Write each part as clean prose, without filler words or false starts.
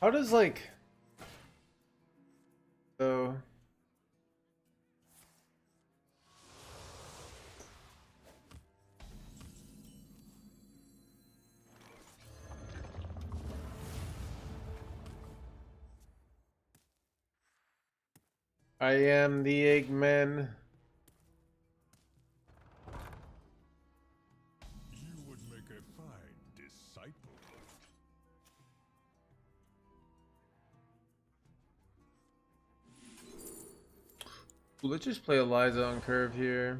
How does like so I am the Eggman. You would make a fine disciple. Let's just play Eliza on curve here.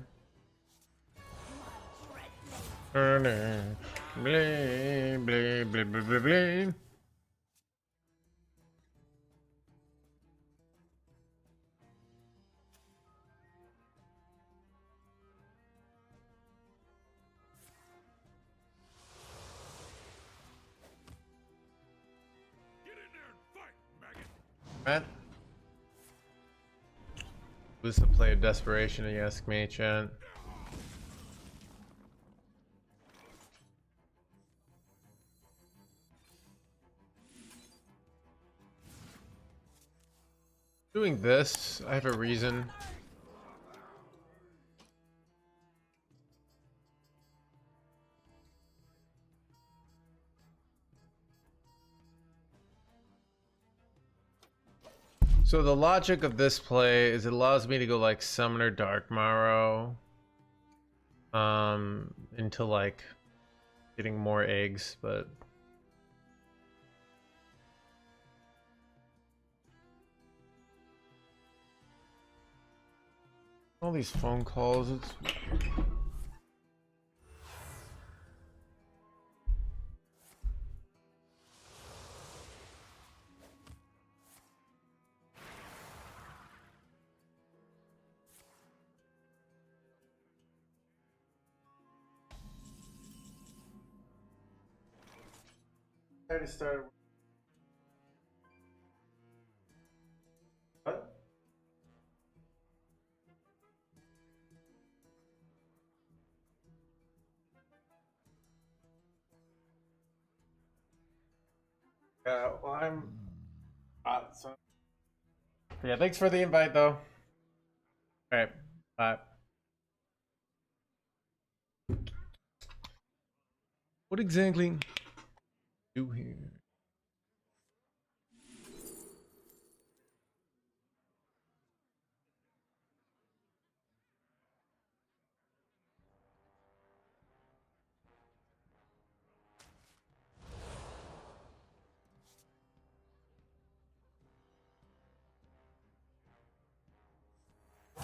Blah, blah, blah, blah, blah, blah. Get in there and fight, maggot! Matt? This is a play of desperation, you ask me, chat. Doing this, I have a reason. So the logic of this play is it allows me to go like Summoner Dark Morrow into like getting more eggs, but all these phone calls, it's I already started. What? Yeah, well, I'm hot, so yeah, thanks for the invite though. Alright, bye. What exactly do here? I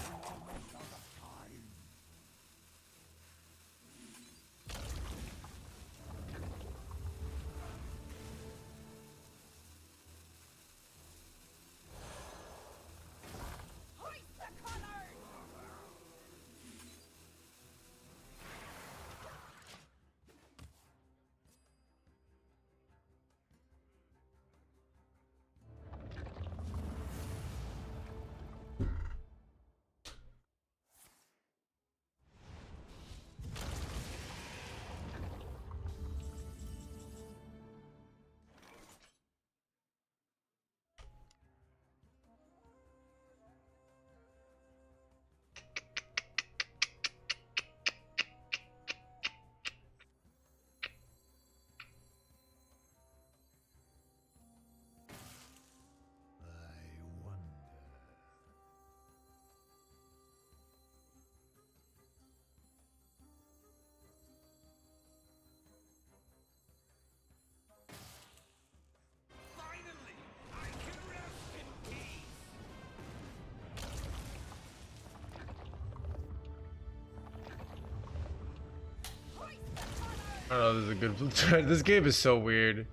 wonder. Finally, I can rest in peace. I don't know, this is a good this game is so weird.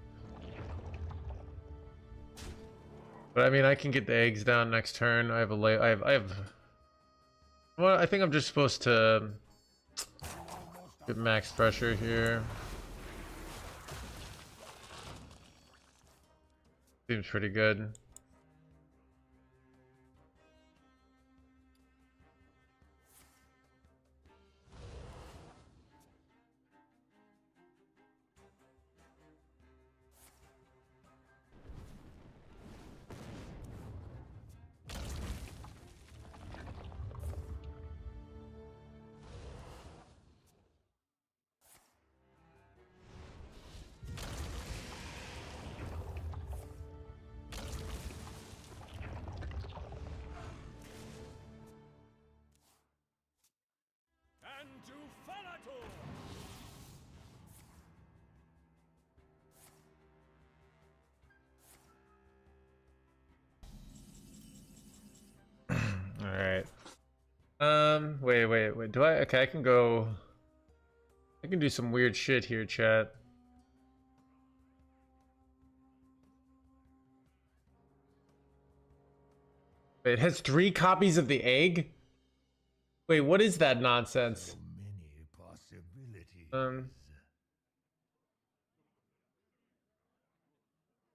But I mean I can get the eggs down next turn. I have a lay I have well, I think I'm just supposed to get max pressure here. Seems pretty good. All right. Wait. Do I? Okay, I can go. I can do some weird shit here, chat. It has 3 copies of the egg? Wait, what is that nonsense? Many possibilities.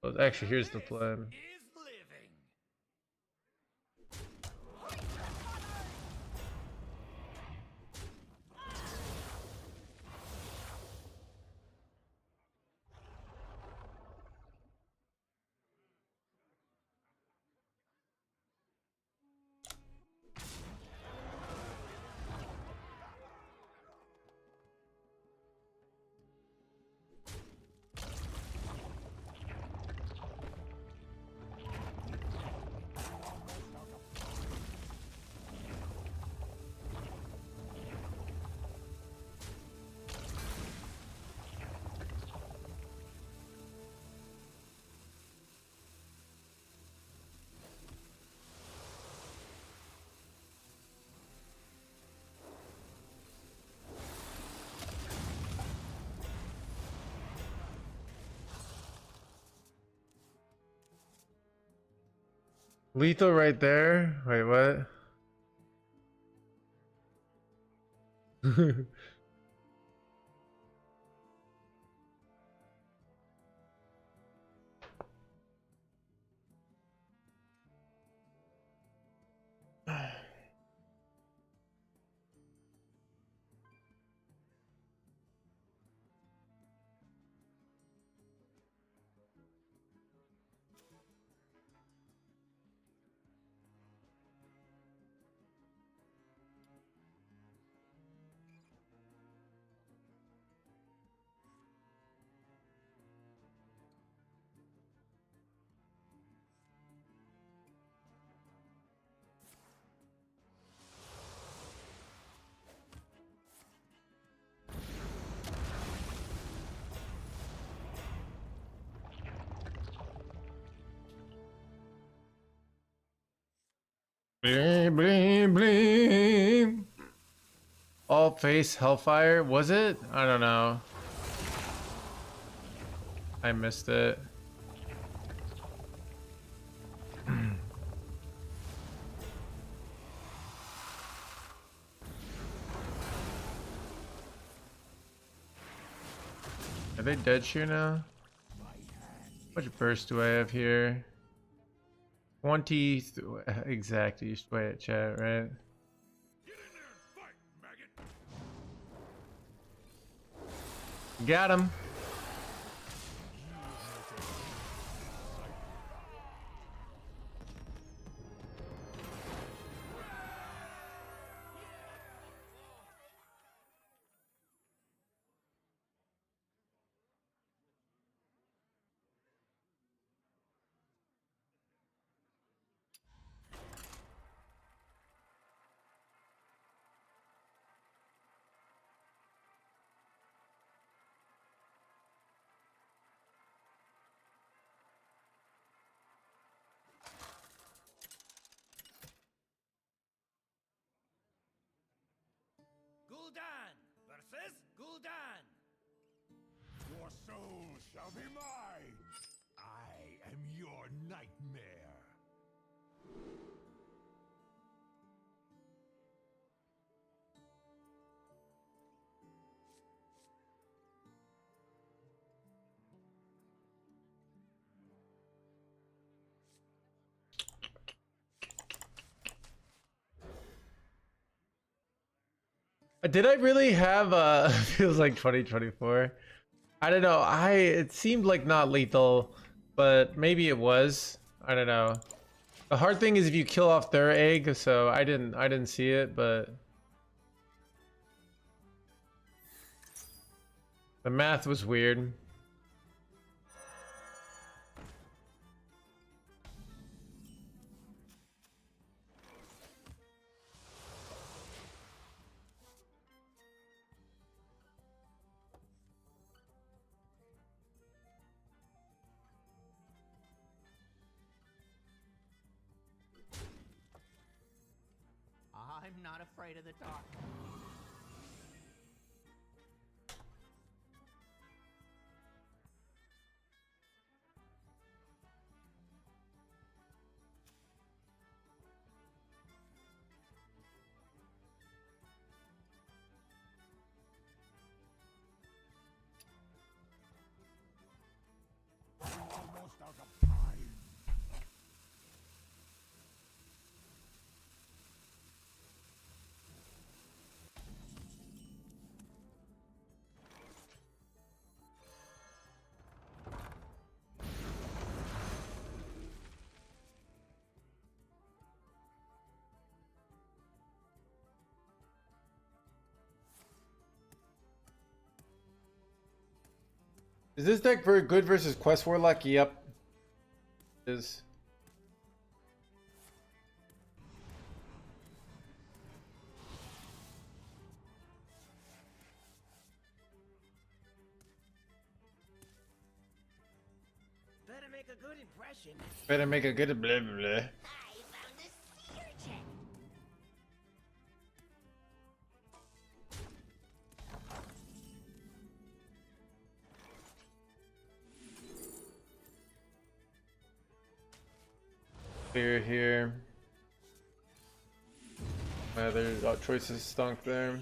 Well, actually, here's the plan. Is living. Lethal right there? Wait, what? Bling, bling, bling. All face Hellfire? Was it? I don't know. I missed it. Are they dead sheer now? How much burst do I have here? 20 exact. You should wait, chat, right? Get in there and fight, maggot. Got him. Gul'dan versus Gul'dan. Your soul shall be mine. I am your nightmare. Did I really have feels like 2024? I don't know. It seemed like not lethal, but maybe it was. I don't know. The hard thing is if you kill off their egg, so I didn't see it, but the math was weird. I'm not afraid of the dark. Almost out of time. Is this deck very good versus Quest Warlock? Yep. It is. Better make a good impression. Better make a good blah blah blah. I found a sea urchin. Clear here. My other choices stunk there.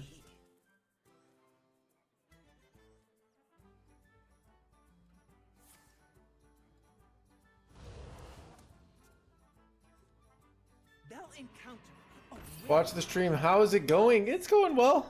They'll encounter a Watch the stream. How is it going? It's going well.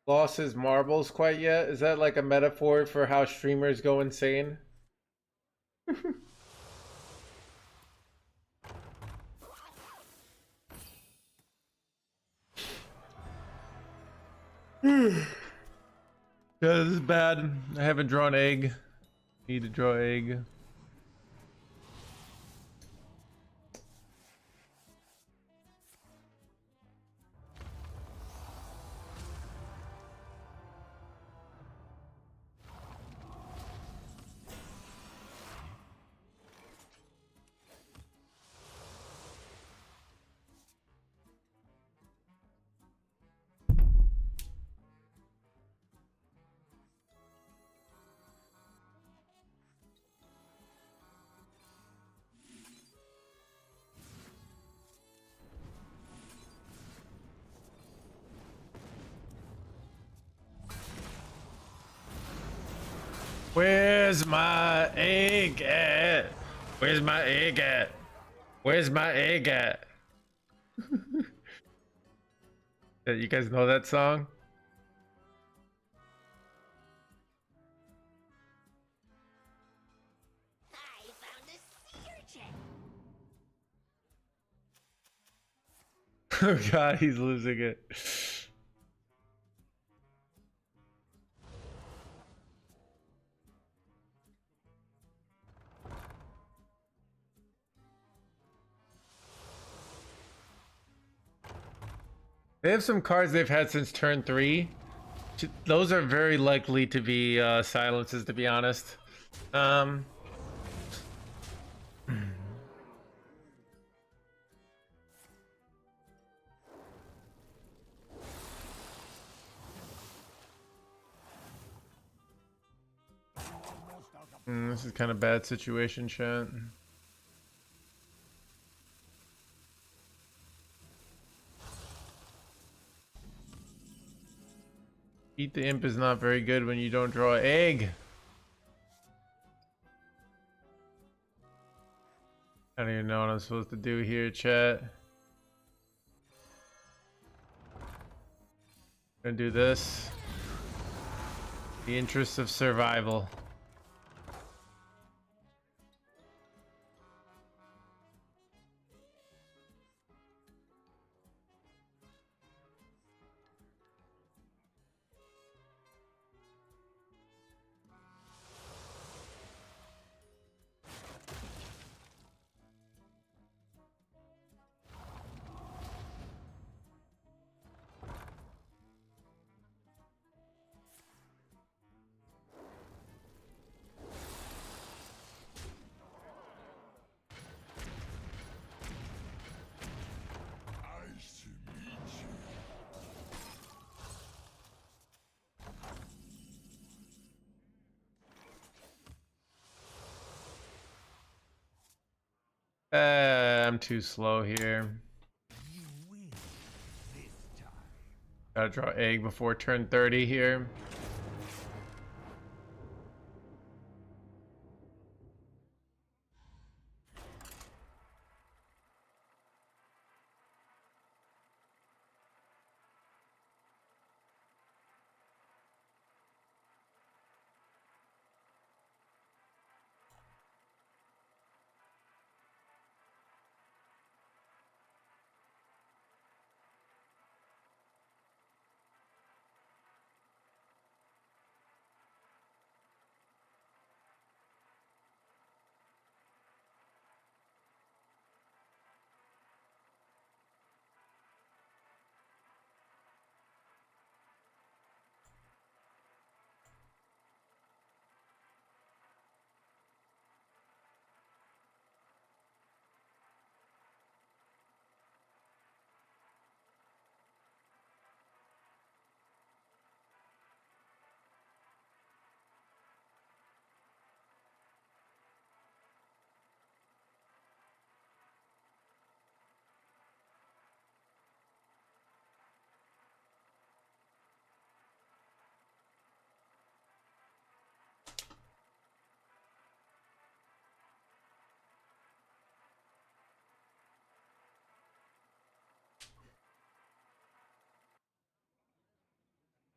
Lost his marbles quite yet? Is that like a metaphor for how streamers go insane? Yeah, this is bad. I haven't drawn egg. Need to draw egg. Where's my egg at? Where's my egg at? Where's my egg at? Yeah, you guys know that song? I found a sea urchin. Oh god, he's losing it. They have some cards they've had since turn 3. Those are very likely to be silences, to be honest. This is kind of bad situation, chat. Eat the imp is not very good when you don't draw an egg. I don't even know what I'm supposed to do here, chat. Gonna do this. The interest of survival. Nice to meet you. I'm too slow here. You win this time. Gotta draw egg before turn 30 here.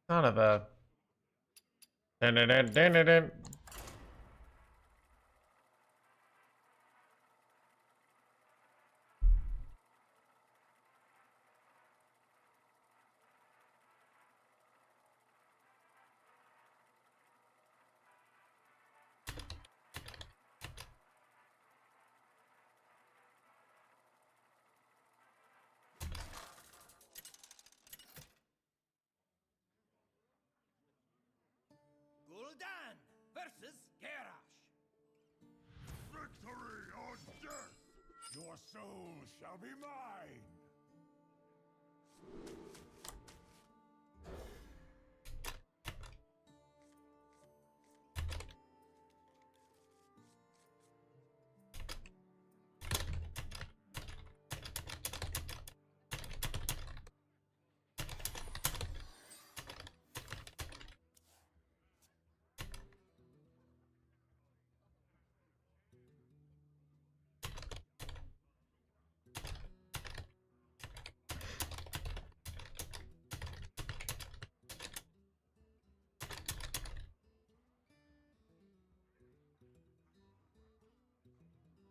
Son of a. Dun, dun, dun, dun, dun, dun. Gul'dan versus Garrosh. Victory or death! Your soul shall be mine!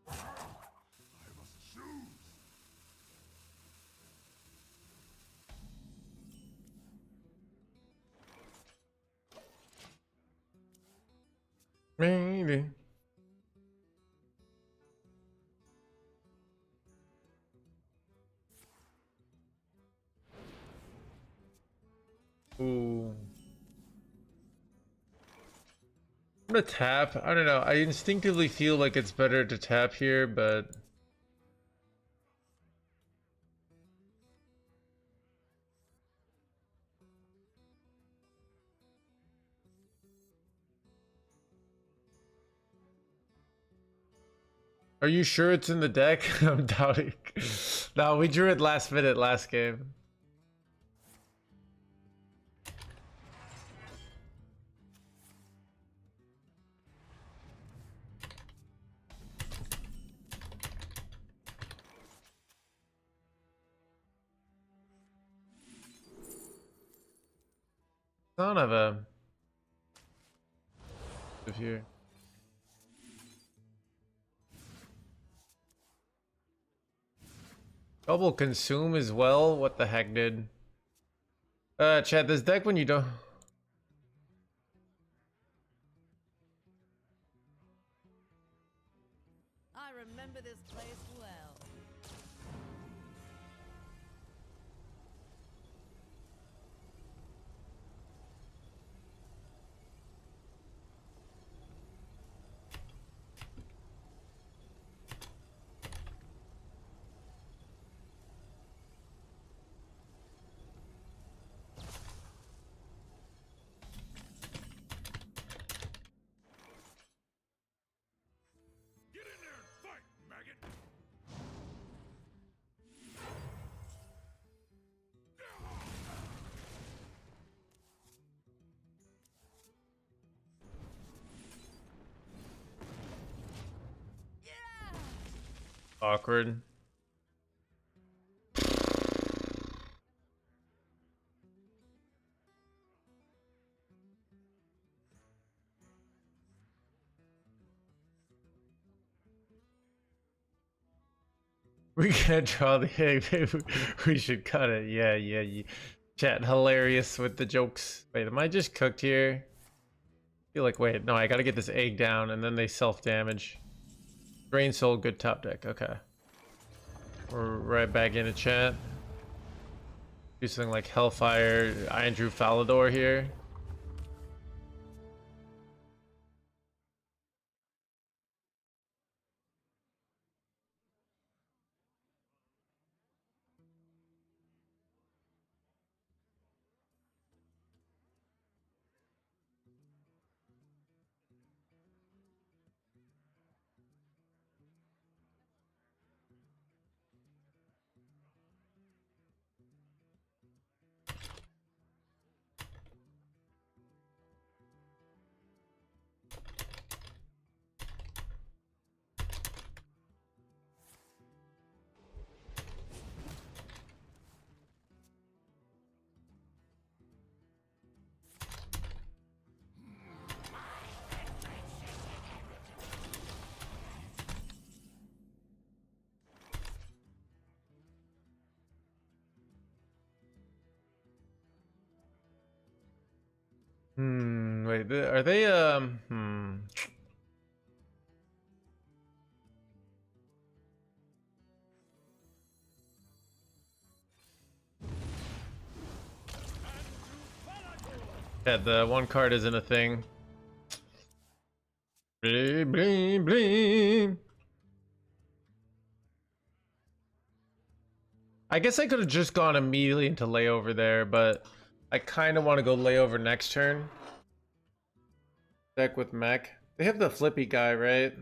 I must choose! Maybe. Ooh. I'm gonna tap. I don't know. I instinctively feel like it's better to tap here, but are you sure it's in the deck? I'm doubting. No, we drew it last minute last game. Son of a. Here. Double consume as well. What the heck, dude? Chat, this deck when you don't. I remember this place well. Get in there and fight, maggot! Awkward. We can't draw the egg. Maybe we should cut it. Yeah. Chat, hilarious with the jokes. Wait, am I just cooked here? I feel like, wait, no, I gotta get this egg down and then they self-damage. Drain Soul, good top deck. Okay. We're right back into chat. Do something like Hellfire, Iron Drew Falador here. Wait, are they, Yeah, the one card isn't a thing. Bling, bling, bling. I guess I could have just gone immediately into layover there, but I kind of want to go layover next turn. Deck with mech. They have the flippy guy, right?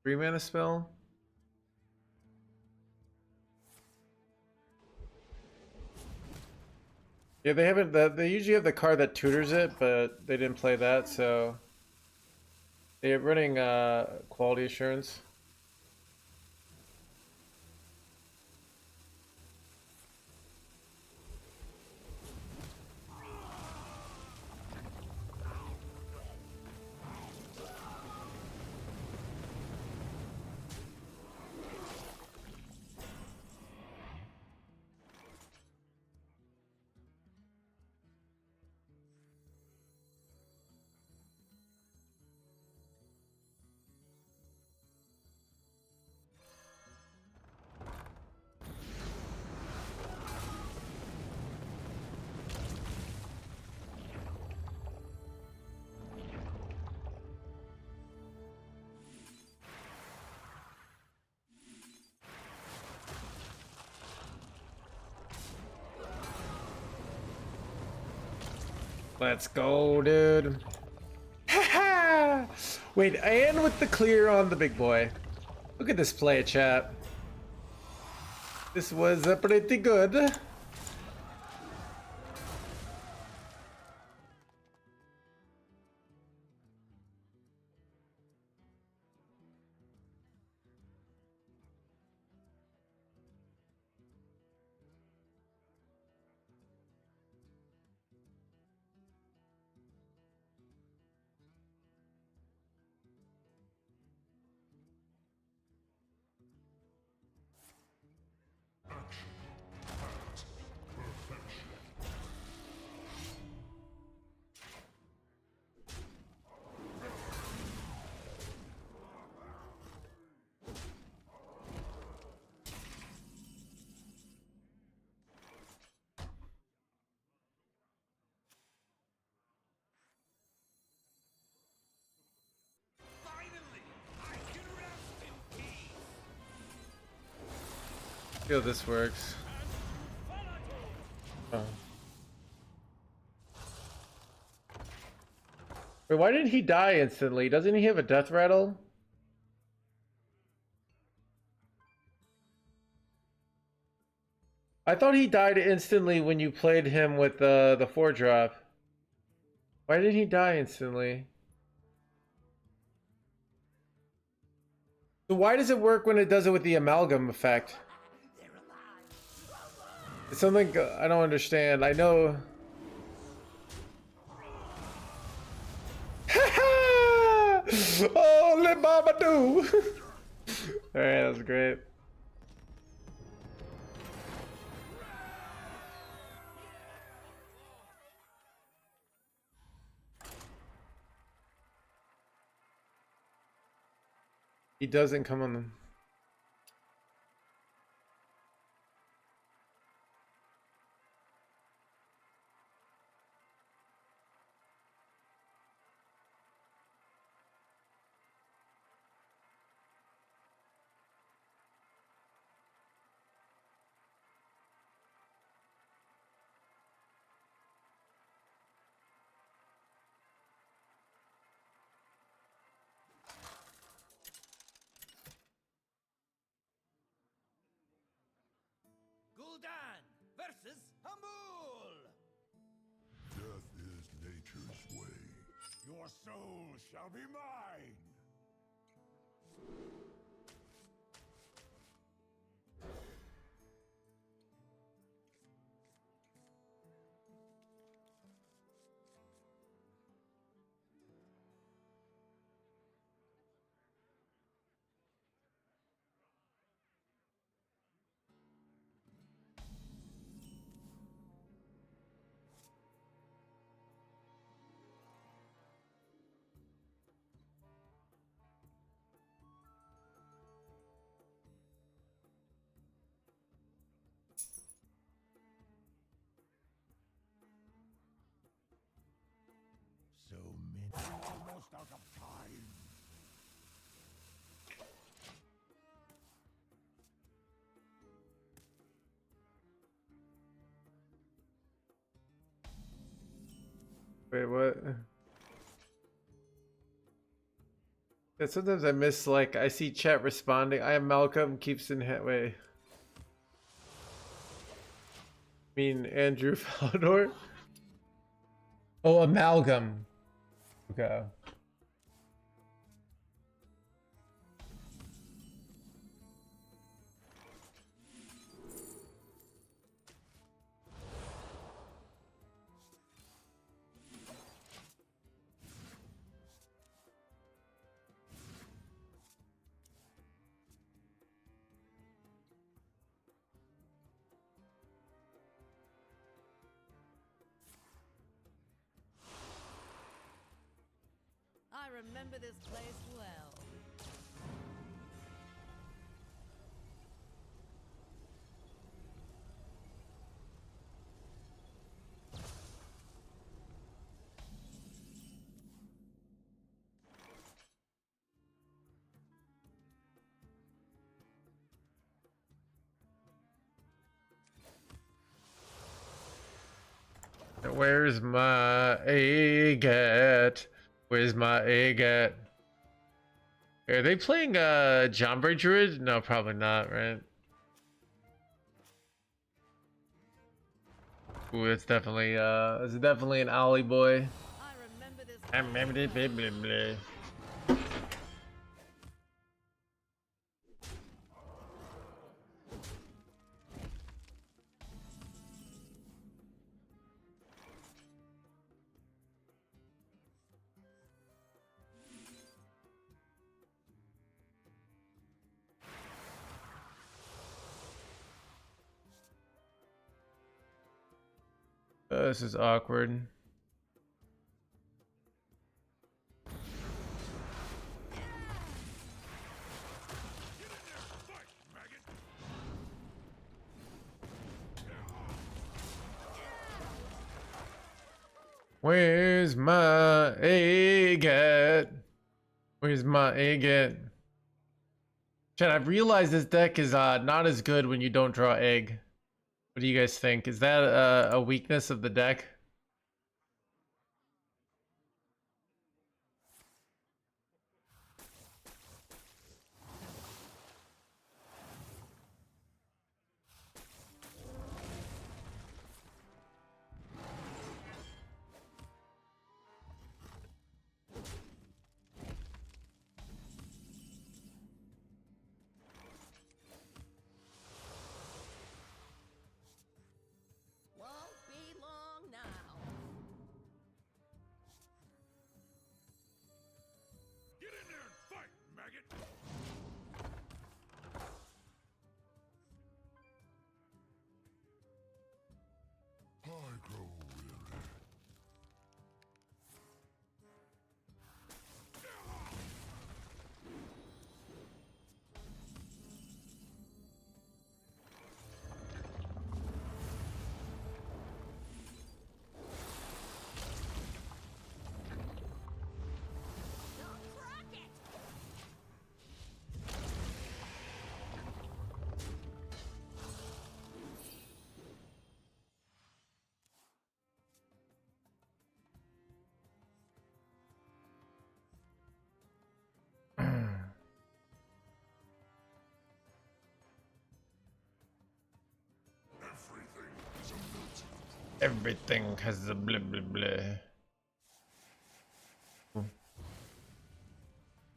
Three mana spell. Yeah, they haven't. They usually have the card that tutors it, but they didn't play that, so they're running quality assurance. Let's go, dude. Wait, and with the clear on the big boy. Look at this play, chat. This was pretty good. Finally, I can rest in peace. Feel this works. Oh. Wait, why did he die instantly? Doesn't he have a death rattle? I thought he died instantly when you played him with the 4-drop. Why did he die instantly? So why does it work when it does it with the amalgam effect? It's something I don't understand. I know. Oh, let mama do. Alright, that was great. He doesn't come on them. Gul'dan versus Hamul. Death is nature's way. Your soul shall be mine. So many. Almost out of time. Wait, what? Yeah, sometimes I miss, like, I see chat responding. I am Malcolm, keeps in head. Wait. I mean, Andrew Faldor? Oh, amalgam. Okay. I remember this place well. Where's my egg at? Where's my egg at? Are they playing Jombre Druid? No, probably not, right? Ooh, it's definitely an alley boy. I remember this I place remember it, well. blah, blah, blah. This is awkward. Where's my egg at? Where's my egg at? Chad, I've realized this deck is not as good when you don't draw egg. What do you guys think? Is that a weakness of the deck? Won't be long now. Get in there and fight, maggot! I grow weary. Don't rock it! Everything is a melting pot. Everything has a blah blah blah.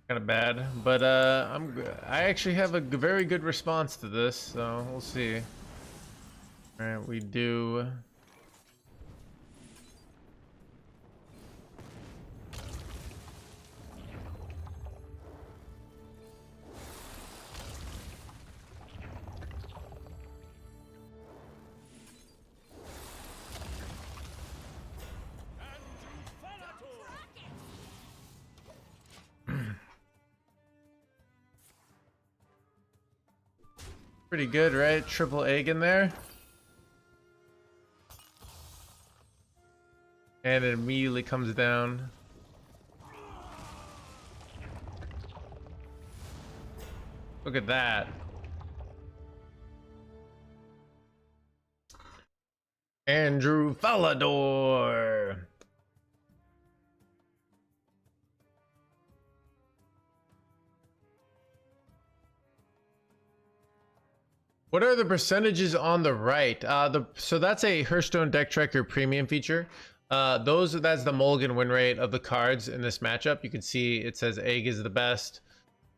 Kind of bad, but I actually have a very good response to this, so we'll see. All right, we do. Pretty good, right? Triple egg in there. And it immediately comes down. Look at that. Andrew Falador. What are the percentages on the right? So that's a Hearthstone deck tracker premium feature. That's the mulligan win rate of the cards in this matchup. You can see it says egg is the best,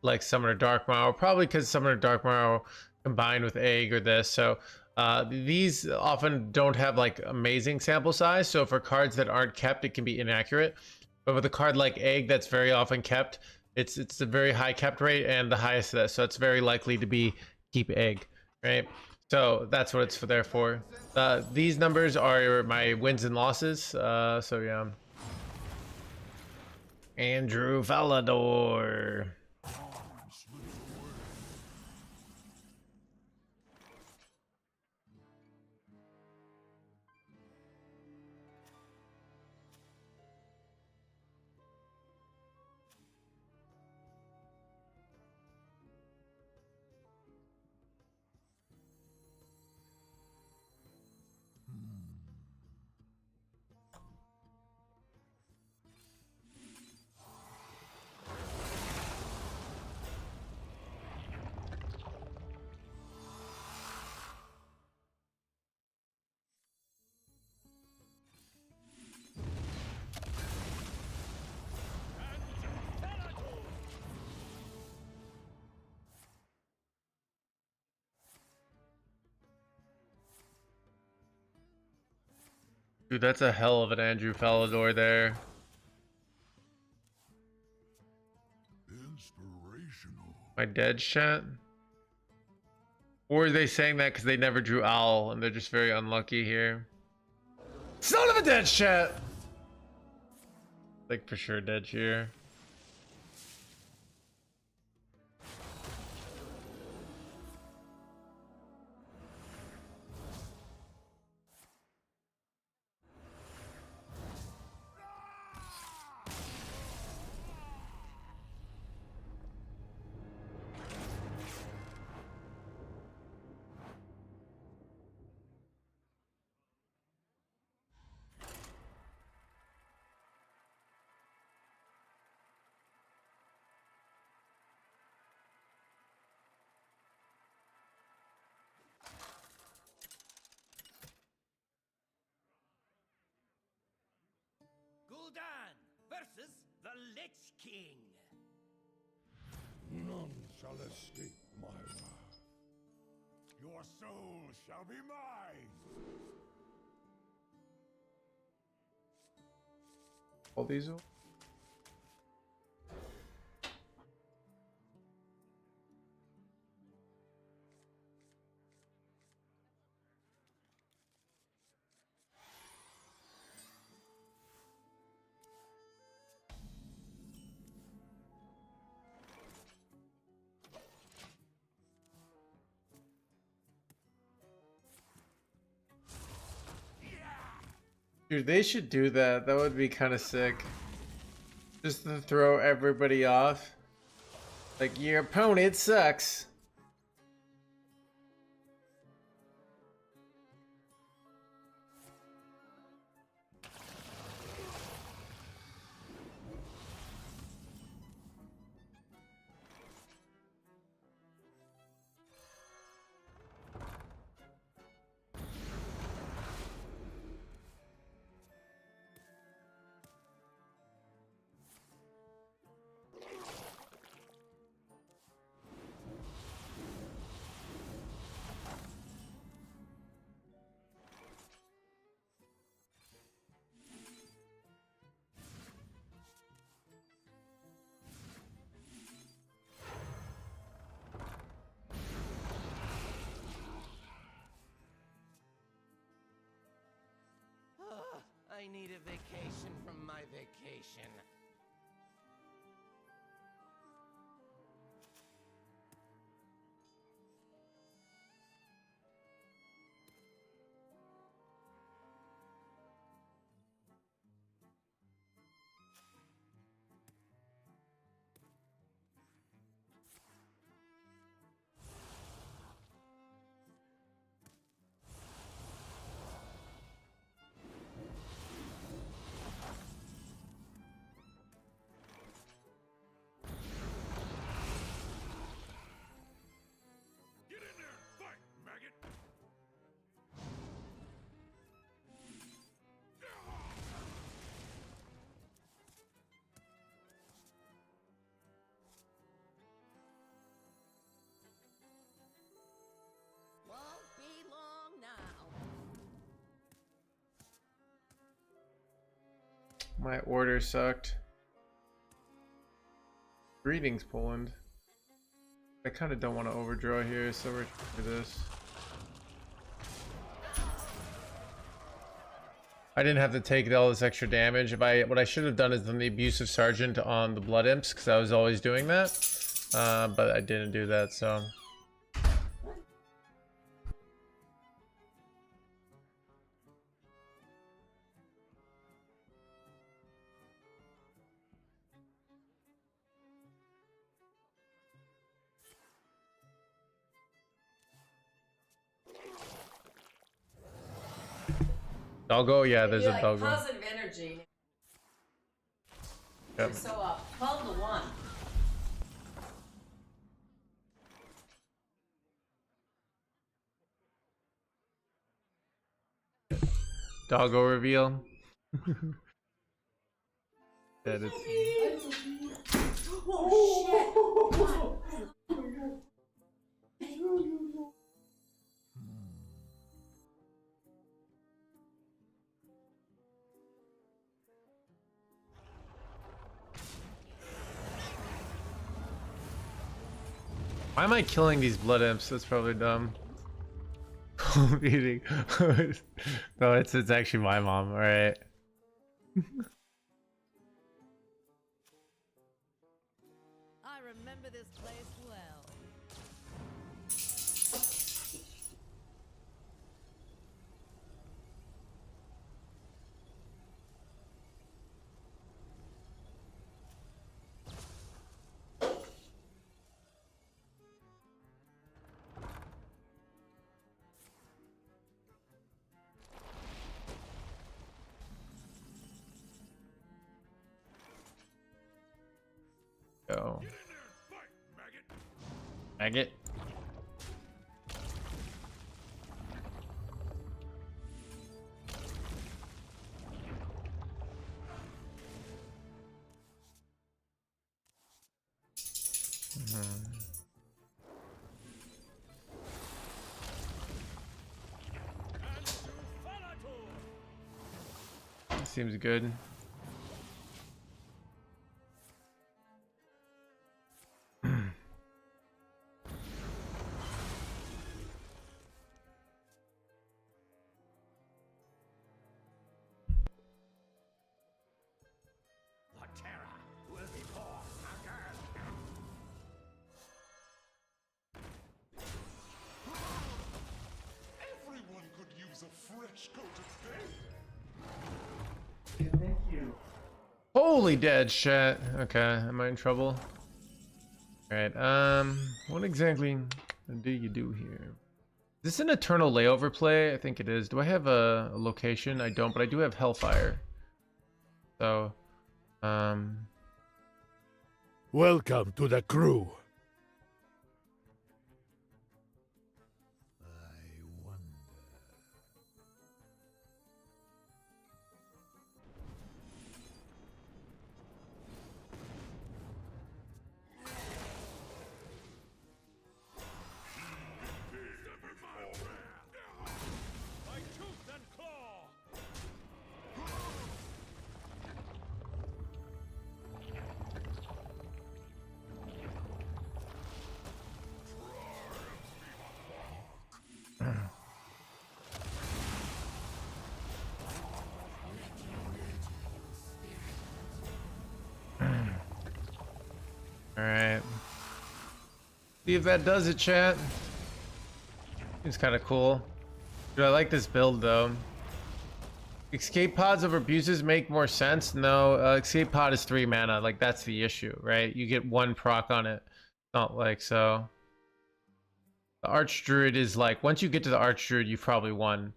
like Summoner Darkmoor, probably because Summoner Darkmoor combined with egg or this. So these often don't have like amazing sample size. So for cards that aren't kept, it can be inaccurate. But with a card like egg that's very often kept, it's a very high kept rate and the highest of that. So it's very likely to be keep egg. Right, so that's what it's there for. These numbers are my wins and losses. So yeah. Andrew Falador. Dude, that's a hell of an Andrew Falador there. Inspirational. My dead chat? Or are they saying that because they never drew Owl and they're just very unlucky here? Son of a dead chat! Like for sure dead here. Gul'dan versus the Lich King. None shall escape my wrath. Your soul shall be mine. All these. Dude, they should do that. That would be kind of sick. Just to throw everybody off. Like, your opponent sucks. I need a vacation from my vacation. Get in there and fight, maggot. Won't be long now. My order sucked. Greetings, Poland. I kind of don't want to overdraw here, so we're for this. I didn't have to take all this extra damage. What I should have done is done the abusive sergeant on the blood imps, because I was always doing that, but I didn't do that. So doggo, yeah, there's a like doggo. positive energy. Yep. So 12 to 1. Doggo reveal. Yeah, it's... Why am I killing these blood imps? That's probably dumb. Eating. No, it's actually my mom. All right. I remember this place well. Go. Get in there and fight, maggot. Maggot. And to Falator. Seems good. The terror will be born again. Everyone could use a fresh coat of paint. Holy dead shit. Okay, am I in trouble? Alright, what exactly do you do here? Is this an eternal layover play? I think it is. Do I have a location? I don't, but I do have Hellfire. So, Welcome to the crew. By tooth and claw. alright. See if that does it, chat. Seems kind of cool. Dude, I like this build though. Escape pods over abuses make more sense. No, escape pod is 3 mana. Like that's the issue, right? You get 1 proc on it. Not like so. The Archdruid is like once you get to the Archdruid, you've probably won.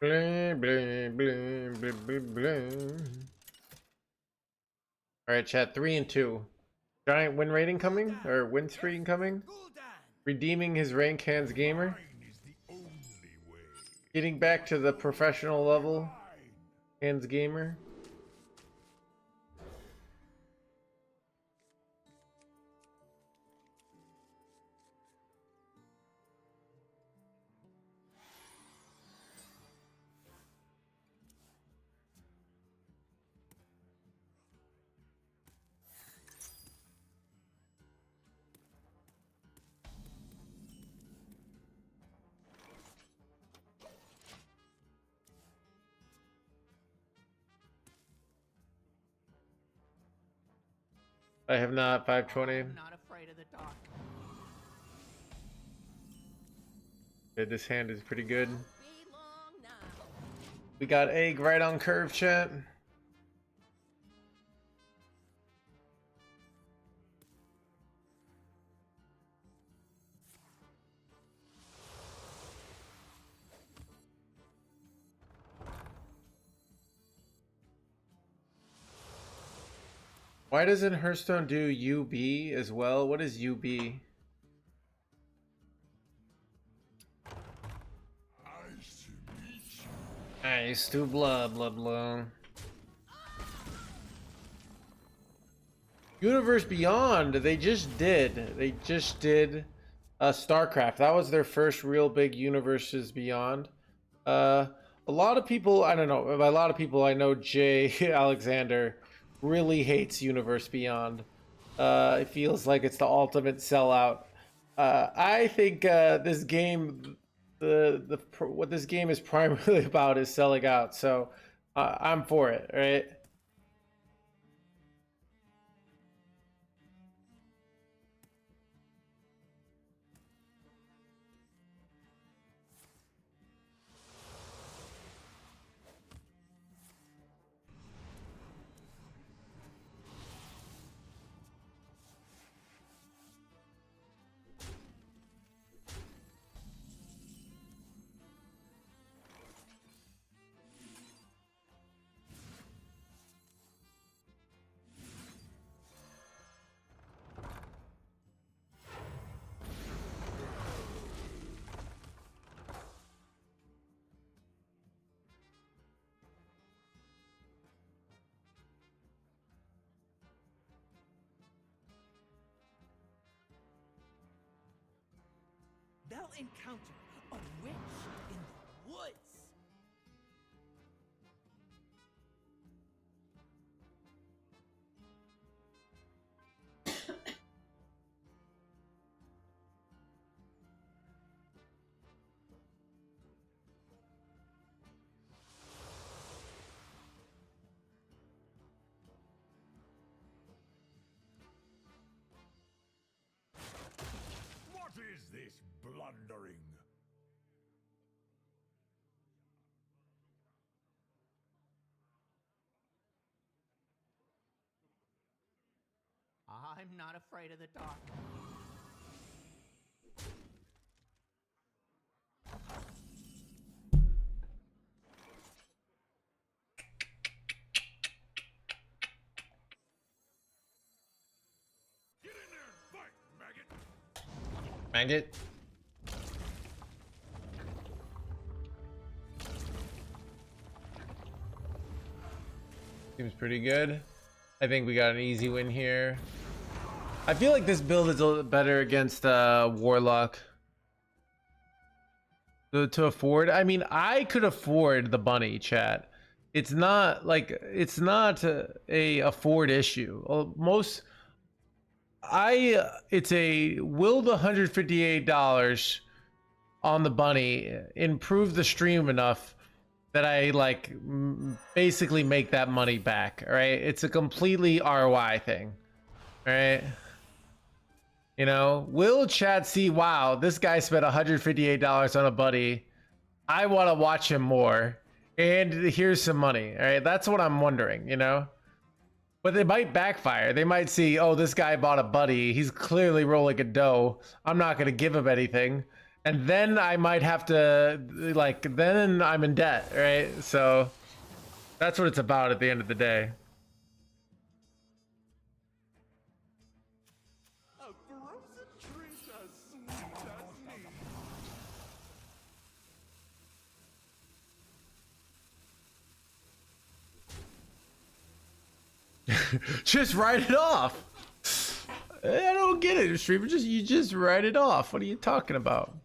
Blah, blah, blah, blah, blah, blah. All right, chat. 3 and 2. Giant win rating coming or win streak coming. Redeeming his rank hands gamer. Mine is the only way. Getting back to the professional level hands gamer. I have not. 520. I'm not afraid of the dark. Okay, this hand is pretty good. Won't be long now. We got egg right on curve, chat. Why doesn't Hearthstone do UB as well? What is UB? Ice to meet you. Nice, to blah. Universe Beyond, they just did StarCraft. That was their first real big Universes Beyond. A lot of people, I don't know, by a lot of people I know Jay Alexander really hates Universe Beyond. It feels like it's the ultimate sellout. I think this game, what this game is primarily about is selling out. So I'm for it, right? They'll encounter a witch in the woods. What is this blundering? I'm not afraid of the dark. Get in there and fight, maggot! Maggot. Seems pretty good. I think we got an easy win here. I feel like this build is a little better against Warlock. To afford, I mean, I could afford the bunny, chat. It's not like it's not a afford issue. Most it's a will the $158 on the bunny improve the stream enough that I like basically make that money back. All right, it's a completely ROI thing. All right. You know, will chat see, wow, this guy spent $158 on a buddy. I want to watch him more. And here's some money. All right, that's what I'm wondering, you know? But they might backfire. They might see, oh, this guy bought a buddy. He's clearly rolling a dough. I'm not going to give him anything. And then I might have to, like, then I'm in debt, right? So that's what it's about at the end of the day. A frozen treat as sweet as me. Just write it off. I don't get it, streamer. You just write it off. What are you talking about?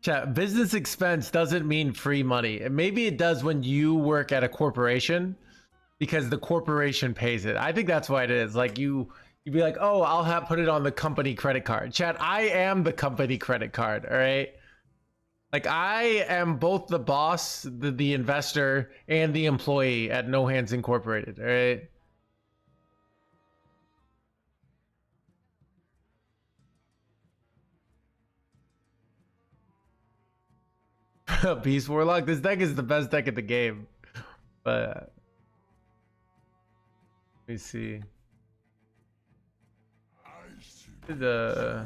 Chat, business expense doesn't mean free money. And maybe it does when you work at a corporation because the corporation pays it. I think that's why it is. Like you'd be like, oh, I'll have put it on the company credit card. Chat, I am the company credit card. All right. Like I am both the boss, the investor, and the employee at No Hands Incorporated. All right. Beast Warlock. This deck is the best deck in the game. But let me see. I see. The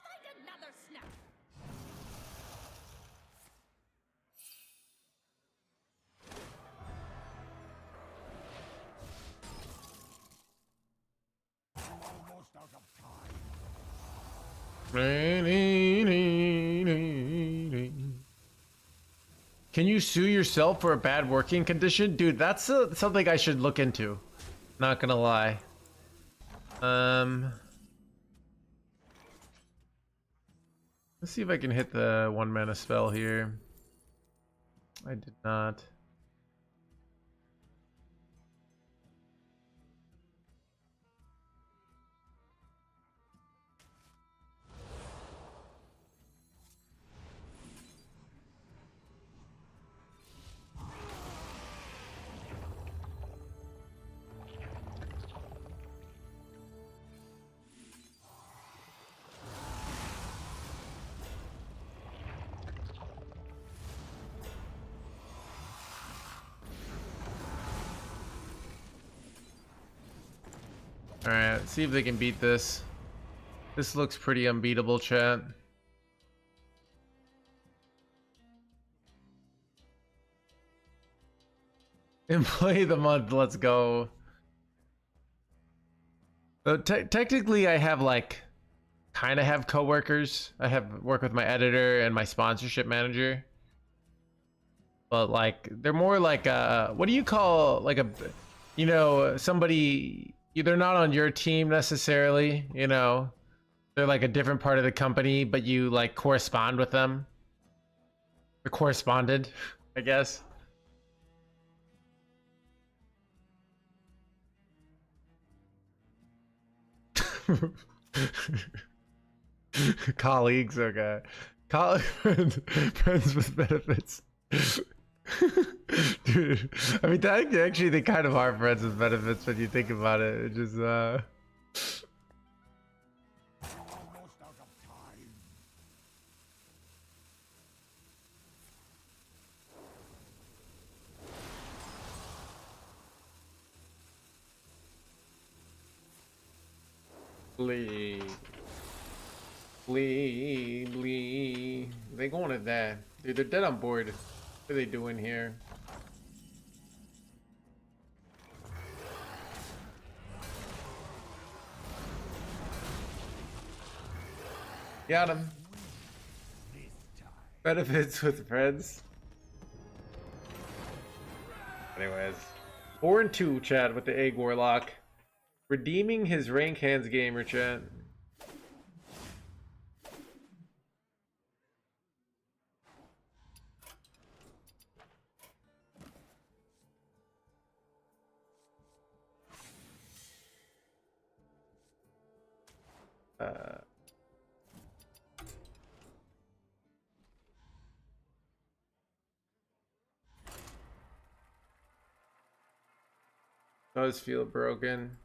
Find another snap. Almost out of time. Can you sue yourself for a bad working condition? Dude, that's something I should look into. Not gonna lie. Let's see if I can hit the 1 mana spell here. I did not. Alright, see if they can beat this. This looks pretty unbeatable, chat. Employee of the month, let's go. So technically I have like, kind of have coworkers. I have work with my editor and my sponsorship manager. But like, they're more like, what do you call like you know, somebody, they're not on your team necessarily, you know, they're like a different part of the company, but you like correspond with them. Or corresponded, I guess. Colleagues, okay. Friends with benefits. Dude, I mean, actually, they kind of are friends with benefits when you think about it. It just, Almost out of time. Blee. They going at that. Dude, they're dead on board. What are they doing here? Got him. Benefits with friends. Anyways. 4-2, Chad, with the Egg Warlock. Redeeming his rank hands gamer, chat. Does feel broken.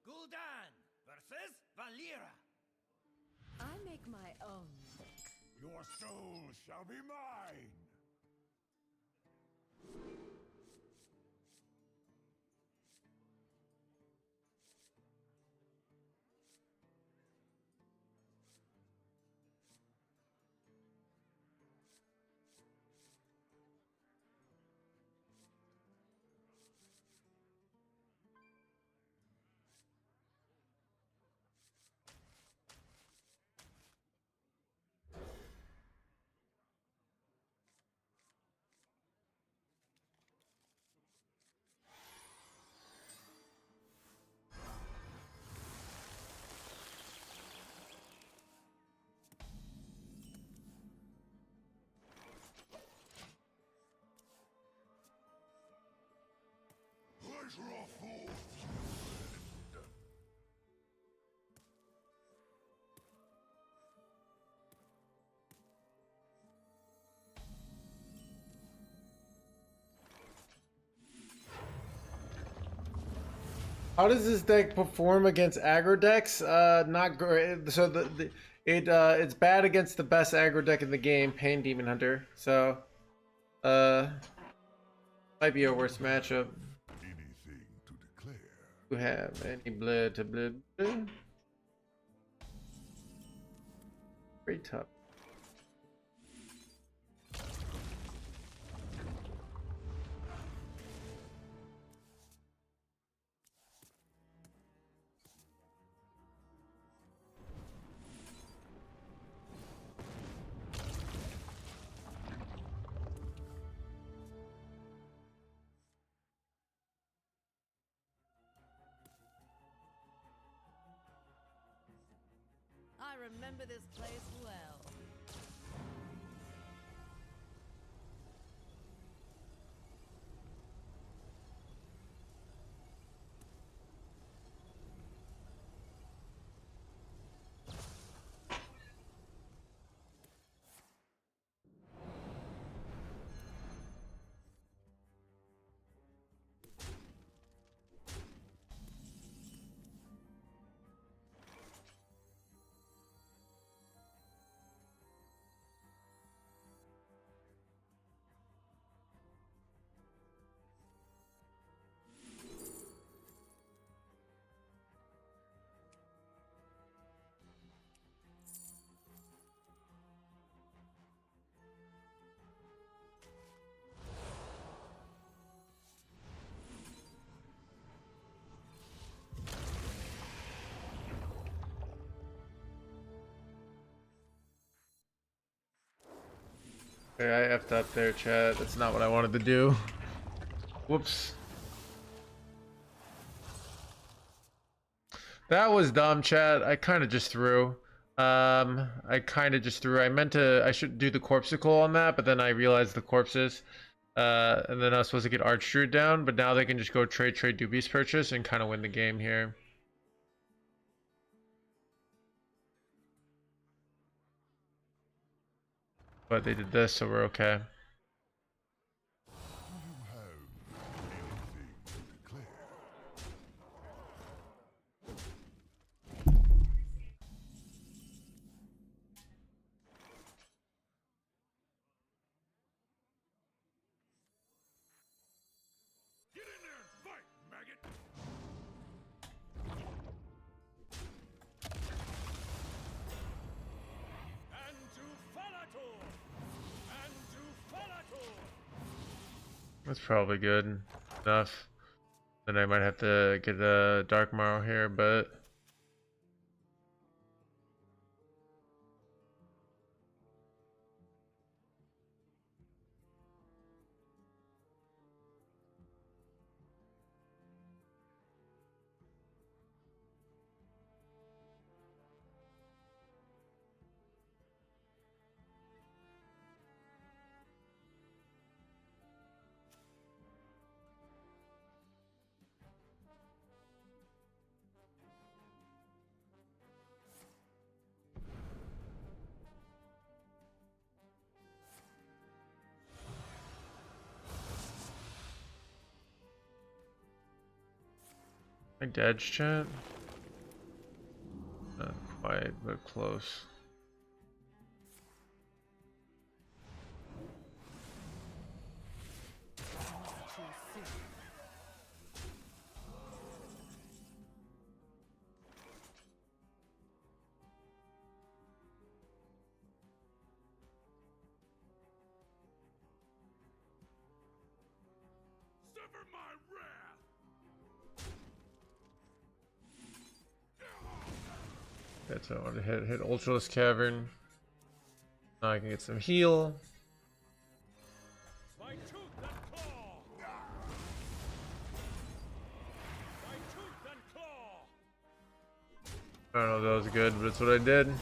Gul'dan versus Valera. I make my own. Your soul shall be mine. Measure of force. How does this deck perform against aggro decks? Not great. So it's bad against the best aggro deck in the game, Pain Demon Hunter. So might be our worst matchup. Anything to declare. Who have any blood to blood? Very tough. I remember this place well. Okay, I effed up there, chat. That's not what I wanted to do. Whoops. That was dumb, chat. I kind of just threw. I meant to. I should do the corpsicle on that, but then I realized the corpses. And then I was supposed to get Arch Druid down, but now they can just go trade Dubious Purchase and kind of win the game here. But they did this, so we're okay. Do you have anything to declare? Get in there and fight, maggot! And to Falator! And to Falator! That's probably good enough. Then I might have to get a Dark Marrow here, but I dead, chat. Not quite, but close. Suffer my wrath! That's what I want to hit Ultralisk Cavern. Now I can get some heal. My tooth and claw! My tooth and claw! I don't know if that was good, but it's what I did.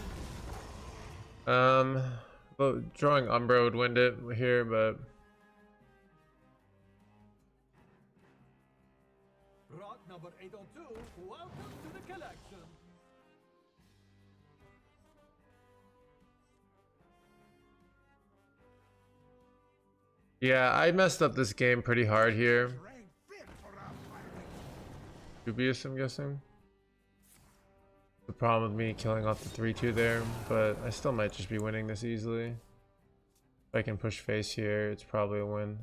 But drawing Umbra would win it here, but brought number 802. Welcome to the collection. Yeah, I messed up this game pretty hard here. Rank fit for our fighting. Dubious, I'm guessing. The problem with me killing off the 3-2 there, but I still might just be winning this easily. If I can push face here, it's probably a win.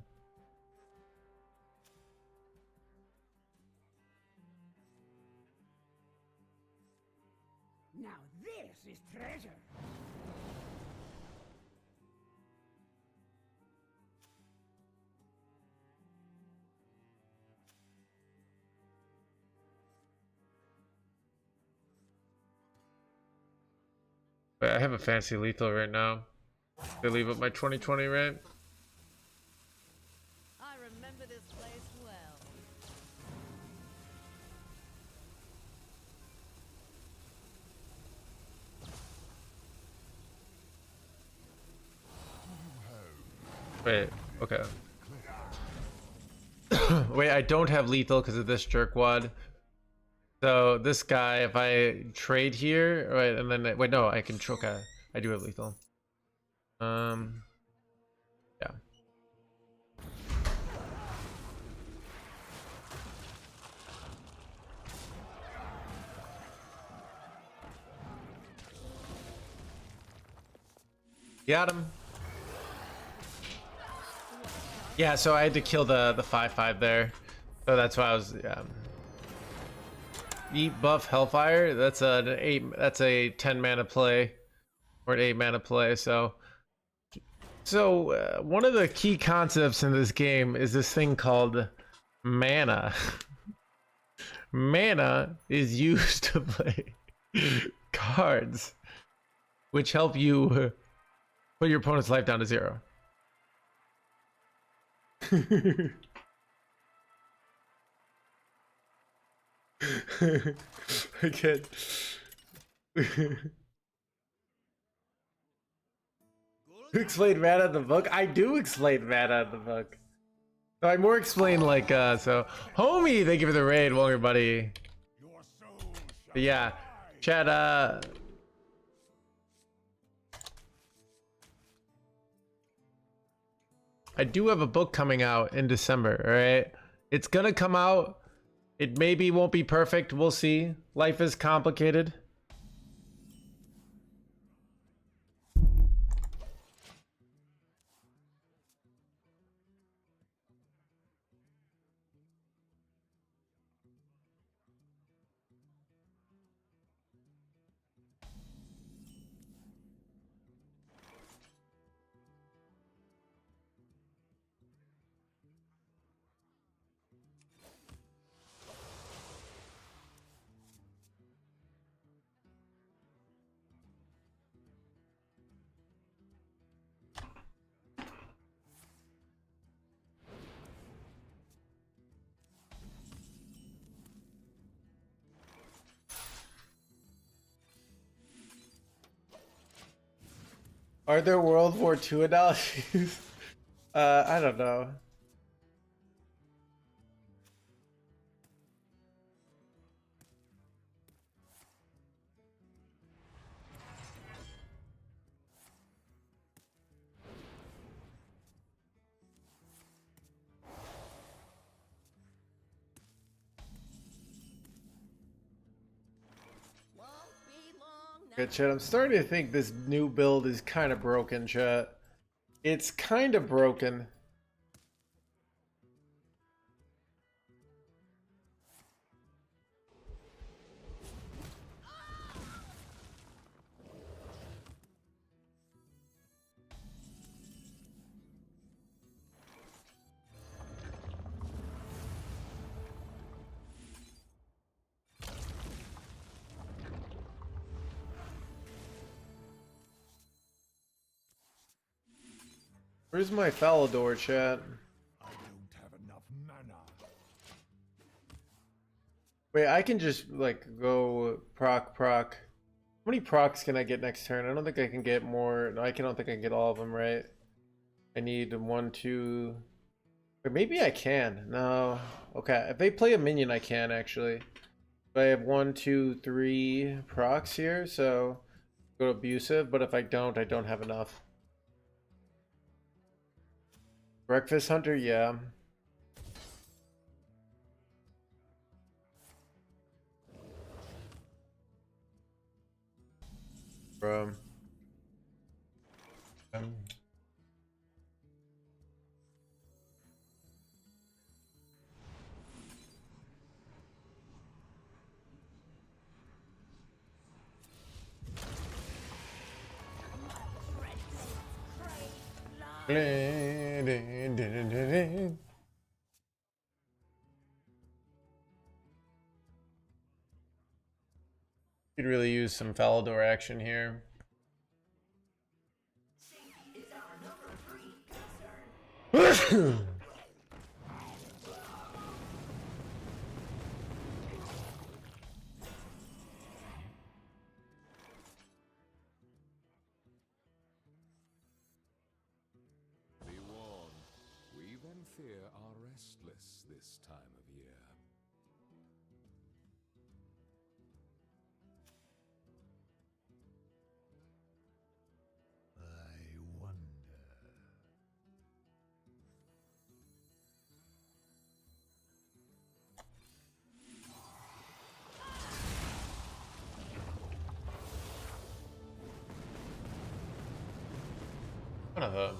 Now this is treasure. But I have a fancy lethal right now. They leave up my 2020 right? I remember this place well. Wait, okay. Wait, I don't have lethal because of this jerkwad. So this guy, if I trade here, right, and then wait, no, I can okay. I do have lethal. Yeah. Got him. Yeah, so I had to kill the 5/5 there. So that's why I was Eat buff Hellfire. That's an 8. That's a 10 mana play, or an 8 mana play. So one of the key concepts in this game is this thing called mana. Mana is used to play cards, which help you put your opponent's life down to 0. I can't. Explain mana in the book? I do explain mana in the book. So I more explain like so homie, thank you for the raid, Wonger buddy. Your soul shall But yeah, chat I do have a book coming out in December, alright? It's gonna come out. It maybe won't be perfect. We'll see. Life is complicated. Are there World War II analogies? I don't know. Won't be long now. Good chat. I'm starting to think this new build is kind of broken, chat. It's kind of broken. Where's my Falador, chat? I don't have enough mana. Wait, I can just like go proc. How many procs can I get next turn? I don't think I can get more. No, don't think I can get all of them, right? I need 1, 2. But maybe I can. No. Okay. If they play a minion, I can actually. I have 1, 2, 3 procs here, so go abusive. But if I don't have enough. Breakfast Hunter, yeah. Bro. Um, Could really use some Falador action here. Be warned, weave and fear are restless this time of year. I wonder. What a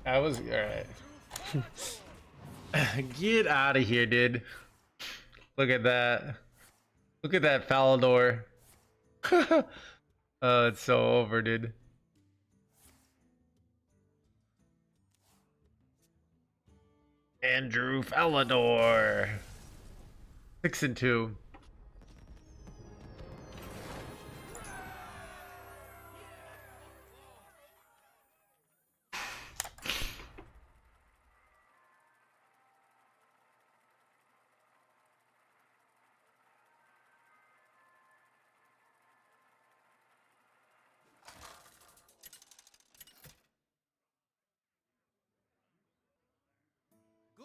That was alright. Get out of here, dude. Look at that. Look at that Falador. Oh, it's so over, dude. Andrew Falador. 6 and 2.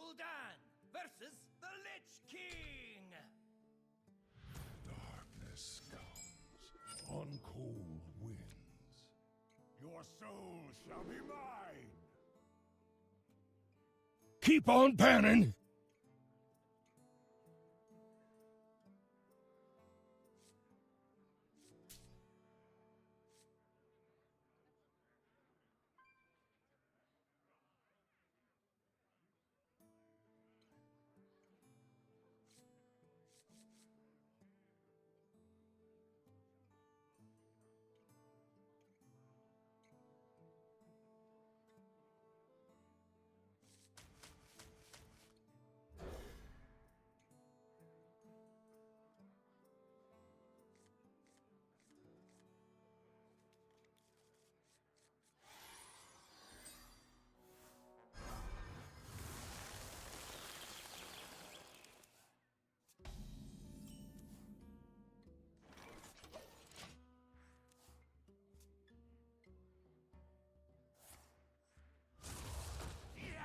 Gul'dan versus the Lich King. Darkness comes on cold winds. Your soul shall be mine. Keep on panning.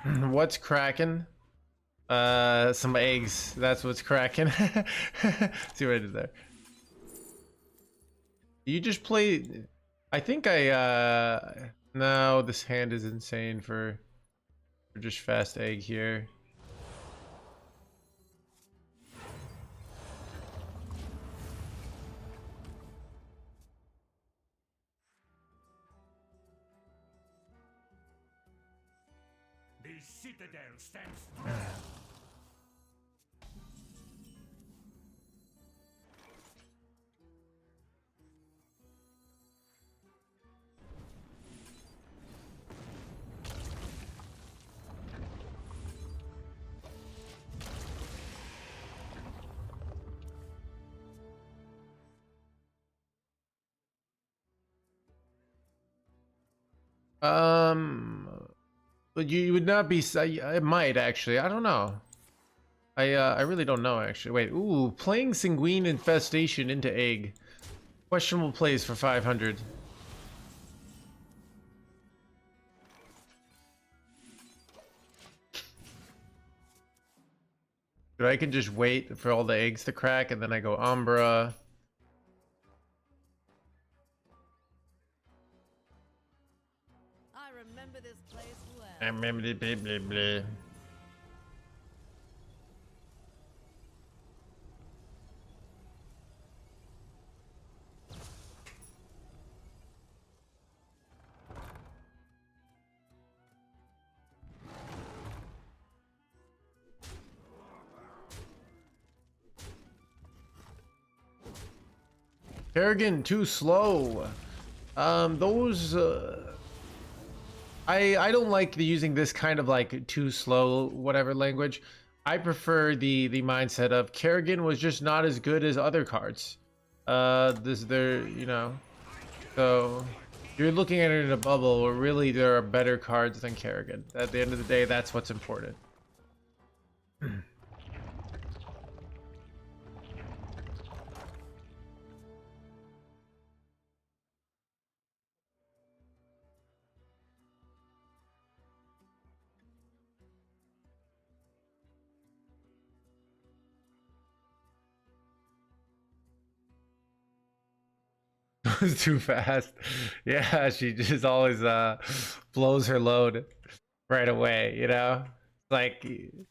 What's cracking? Some eggs. That's what's cracking. See what I did there. You just play. I think no, this hand is insane for just fast egg here. The citadel stands strong. Um, But you would not be. It might actually. I don't know. I really don't know actually. Wait. Ooh, playing Sanguine Infestation into egg. Questionable plays for 500. Dude, I can just wait for all the eggs to crack and then I go Umbra. I remember this place well. I remember the blah blah blah. Kerrigan too slow. Those I don't like using this kind of like too slow whatever language. I prefer the mindset of Kerrigan was just not as good as other cards. You know. So you're looking at it in a bubble where really there are better cards than Kerrigan. At the end of the day, that's what's important. It's too fast. Yeah, she just always blows her load right away, you know? Like you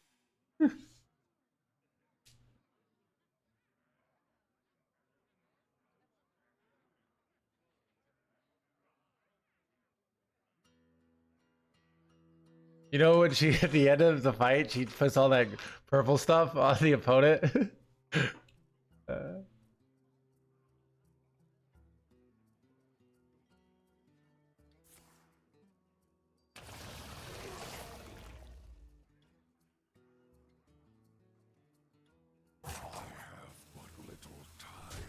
know when she at the end of the fight she puts all that purple stuff on the opponent. uh, I have but little time.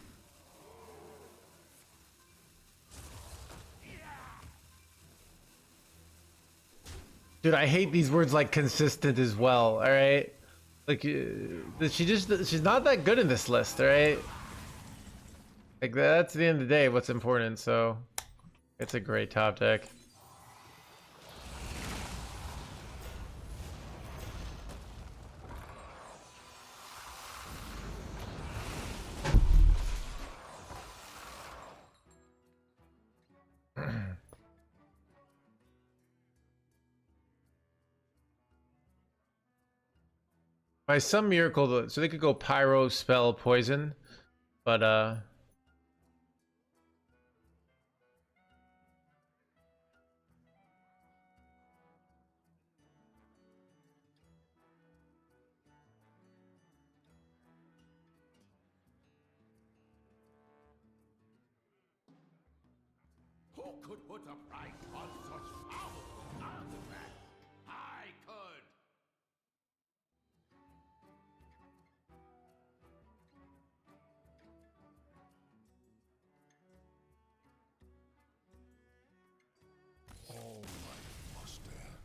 Dude, I hate these words like consistent as well, all right? Like she's not that good in this list, all right? Like that's the end of the day what's important, so it's a great top deck. By some miracle, so they could go pyro, spell, poison, but Who could put a price on such powerful artifacts? I could. All life must end.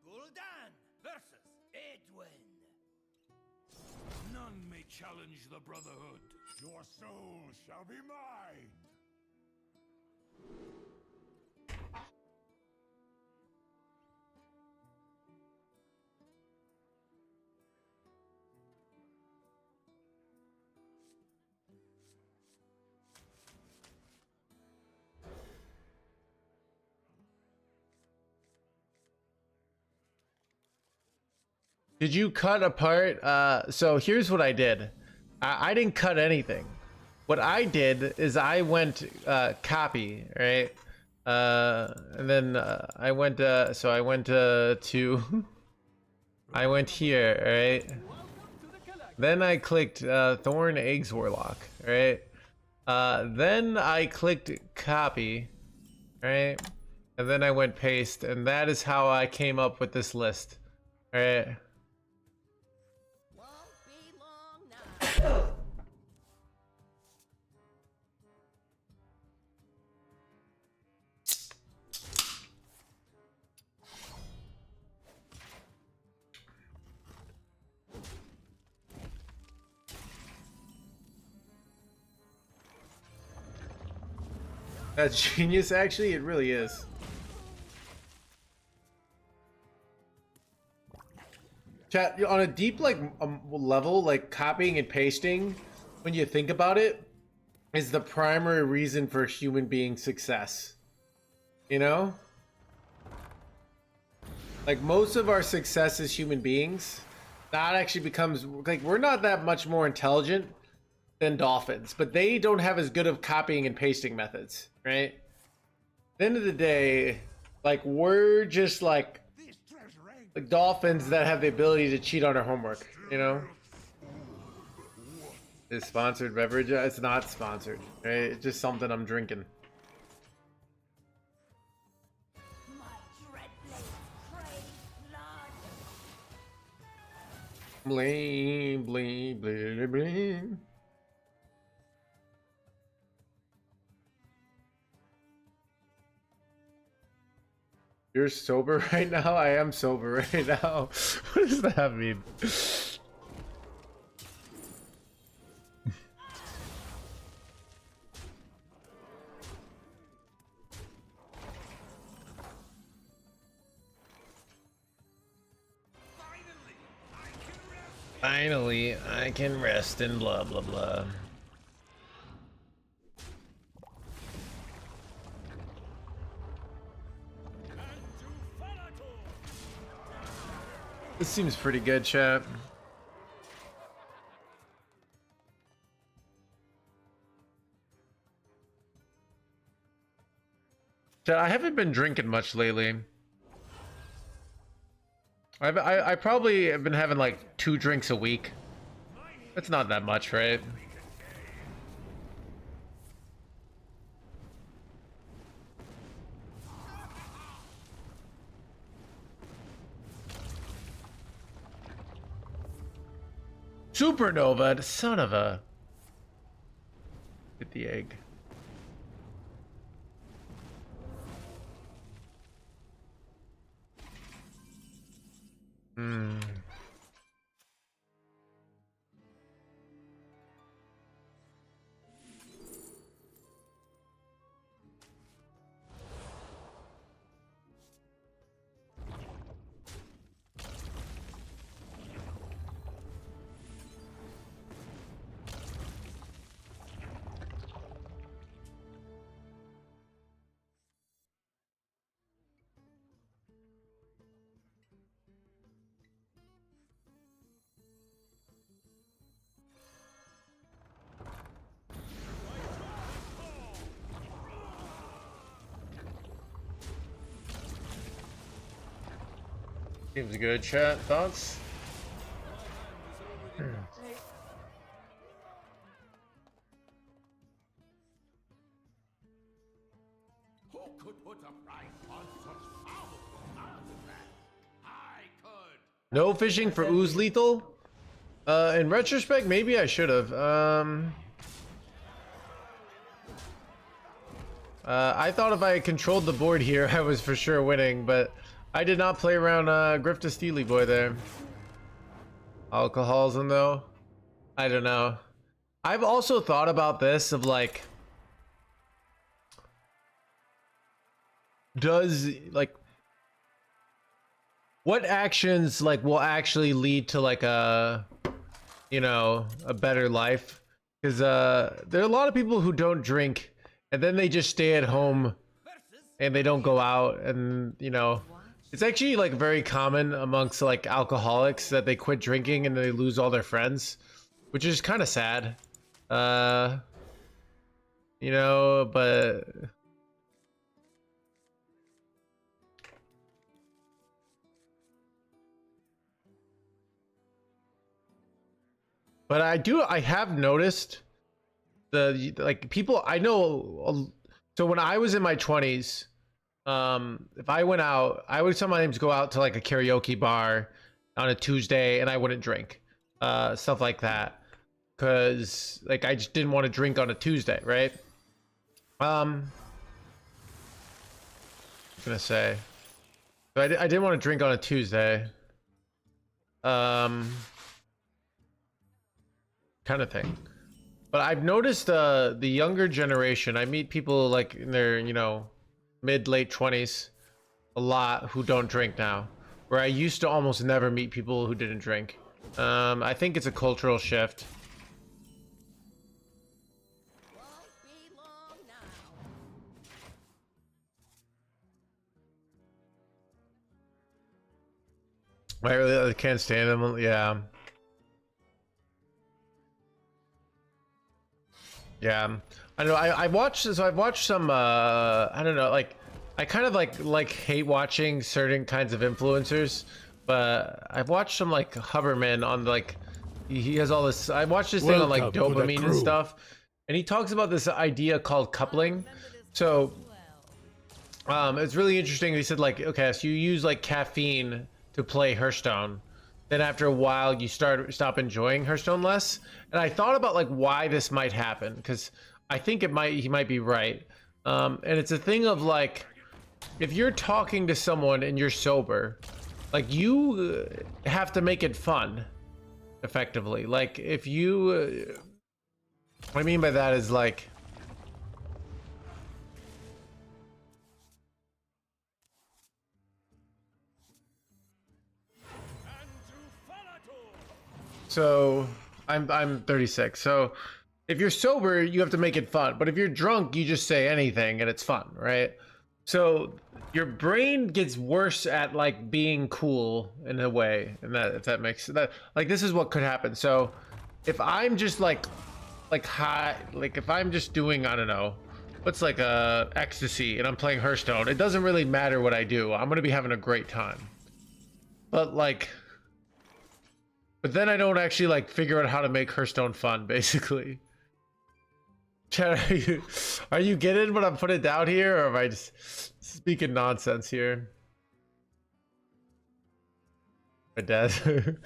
Gul'dan versus Edwin. None may challenge the Brotherhood. Your soul shall be mine. Did you cut apart? So here's what I did. I didn't cut anything. What I did is I went copy, right? And then I went. So I went to. I went here, right? Then I clicked Thorn Eggs Warlock, right? Then I clicked copy, right? And then I went paste, and that is how I came up with this list, right? Won't be long now. That's genius, actually. It really is. Chat, on a deep level, like copying and pasting, when you think about it, is the primary reason for human being success. You know? Like most of our success as human beings, that actually becomes like we're not that much more intelligent than dolphins, but they don't have as good of copying and pasting methods, right? At the end of the day, like we're just like dolphins that have the ability to cheat on our homework, you know? Is sponsored beverage? It's not sponsored, right? It's just something I'm drinking. My dread blades crave blood. Bling, bling, bling, bling. You're sober right now? I am sober right now. What does that mean? Finally, I can rest and blah blah blah. This seems pretty good, chat. Chat, I haven't been drinking much lately. I probably have been having like 2 drinks a week. That's not that much, right? Supernova, son of a... Get the egg. Hmm. Seems good, chat. Thoughts? Who could put a price on such powerful artifacts? I could. No fishing for ooze lethal? In retrospect, maybe I should have. I thought if I had controlled the board here, I was for sure winning, but I did not play around Grift a Steely Boy there. Alcoholism though? I don't know. I've also thought about this of like, does like what actions like will actually lead to like a, you know, a better life? Because there are a lot of people who don't drink and then they just stay at home and they don't go out, and you know, It's actually like very common amongst like alcoholics that they quit drinking and they lose all their friends, which is kind of sad. You know, but I have noticed the like people I know. So when I was in my 20s, if I went out, I would sometimes go out to like a karaoke bar on a Tuesday and I wouldn't drink, stuff like that, because like I just didn't want to drink on a Tuesday, right? I'm gonna say, so I didn't want to drink on a Tuesday, kind of thing. But I've noticed the younger generation, I meet people like in their, you know, mid late 20s a lot who don't drink now, where I used to almost never meet people who didn't drink. I think it's a cultural shift. Won't be long now. I really can't stand them. Yeah. Yeah. I know I've watched some I don't know, like I kind of like hate watching certain kinds of influencers, but I've watched some like Huberman on like he has all this. I watched this thing on like dopamine and stuff, and he talks about this idea called coupling. So it's really interesting. He said like, okay, so you use like caffeine to play Hearthstone, then after a while you stop enjoying Hearthstone less. And I thought about like why this might happen, because I think he might be right. And it's a thing of like, if you're talking to someone and you're sober, like you have to make it fun, effectively. Like if you, what I mean by that is like, so I'm 36. So if you're sober, you have to make it fun. But if you're drunk, you just say anything and it's fun, right? So your brain gets worse at like being cool in a way, and that if that makes that like this is what could happen. So if I'm just like high, like if I'm just doing, I don't know, what's like a ecstasy and I'm playing Hearthstone, it doesn't really matter what I do. I'm gonna be having a great time. But then I don't actually like figure out how to make Hearthstone fun, basically. Chat, are you getting what I'm putting down here, or am I just speaking nonsense here? My dad,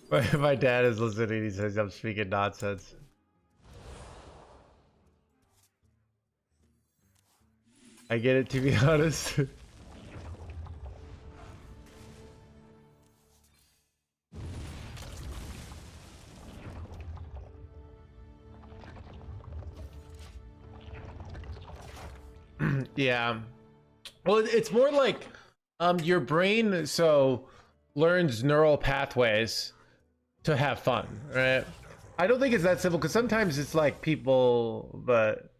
my dad is listening. He says I'm speaking nonsense. I get it, to be honest. Yeah. Well, it's more like your brain learns neural pathways to have fun, right? I don't think it's that simple, because sometimes it's like people, but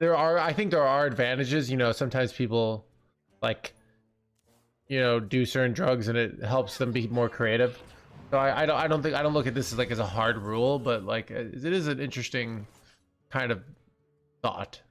I think there are advantages. You know, sometimes people like, you know, do certain drugs and it helps them be more creative. So I don't look at this as like as a hard rule, but like it is an interesting kind of thought.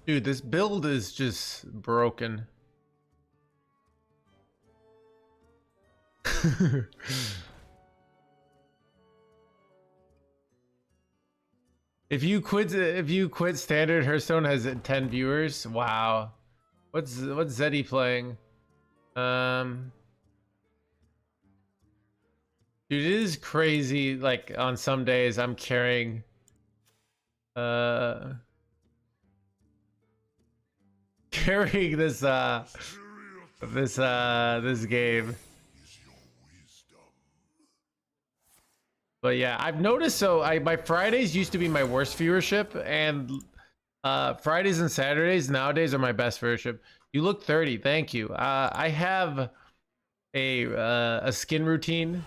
Dude, this build is just broken. If you quit standard, Hearthstone has 10 viewers. Wow. What's Zeddy playing? Dude, it is crazy. Like on some days I'm carrying this this game. But yeah, I've noticed, my Fridays used to be my worst viewership, and Fridays and Saturdays nowadays are my best viewership. You look 30, thank you. I have a skin routine.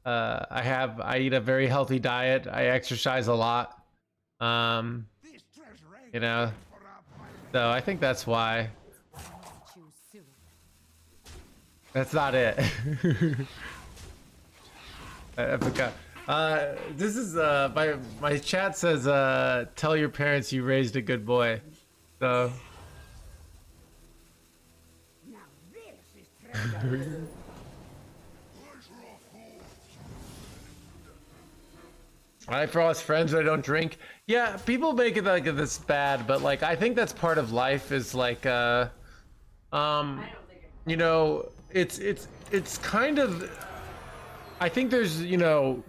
I eat a very healthy diet. I exercise a lot. This treasure ain't You know, for our private. so I think that's why. Choose soon. That's not it. I forgot. This is my chat says tell your parents you raised a good boy. So Now this is treasure. I for us friends I don't drink. Yeah, people make it like this bad, but like I think that's part of life is like you know, it's kind of I think there's, you know,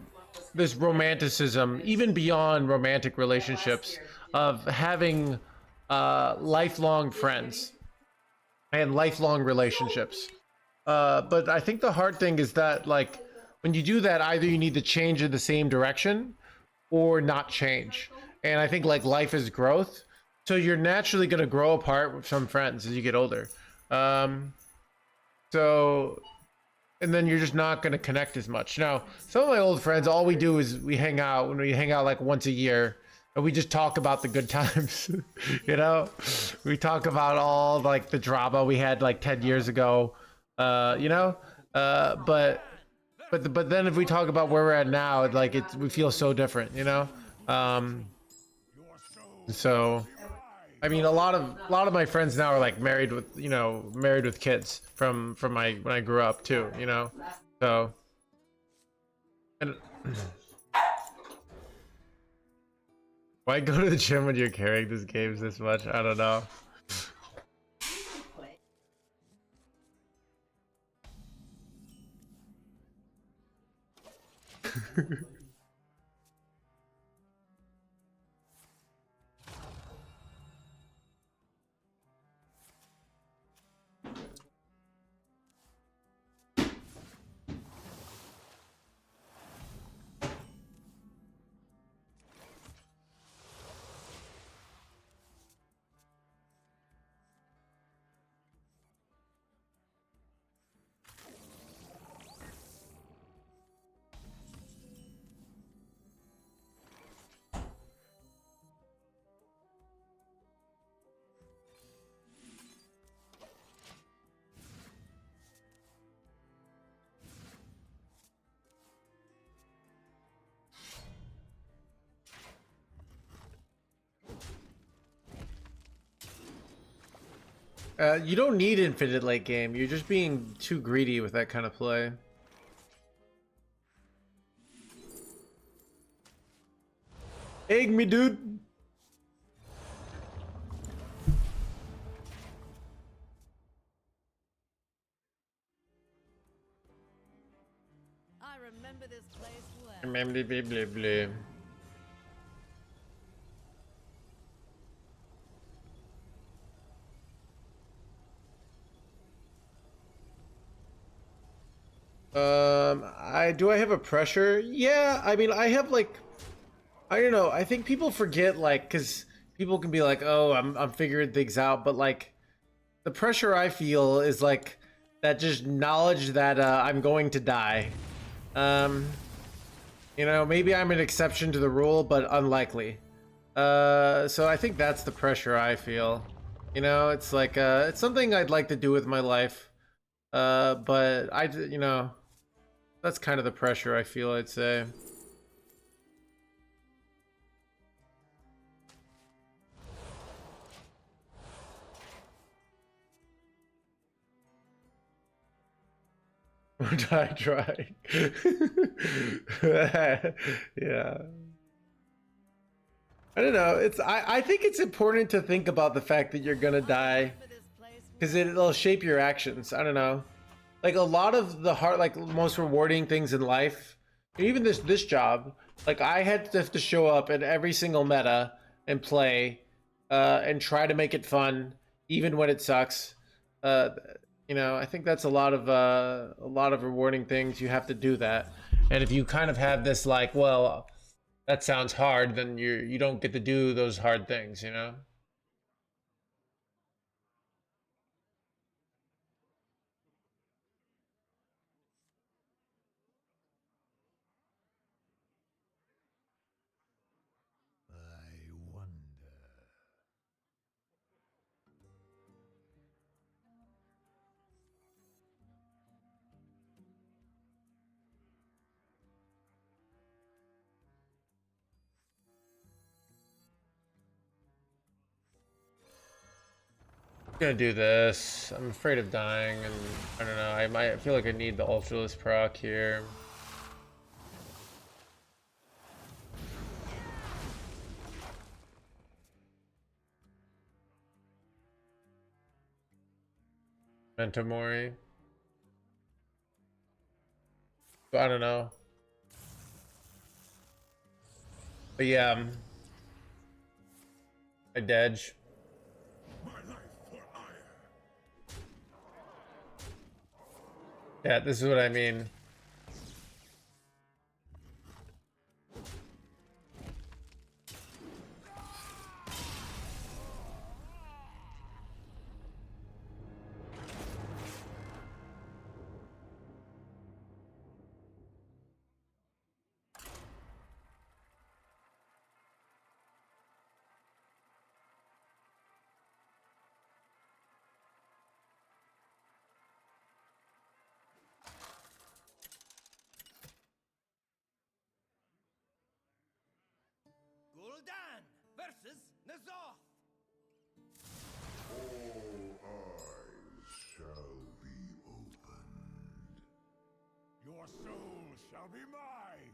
this romanticism even beyond romantic relationships of having lifelong friends and lifelong relationships. But I think the hard thing is that like when you do that, either you need to change in the same direction or not change. And I think like life is growth, so you're naturally going to grow apart with some friends as you get older. So and then you're just not going to connect as much. Now, some of my old friends, all we do is we hang out when we hang out like once a year and we just talk about the good times. You know, we talk about all like the drama we had like 10 years ago, you know, but then if we talk about where we're at now, like we feel so different, you know. So I mean, a lot of my friends now are like married with, you know, married with kids from my when I grew up too, you know. So and why go to the gym when you're carrying these games this much? I don't know. You don't need infinite late game. You're just being too greedy with that kind of play. Egg me, dude. I remember this place well. Remember, blah, blah, blah. I have a pressure? Yeah, I mean, I have like, I don't know. I think people forget like, cause people can be like, oh, I'm figuring things out, but like, the pressure I feel is like that just knowledge that I'm going to die. You know, maybe I'm an exception to the rule, but unlikely. So I think that's the pressure I feel. You know, it's like it's something I'd like to do with my life. But you know, that's kind of the pressure I feel, I'd say. Or die trying. Yeah. I don't know. I think it's important to think about the fact that you're gonna die Remember this place because it'll shape your actions. I don't know. Like a lot of the hard, like most rewarding things in life, even this job, like I had to have to show up at every single meta and play, and try to make it fun, even when it sucks. Uh, you know, I think that's a lot of rewarding things. You have to do that, and if you kind of have this like, well, that sounds hard, then you don't get to do those hard things, you know. Gonna do this. I'm afraid of dying, and I don't know. I feel like I need the ultraless proc here. Mentomori. I don't know. But yeah, I dedge. Yeah, this is what I mean. Gul'dan versus Nazoth. Your soul shall be mine.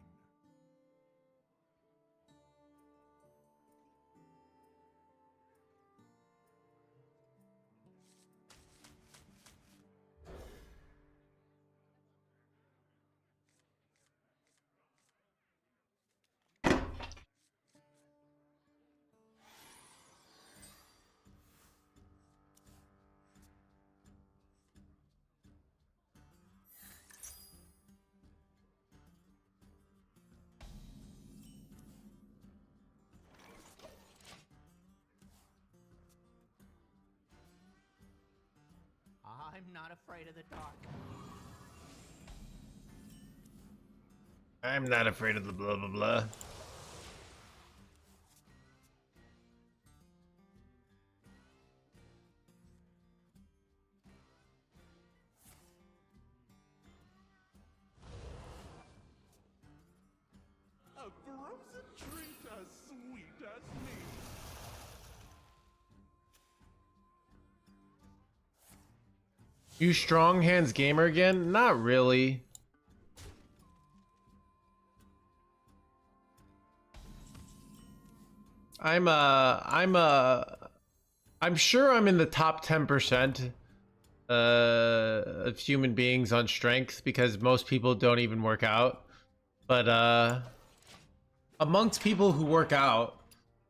I'm not afraid of the dark. I'm not afraid of the blah blah blah. A frozen treat as sweet as me. You strong hands gamer again? Not really. I'm sure I'm in the top 10% of human beings on strength because most people don't even work out. But amongst people who work out,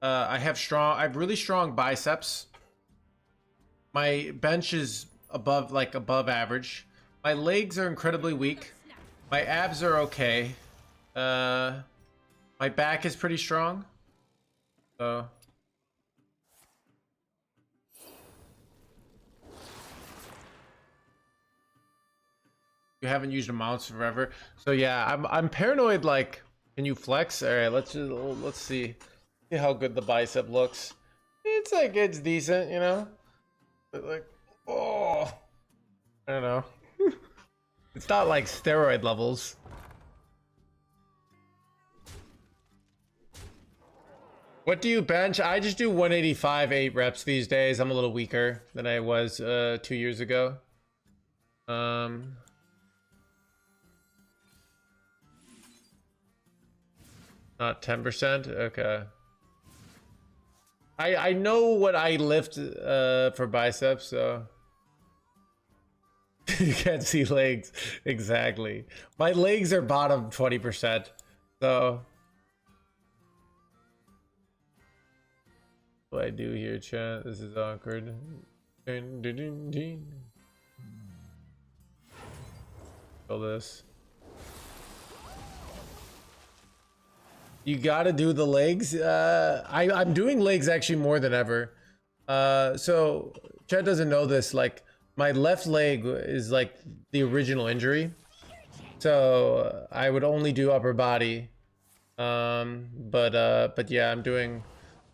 I have really strong biceps. My bench is above average. My legs are incredibly weak. My abs are okay. My back is pretty strong. So you haven't used a mouse forever. So yeah, I'm paranoid. Like, can you flex? All right, let's see how good the bicep looks. It's decent, you know. But like, oh, I don't know. It's not like steroid levels. What do you bench? I just do 185, 8 reps these days. I'm a little weaker than I was 2 years ago. Not 10%? Okay. I know what I lift for biceps, so you can't see legs. Exactly. My legs are bottom 20%. So what do I do here, chat? This is awkward. Kill this. You gotta do the legs. I'm doing legs actually more than ever. So Chad doesn't know this. Like, my left leg is like the original injury, so I would only do upper body. But yeah,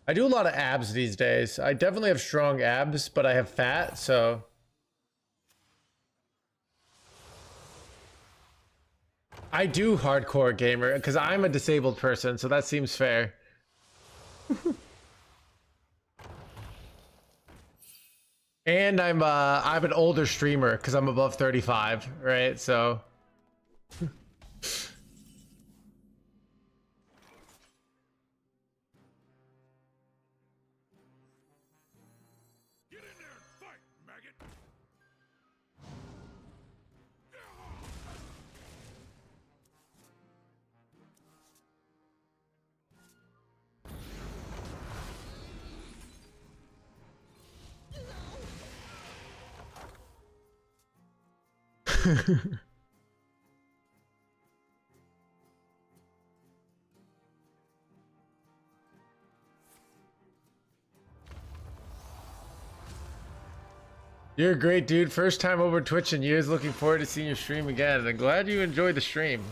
I do a lot of abs these days. I definitely have strong abs, but I have fat, so. I do hardcore gamer because I'm a disabled person, so that seems fair. And I'm an older streamer because I'm above 35, right? So Get in there and fight, maggot! you're a great dude. First time over Twitch in years. Looking forward to seeing your stream again. And glad you enjoyed the stream.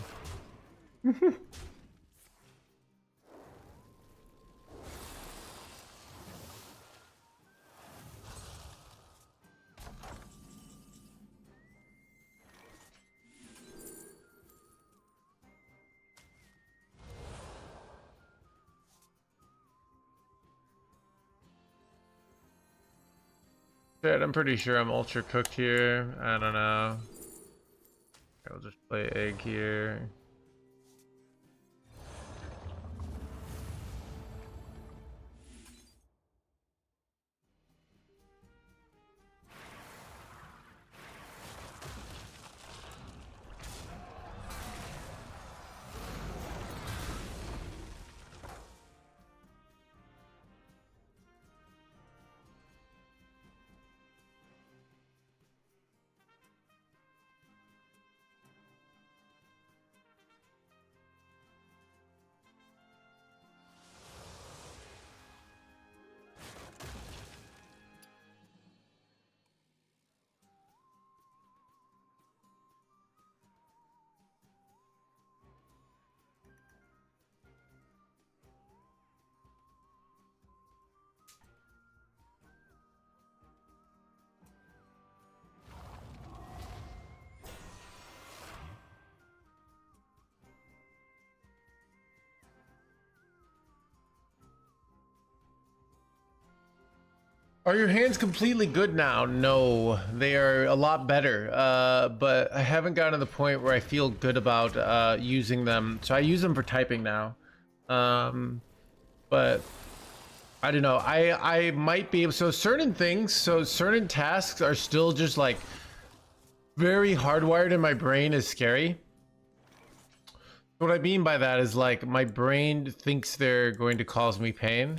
Shit, I'm pretty sure I'm ultra cooked here. I don't know. I'll just play egg here. Are your hands completely good now? No, they are a lot better. But I haven't gotten to the point where I feel good about using them. So I use them for typing now. But I don't know. I might be able. So certain things, so certain tasks are still just like very hardwired in my brain is scary. What I mean by that is like my brain thinks they're going to cause me pain.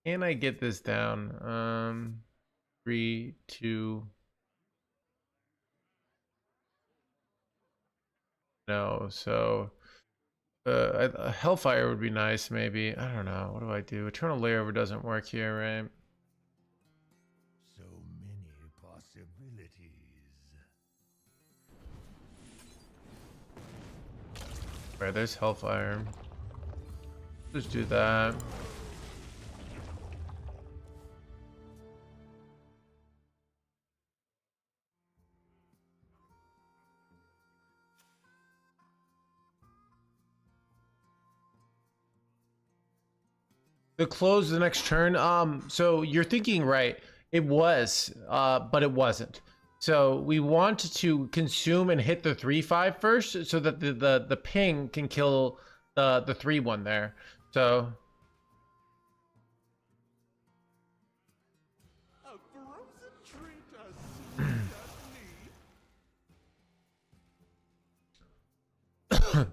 Can I get this down? 3, 2. No, so a Hellfire would be nice, maybe. I don't know. What do I do? Eternal Layover doesn't work here, right? So many possibilities. Right, there's Hellfire. Just do that. The close the next turn. So you're thinking right. It was, but it wasn't. So we want to consume and hit the 3/5 first, so that the ping can kill the 3/1 there. So A frozen treat as sweet as me.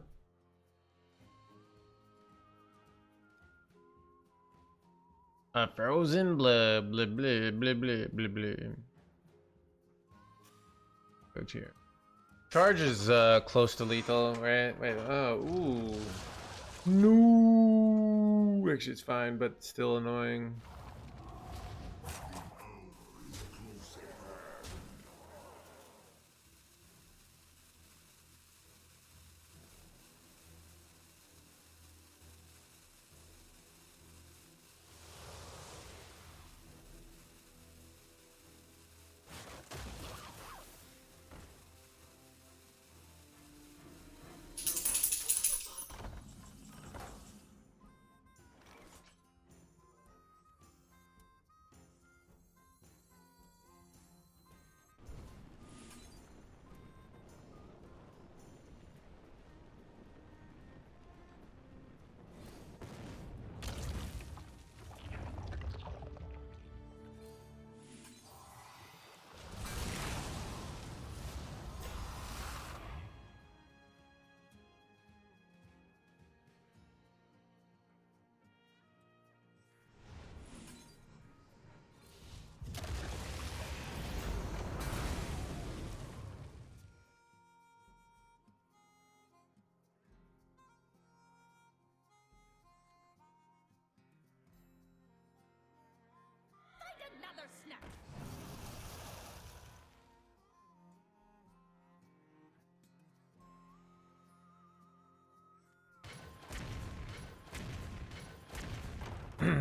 a frozen blah blah blah blah blah blah blah. Go here. Charge is close to lethal, right? Wait, oh, ooh. No. Actually, it's fine, but still annoying.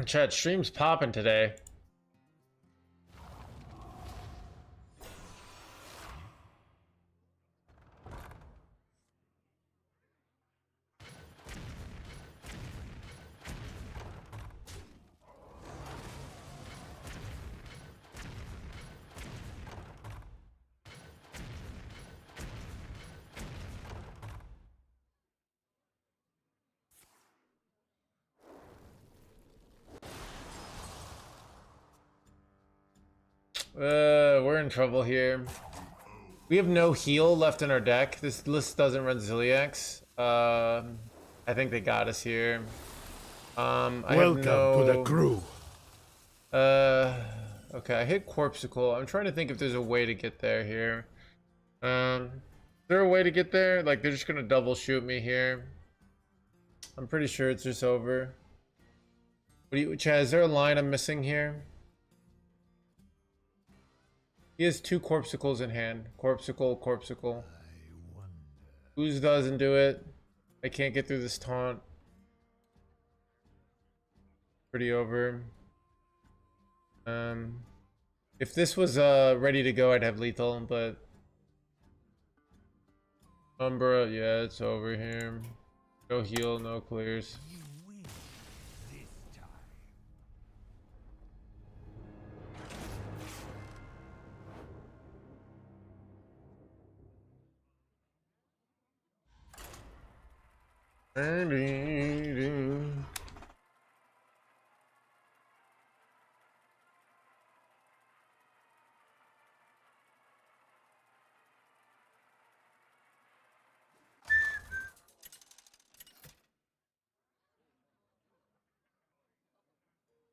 Chat, stream's popping today. We're in trouble here. We have no heal left in our deck. This list doesn't run Ziliax. I think they got us here. I have no... to the crew. Okay, I hit Corpsicle. I'm trying to think if there's a way to get there here. Is there a way to get there? Like, they're just gonna double shoot me here. I'm pretty sure it's just over. What do you, Chad, is there a line I'm missing here? He has 2 Corpsicles in hand. Corpsicle, Corpsicle. Whose doesn't do it? I can't get through this taunt. Pretty over. If this was ready to go, I'd have lethal, but Umbra, yeah, it's over here. No heal, no clears.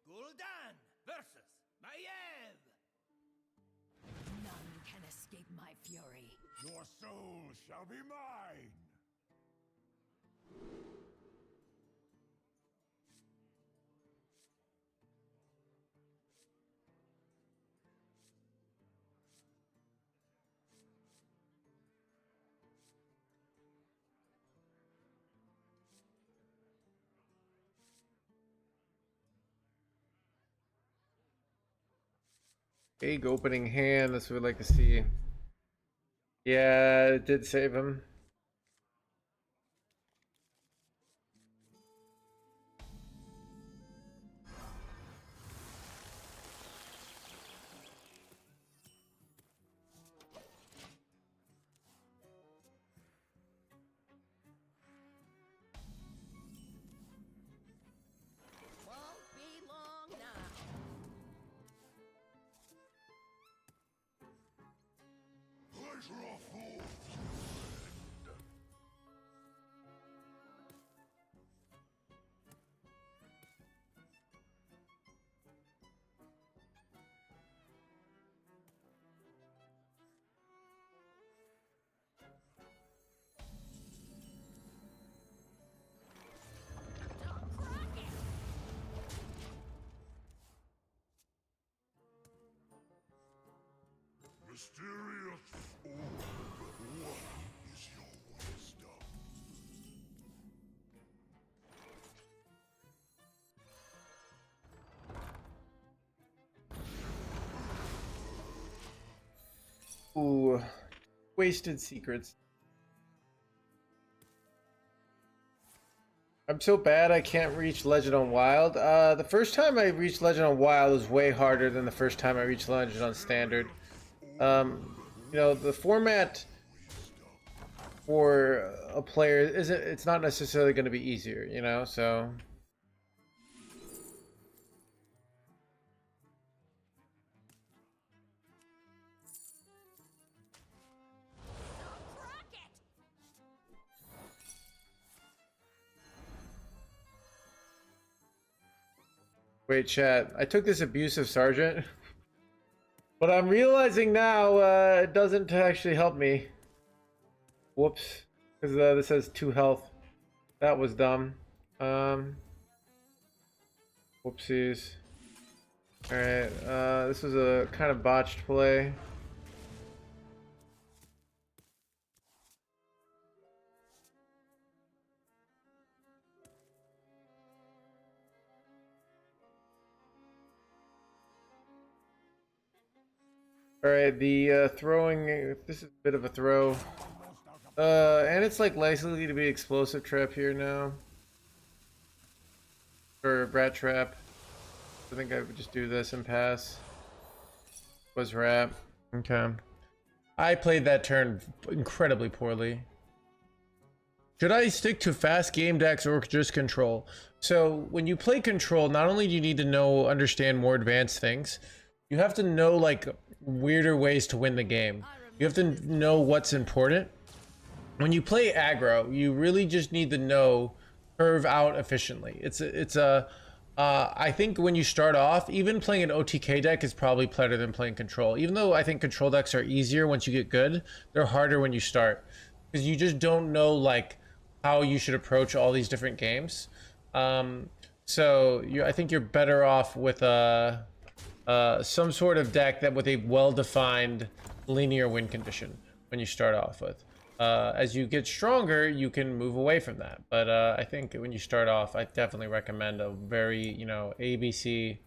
Gul'dan versus Maiev. None can escape my fury. Your soul shall be mine. Big opening hand, that's what we'd like to see. Yeah, it did save him. Won't be long now. Pleasure of fools. Mysterious orb, what is your wisdom? Ooh, wasted secrets. I'm so bad I can't reach Legend on Wild. The first time I reached Legend on Wild was way harder than the first time I reached Legend on Standard. You know, the format for a player isn't, it's not necessarily going to be easier, you know, so. Wait, chat. I took this abusive sergeant, but I'm realizing now it doesn't actually help me. Whoops, because this has 2 health. That was dumb. Whoopsies. All right. This was a kind of botched play. All right, the throwing. This is a bit of a throw. And it's like likely to be explosive trap here now. Or rat trap. I think I would just do this and pass. Was rat. Okay. I played that turn incredibly poorly. Should I stick to fast game decks or just control? So when you play control, not only do you need to understand more advanced things, you have to know like weirder ways to win the game. You have to know what's important. When you play aggro, you really just need to know curve out efficiently. I think when you start off, even playing an OTK deck is probably better than playing control. Even though I think control decks are easier once you get good, they're harder when you start because you just don't know like how you should approach all these different games. I think you're better off with some sort of deck that with a well-defined linear win condition when you start off with. As you get stronger, you can move away from that. But I think when you start off, I definitely recommend a very, ABC,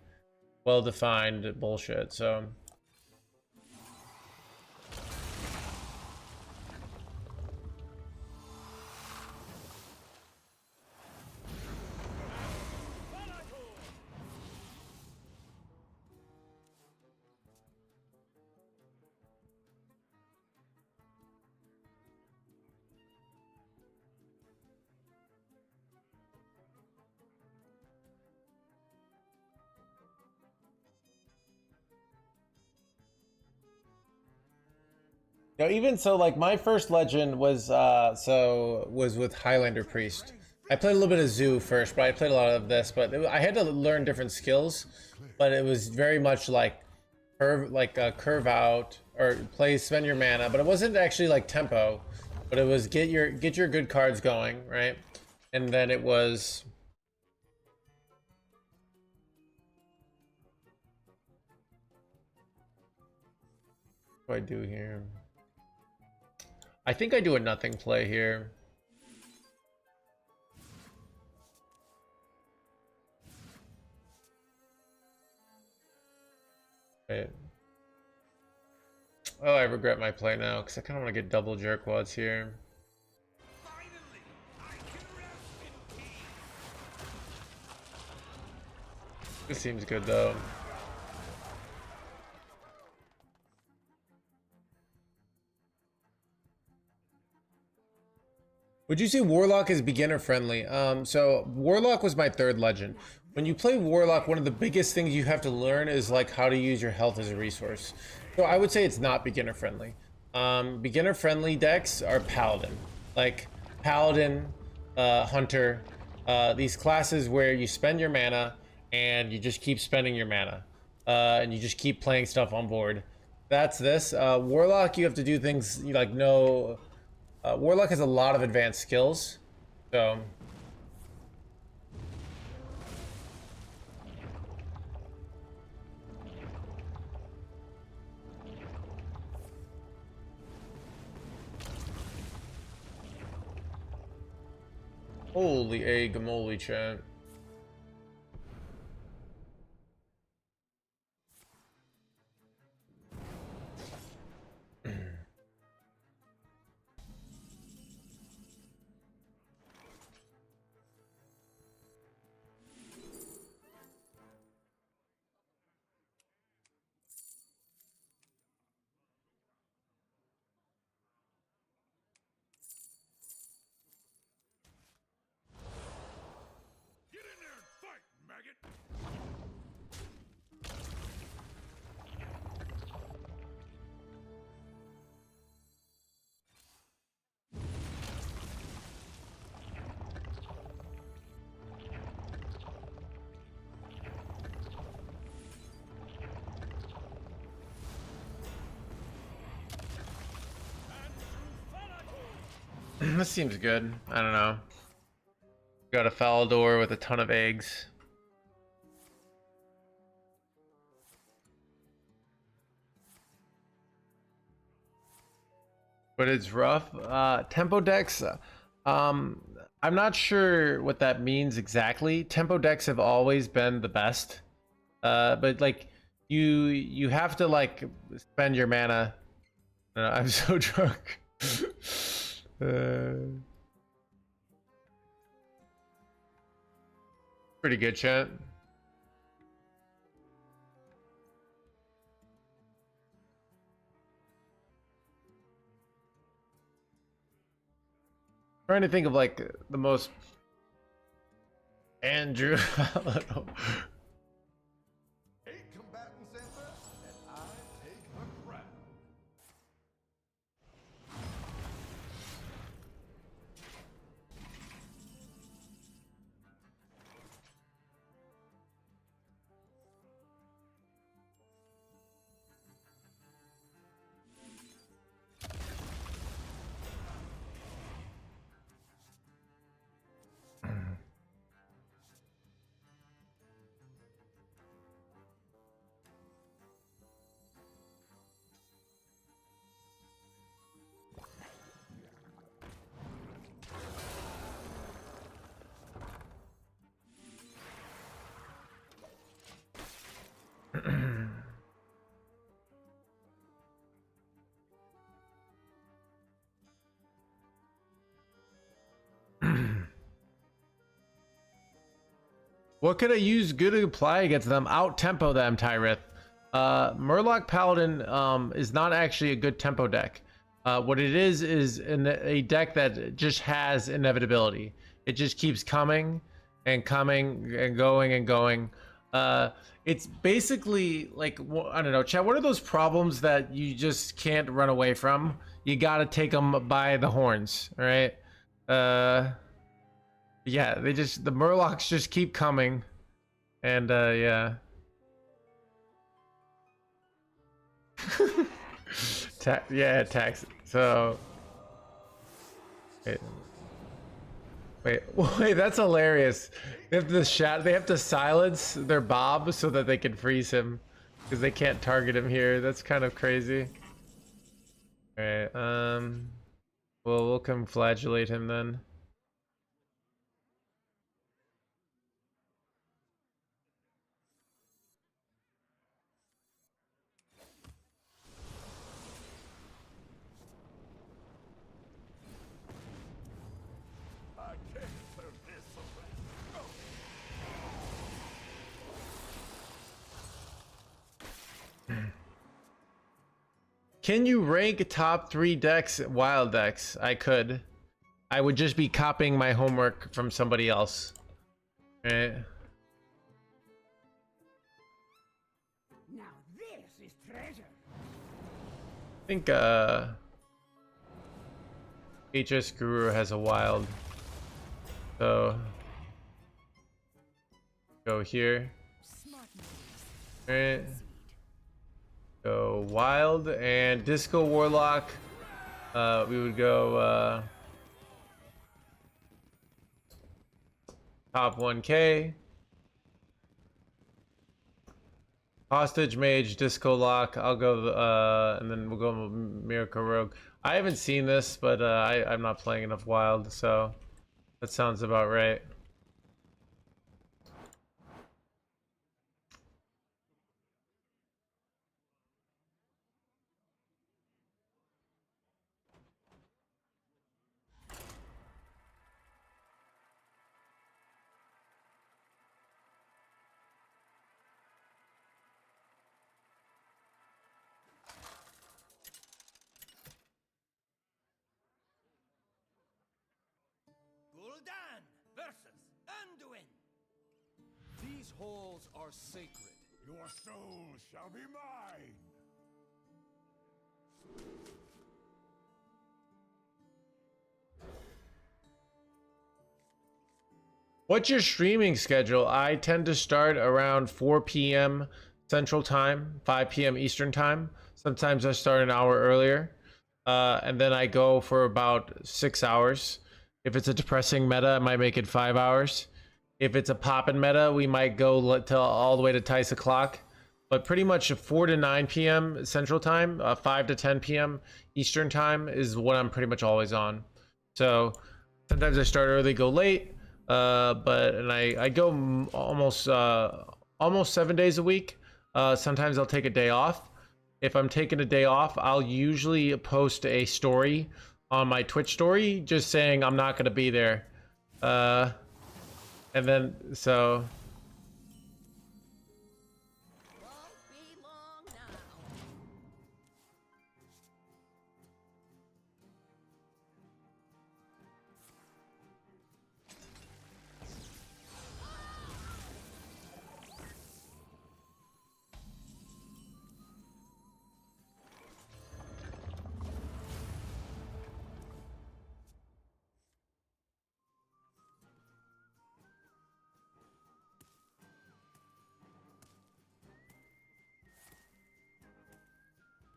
well-defined bullshit. So. Even so, like my first legend was with Highlander Priest. I played a little bit of Zoo first, but I played a lot of this. But I had to learn different skills, but it was very much like curve out or spend your mana. But it wasn't actually like tempo, but it was get your good cards going, right? And then it was. What do I do here? I think I do a nothing play here. Wait. Oh, I regret my play now because I kind of want to get double jerkwads here. Finally, I can rest in peace. This seems good though. Would you say Warlock is beginner friendly? So Warlock was my third legend. When you play Warlock, one of the biggest things you have to learn is like how to use your health as a resource. So I would say it's not beginner friendly. Beginner friendly decks are Paladin. Like Paladin, Hunter, these classes where you spend your mana and you just keep spending your mana. And you just keep playing stuff on board. That's this. Warlock, you have to do things like Warlock has a lot of advanced skills, so. Holy egg moly, chat. Get in there and fight, maggot. This seems good. I don't know. Got a Falador with a ton of eggs. But it's rough. Tempo decks, I'm not sure what that means exactly. Tempo decks have always been the best. But like you have to like spend your mana. I'm so drunk. Pretty good, chat. Trying to think of like the most Andrew. I don't know. 8 combatants enter, and I take the crown. What could I use good to apply against them? Out tempo them, Tyrith. Murloc Paladin is not actually a good tempo deck. What it is a deck that just has inevitability. It just keeps coming and coming and going and going. It's basically like, I don't know, Chad, what are those problems that you just can't run away from? You gotta take them by the horns, all right? Yeah, the Murlocs just keep coming, and yeah. Yeah, tax. So, wait, that's hilarious. They have to silence their Bob so that they can freeze him, because they can't target him here. That's kind of crazy. All right, well, we'll come flagellate him then. I can't turn this around. Can you rank top 3 decks wild decks? I could. I would just be copying my homework from somebody else. Right? Now this is treasure. I think HS Guru has a wild. So go here. Alright. Go wild and Disco Warlock. We would go top 1K. Hostage Mage, Disco Lock. I'll go and then we'll go Miracle Rogue. I haven't seen this, but I'm not playing enough wild, so that sounds about right. Gul'dan versus Anduin. These halls are sacred. Your soul shall be mine. What's your streaming schedule? I tend to start around 4 p.m. Central Time, 5 p.m. Eastern Time. Sometimes I start an hour earlier, and then I go for about 6 hours. If it's a depressing meta, I might make it 5 hours. If it's a poppin' meta, we might go till all the way to Tice o'clock. But pretty much 4 to 9 p.m. Central Time, 5 to 10 p.m. Eastern Time is what I'm pretty much always on. So sometimes I start early, go late, but I go almost 7 days a week. Sometimes I'll take a day off. If I'm taking a day off, I'll usually post a story on my Twitch story just saying I'm not going to be there. And then, so... Won't be long now.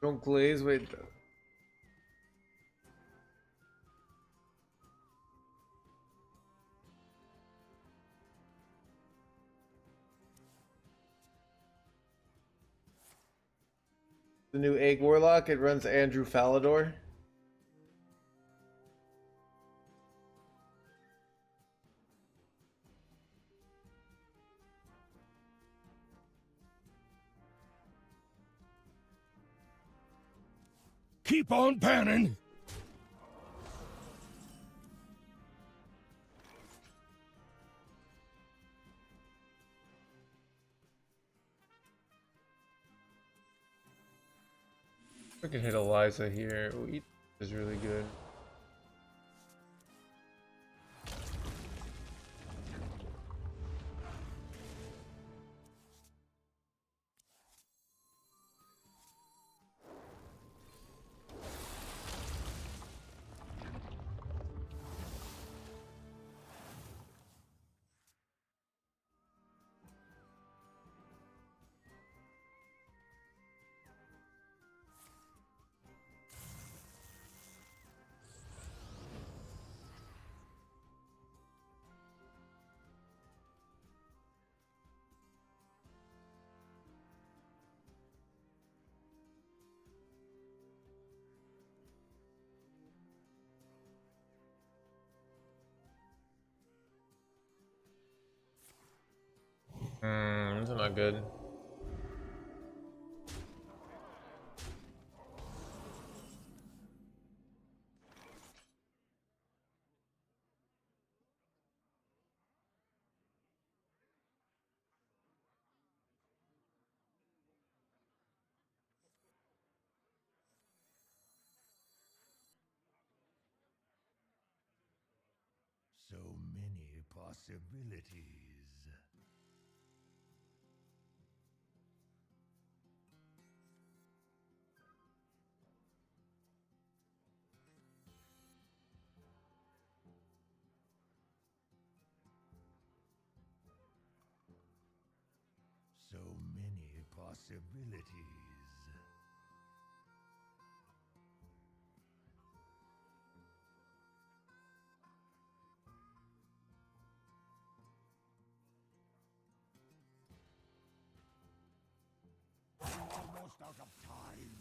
Don't glaze, wait. The new Egg Warlock, it runs Andrew Falador. Keep on panning. I can hit Eliza here. Ooh, he is really good. This is not good. So many possibilities. So many possibilities. Almost out of time.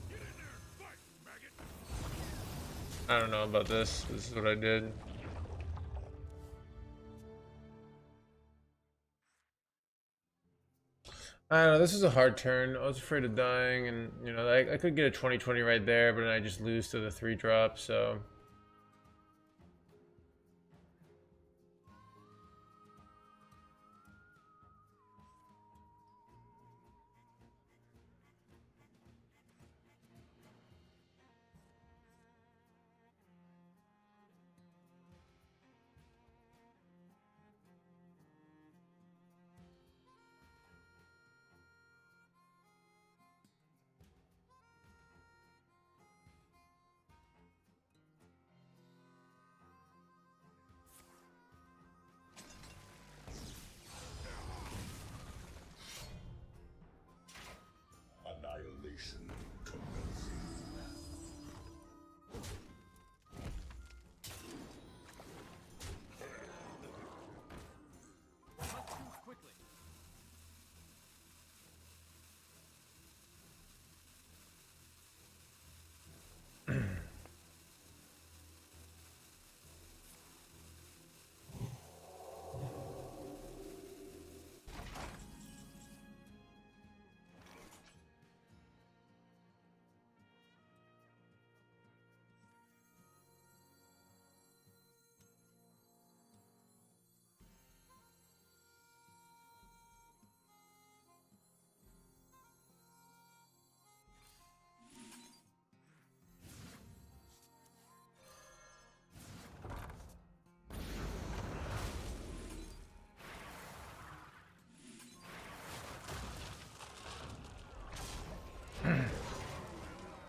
Get in there, fight, maggot! I don't know about this. This is what I did. I don't know. This is a hard turn. I was afraid of dying, and you know, I could get a 20/20 right there, but then I just lose to the 3-drop. So.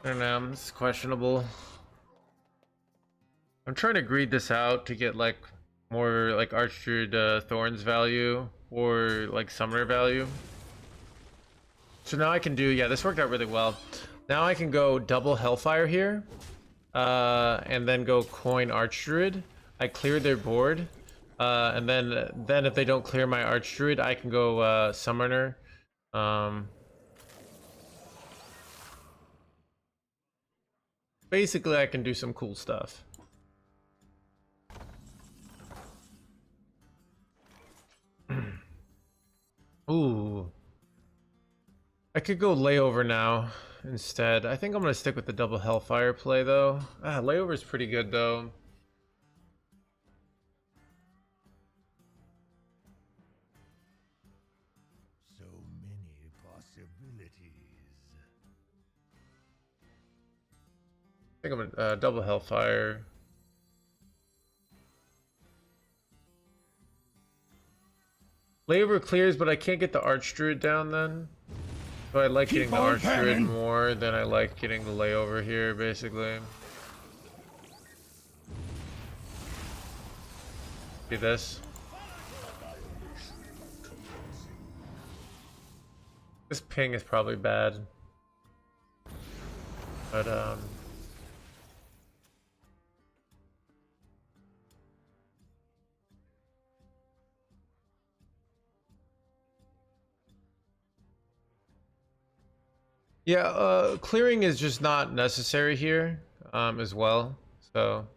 I don't know, it's questionable. I'm trying to greed this out to get like more like Archdruid Thorns value or like Summoner value. So now I can do, yeah, this worked out really well. Now I can go double Hellfire here, and then go coin Archdruid. I clear their board, and then if they don't clear my Archdruid, I can go Summoner. Basically, I can do some cool stuff. Ooh. I could go Layover now instead. I think I'm gonna stick with the double Hellfire play though. Layover is pretty good though. So many possibilities. I think I'm gonna double Hellfire. Layover clears, but I can't get the Archdruid down then. So I like getting the Archdruid more than I like getting the Layover here, basically. See this? This ping is probably bad. But, yeah, clearing is just not necessary here, as well, so.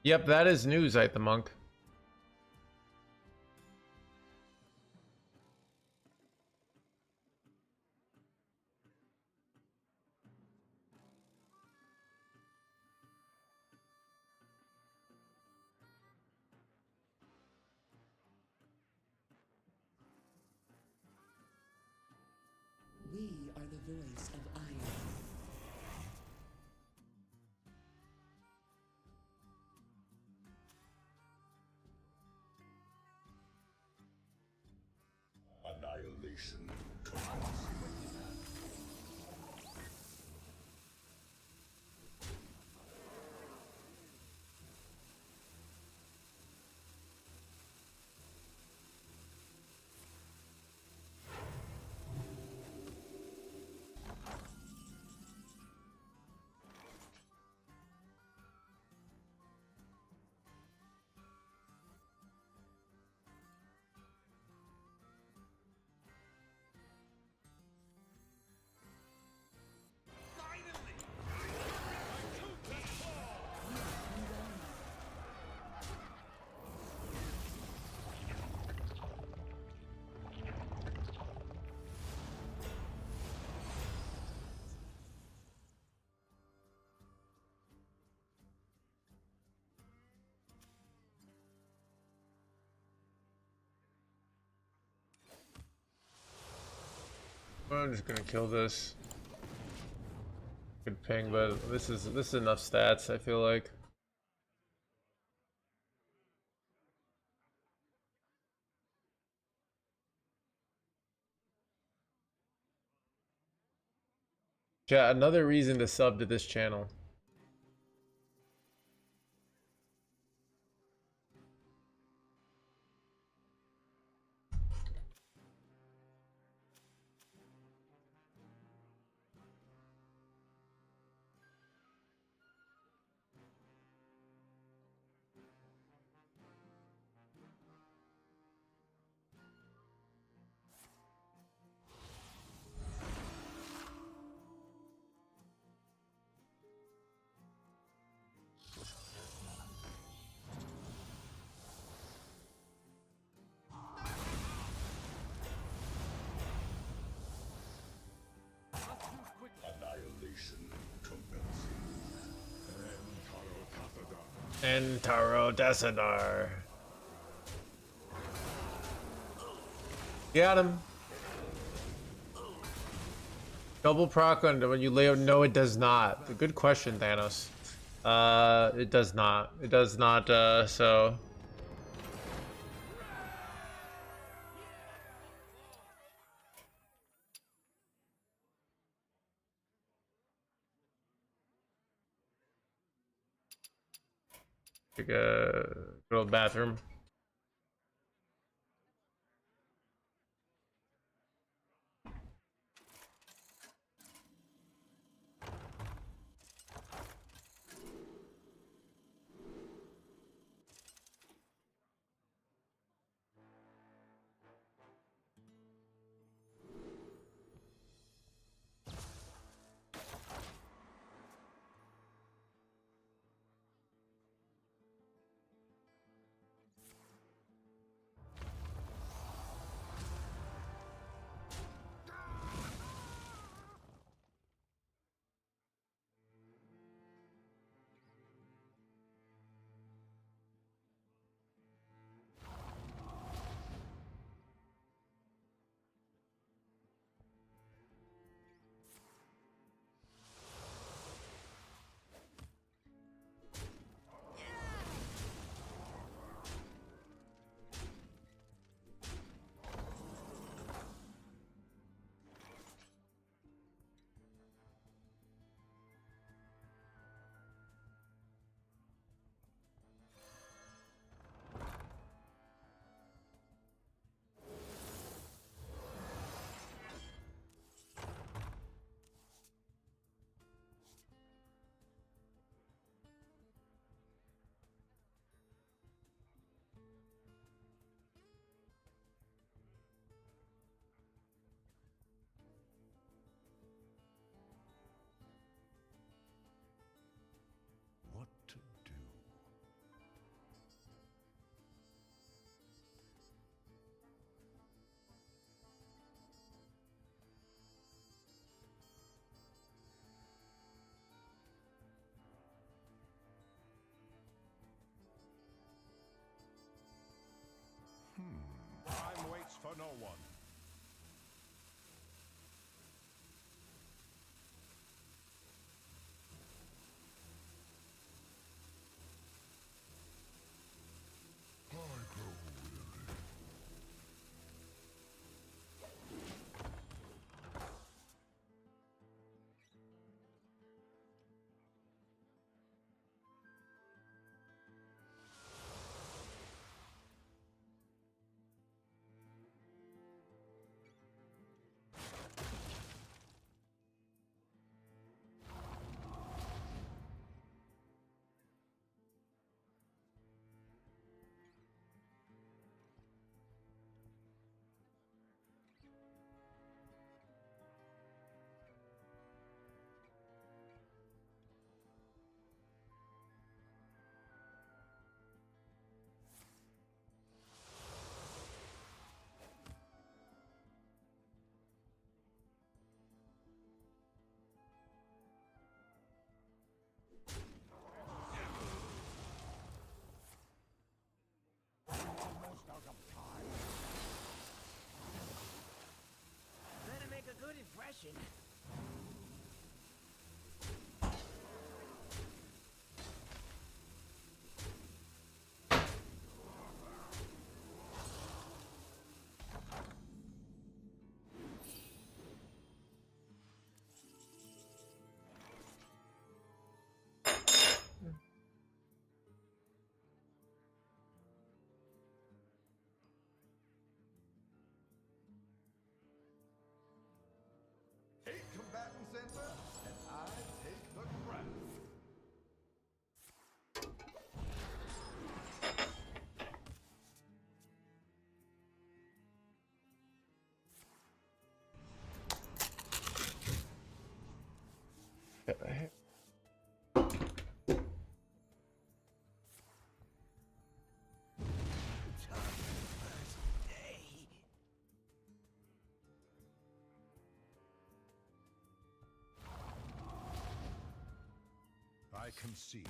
Yep, that is news, Ite the Monk. We are the voice of iron. Annihilation. I'm just gonna kill this. Good ping, but this is enough stats, I feel like. Yeah, another reason to sub to this channel. Annihilation commencing. And Taro Desidar. Got him. Double proc on when you lay out. No, it does not. Good question, Thanos. It does not. It does not, so. Take a little bathroom. What to do? Time waits for no one. Better make a good impression. Take combatant center, and I take the crown. I concede.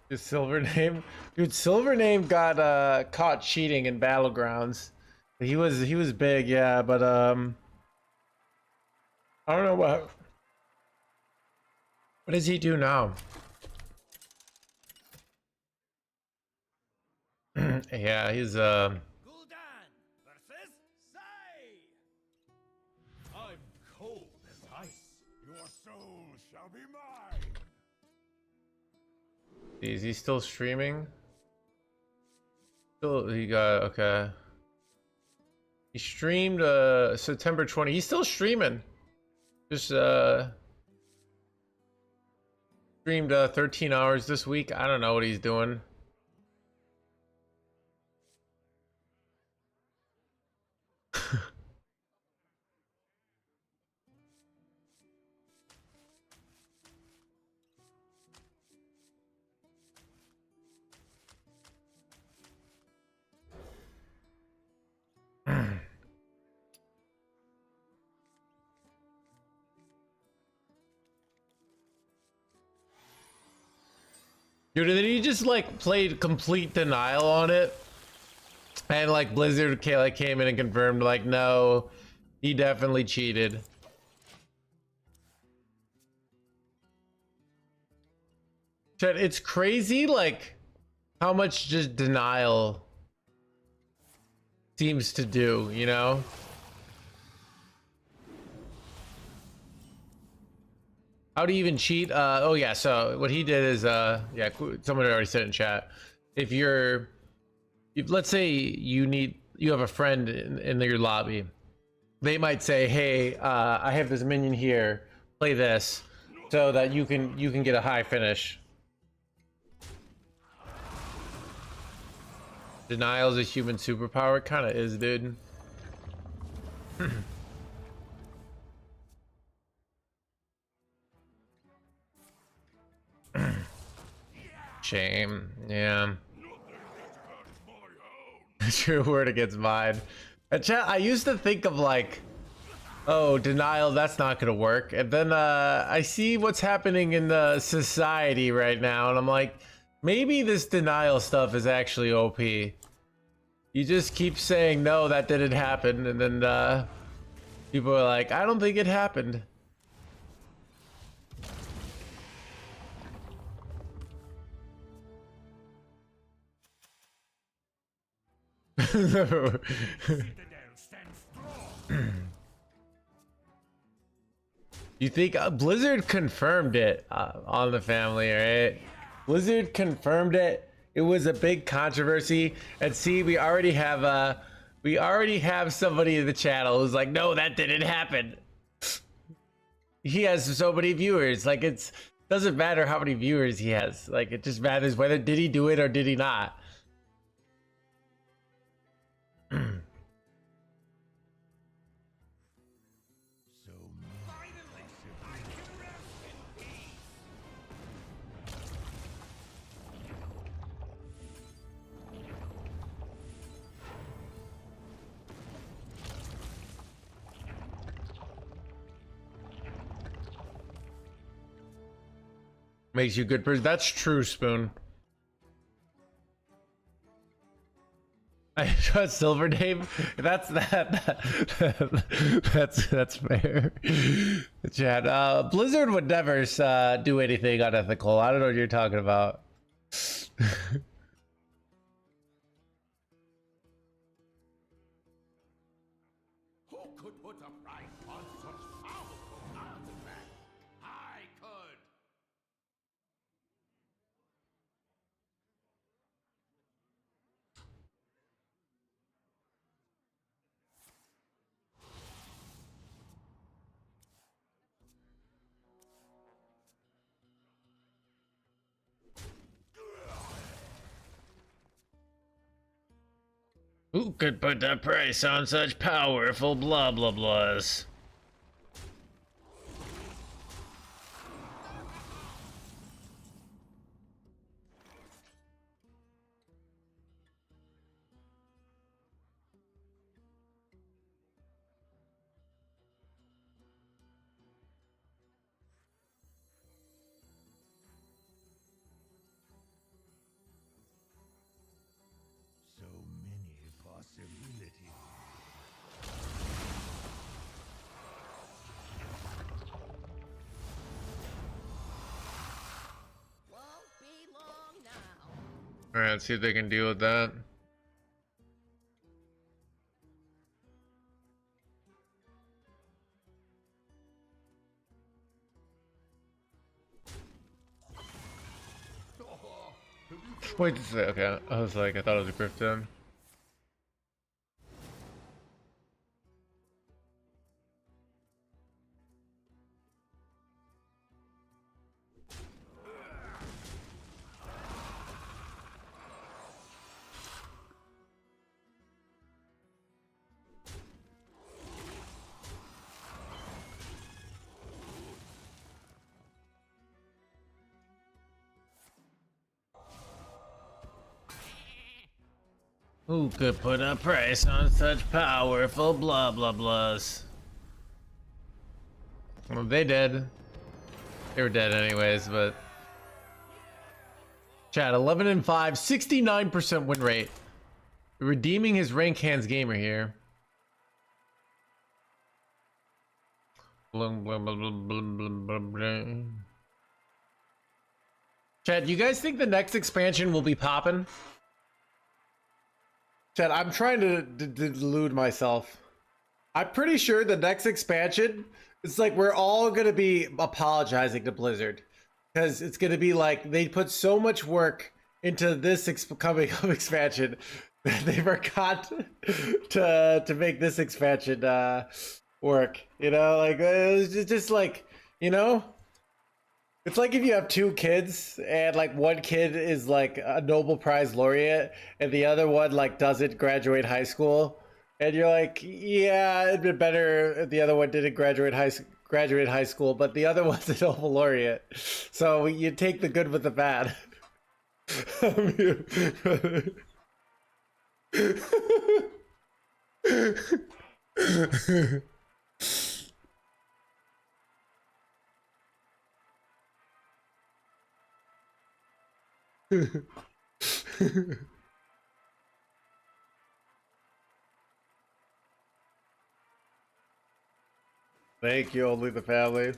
His silver name, dude. Silver name got caught cheating in battlegrounds. He was big, yeah, but I don't know what does he do now? Yeah, he's Gul'dan versus Sai. I'm cold as ice. Your soul shall be mine. is he still streaming? Still, he got okay. He streamed September 20. He's still streaming. Just streamed 13 hours this week. I don't know what he's doing. Dude, and then he just like played complete denial on it, and like Blizzard came in and confirmed like, no, he definitely cheated. Chat, it's crazy like how much just denial seems to do, you know? How do you even cheat? Oh yeah, so what he did is yeah, someone already said in chat. If let's say you have a friend in your lobby, they might say, hey, I have this minion here, play this, so that you can get a high finish. Denial is a human superpower. It kind of is, dude. Shame. Yeah. True word against mine. And chat, I used to think of like, oh, denial, that's not gonna work. And then I see what's happening in the society right now, and I'm like, maybe this denial stuff is actually OP. You just keep saying, no, that didn't happen, and then people are like, I don't think it happened. You think Blizzard confirmed it on the family, right? Blizzard confirmed it. It was a big controversy, and see, we already have somebody in the channel who's like, no, that didn't happen. He has so many viewers. Like, it doesn't matter how many viewers he has. Like, it just matters whether did he do it or did he not. Makes you a good person. That's true, Spoon. I trust Silver Name. That's that's fair. Chad, Blizzard would never do anything unethical. I don't know what you're talking about. Who could put a price on such powerful artifacts? I could. Who could put a price on such powerful blah blah blahs? All right, let's see if they can deal with that. Wait, okay. I was like, I thought it was a Griffin. Who could put a price on such powerful blah blah blahs? Well, they did. They were dead anyways, but... Chat, 11 and 5, 69% win rate. Redeeming his NoHandsGamer here. Blum, blum, blum, blum, blum, blum, blum, blum. Chat, you guys think the next expansion will be poppin'? Chat, I'm trying to delude myself. I'm pretty sure the next expansion, it's like we're all gonna be apologizing to Blizzard. Because it's gonna be like, they put so much work into this coming expansion that they forgot to make this expansion work. You know, like, it's just like, you know? It's like if you have two kids and like one kid is like a Nobel Prize laureate and the other one like doesn't graduate high school, and you're like, yeah, it'd been better if the other one didn't graduate high school, but the other one's a Nobel laureate, so you take the good with the bad. Thank you, only the family.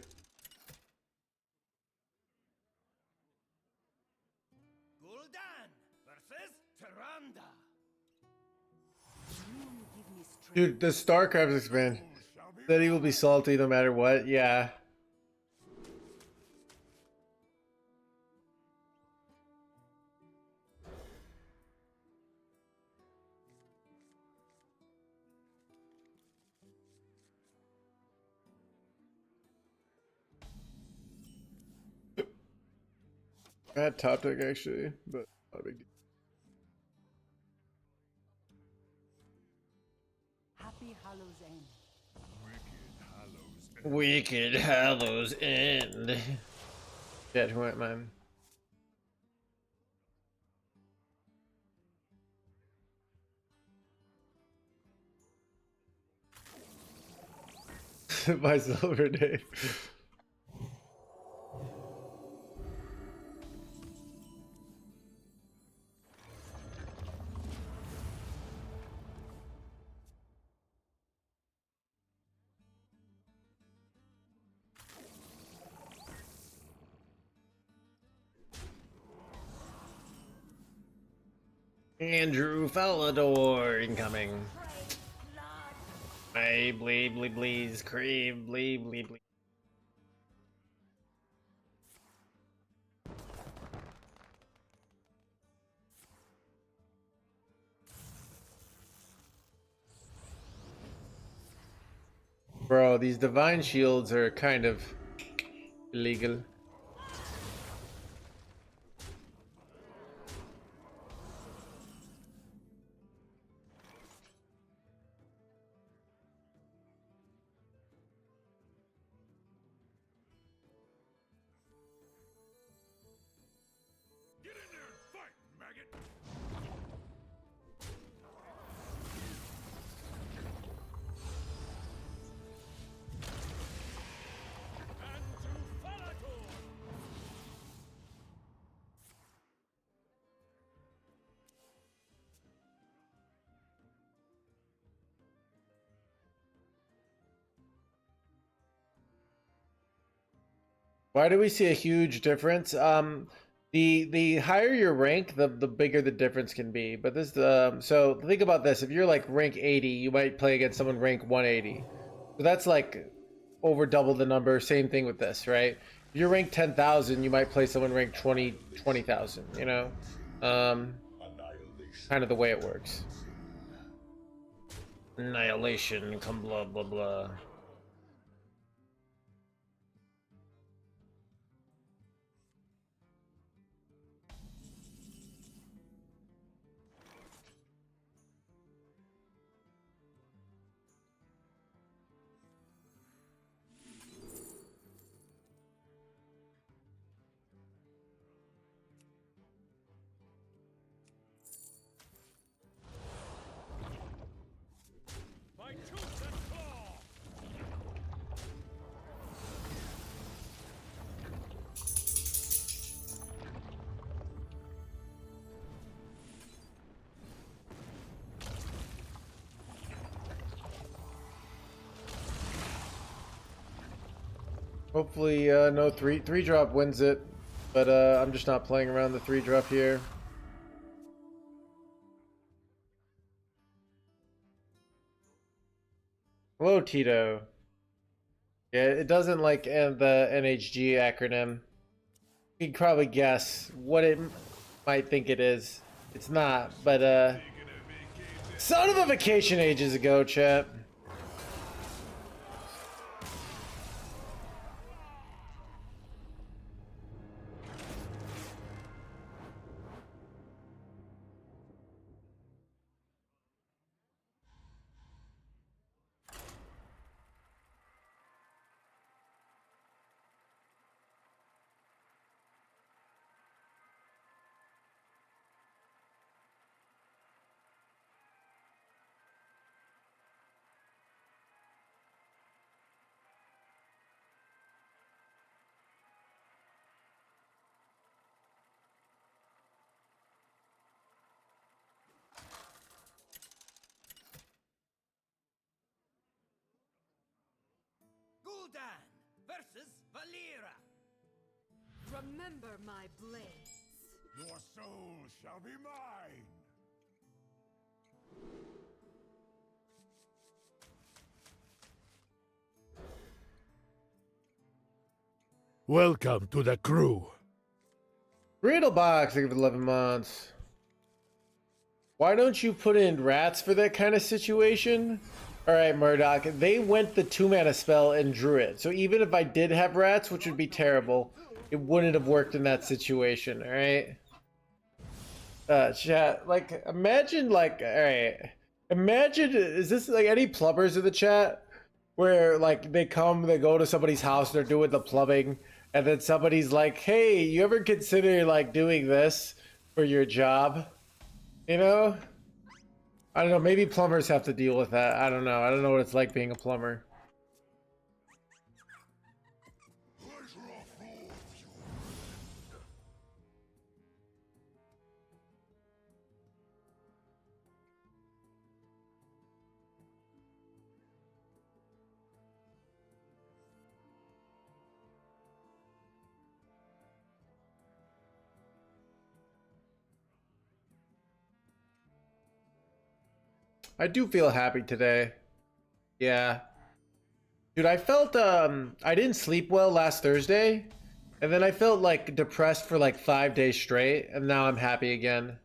Gul'dan versus Tyrande. Dude, the StarCraft expansion said he will be salty no matter what. Yeah. I had top deck actually, but not a big deal. Happy Hallows End. Wicked Hallows End. Dead who went, man. My silver day. Andrew Falador incoming. Hey, bleed, bleed, bleeds, crave, bleed, bleed, bleed. Bro, these divine shields are kind of illegal. Get in there and fight, maggot! And to Falador. Why do we see a huge difference? The higher your rank, the bigger the difference can be. But this so think about this: if you're like rank 80, you might play against someone rank 180. So that's like over double the number. Same thing with this, right? If you're ranked 10,000, you might play someone ranked 20,000. You know, kind of the way it works. Annihilation, come blah blah blah. By tooth and claw! Hopefully, no three drop wins it, but I'm just not playing around the 3-drop here. Hello, Tito. Yeah, it doesn't like the NHG acronym. You can probably guess what it might think it is. It's not, but son of a vacation ages ago, chat. Gul'dan versus Valera. Remember my blades. Your soul shall be mine. Welcome to the crew. Riddle box, thank you for 11 months. Why don't you put in rats for that kind of situation? Alright, Murdoch, they went the 2-mana spell and druid. So even if I did have rats, which would be terrible, it wouldn't have worked in that situation, alright? Chat, like, imagine, like, alright. Imagine, is this, like, any plumbers in the chat? Where, like, they go to somebody's house, they're doing the plumbing, and then somebody's like, hey, you ever consider, like, doing this for your job? You know? I don't know, maybe plumbers have to deal with that. I don't know. I don't know what it's like being a plumber. I do feel happy today. Yeah. Dude, I felt I didn't sleep well last Thursday, and then I felt like depressed for like 5 days straight, and now I'm happy again.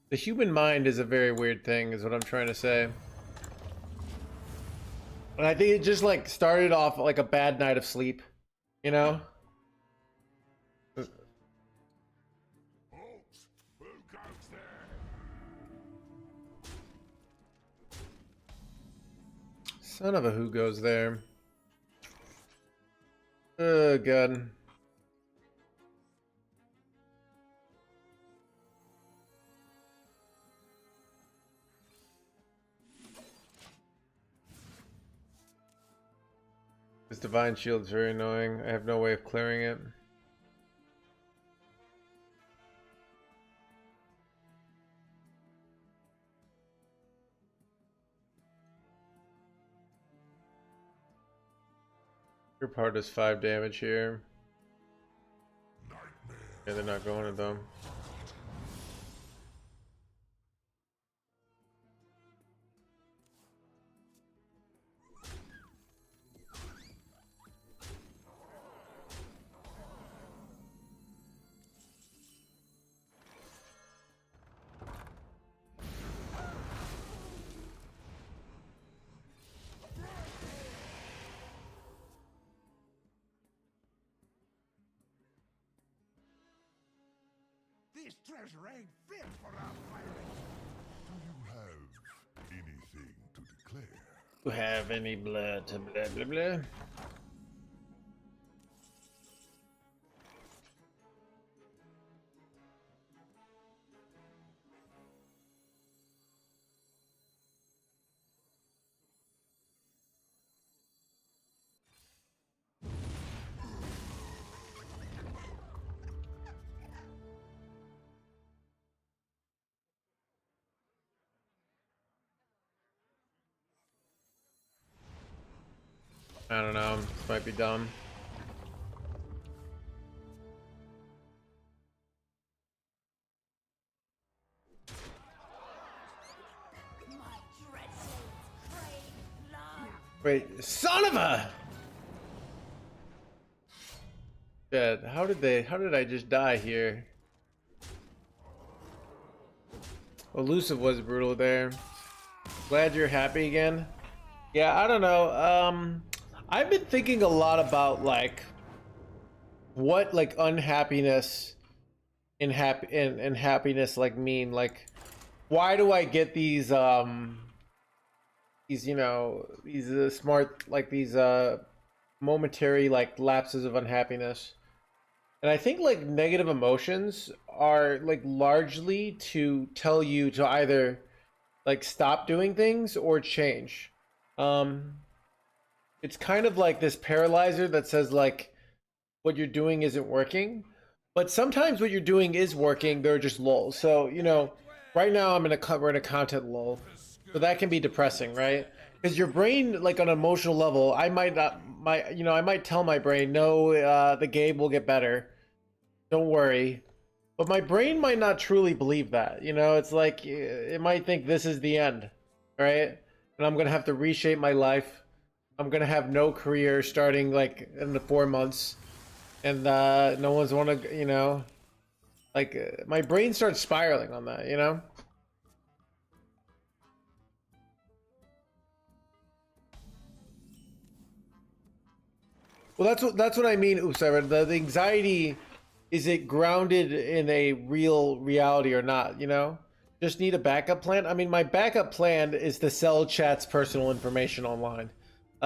The human mind is a very weird thing, is what I'm trying to say. And I think it just like started off like a bad night of sleep, you know? Folks, who goes there? Son of a who goes there. Oh god. This divine shield is very annoying. I have no way of clearing it. Your part does 5 damage here. Nightmare Yeah, they're not going to them. This treasure ain't fit for our pirates. Do you have anything to declare? You have any blood to blah blah blah? I don't know. This might be dumb. My dreadfuls crave blood. Wait, son of a! Shit, how did I just die here? Elusive was brutal there. Glad you're happy again. Yeah, I don't know. I've been thinking a lot about like what like unhappiness and happiness like mean. Like, why do I get these you know, these smart like these momentary like lapses of unhappiness? And I think like negative emotions are like largely to tell you to either like stop doing things or change. It's kind of like this paralyzer that says like what you're doing isn't working, but sometimes what you're doing is working. They're just lulls. So, you know, right now we're in a content lull, so that can be depressing, right? Because your brain, like on an emotional level, I might tell my brain, no, the game will get better, don't worry. But my brain might not truly believe that. You know, it's like it might think this is the end, right? And I'm gonna have to reshape my life. I'm gonna have no career starting like in the 4 months, and no one's wanna, you know, like my brain starts spiraling on that, you know. Well, that's what I mean. Oops, I read the anxiety. Is it grounded in a real reality or not? You know, just need a backup plan. I mean, my backup plan is to sell chat's personal information online.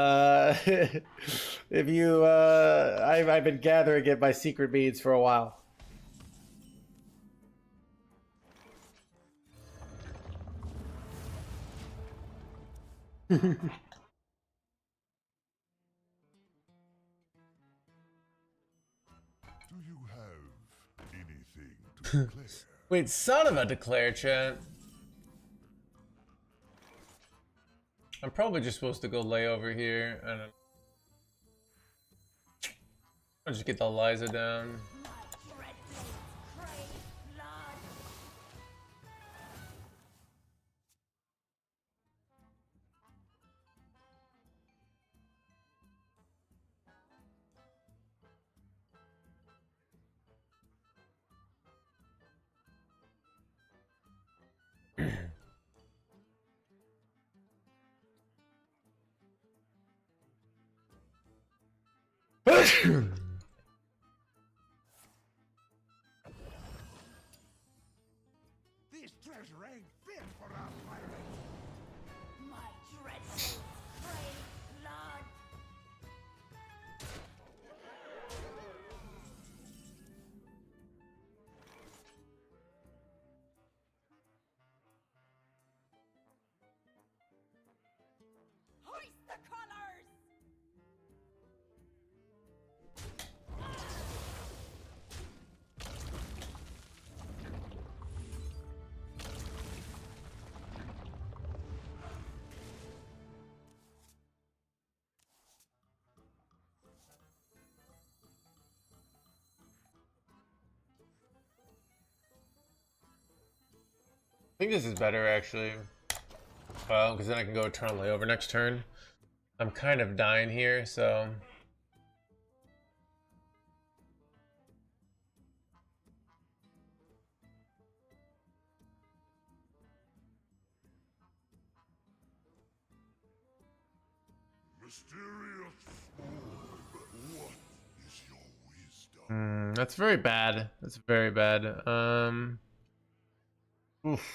If you, I've been gathering it by secret means for a while. Do you have anything to declare? Wait, son of a declare, chat. I'm probably just supposed to go lay over here. I don't know. I'll just get the Liza down. My dreadfuls crave blood. This treasure ain't fit for our pirates. My dreadfuls crave blood. Hoist the colors! think this is better actually. Because then I can go Eternal Layover next turn. I'm kind of dying here, so. Mysterious orb, what is your wisdom? That's very bad. That's very bad. Oof.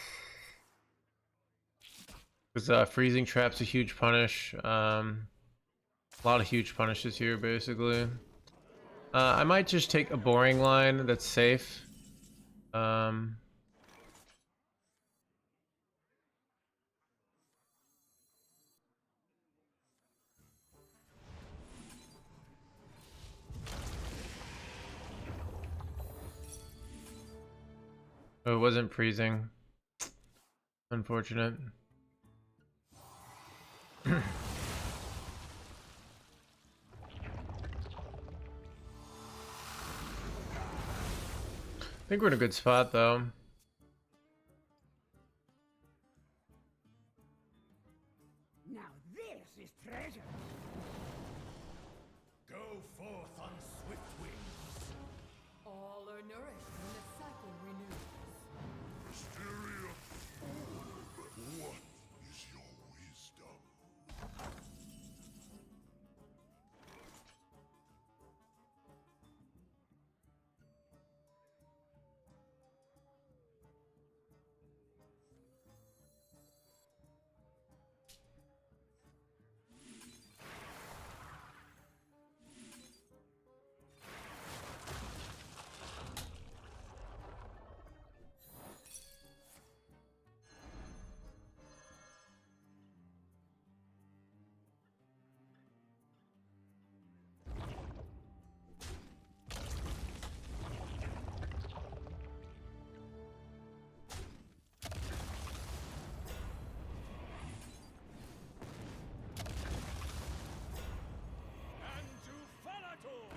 Because freezing trap's a huge punish. A lot of huge punishes here, basically. I might just take a boring line that's safe. Oh, it wasn't freezing. Unfortunate. I think we're in a good spot, though. Now this is treasure. Go forth on swift wings. All are nourished when the cycle renews. Mysterious orb, what is your wisdom? And to Falator!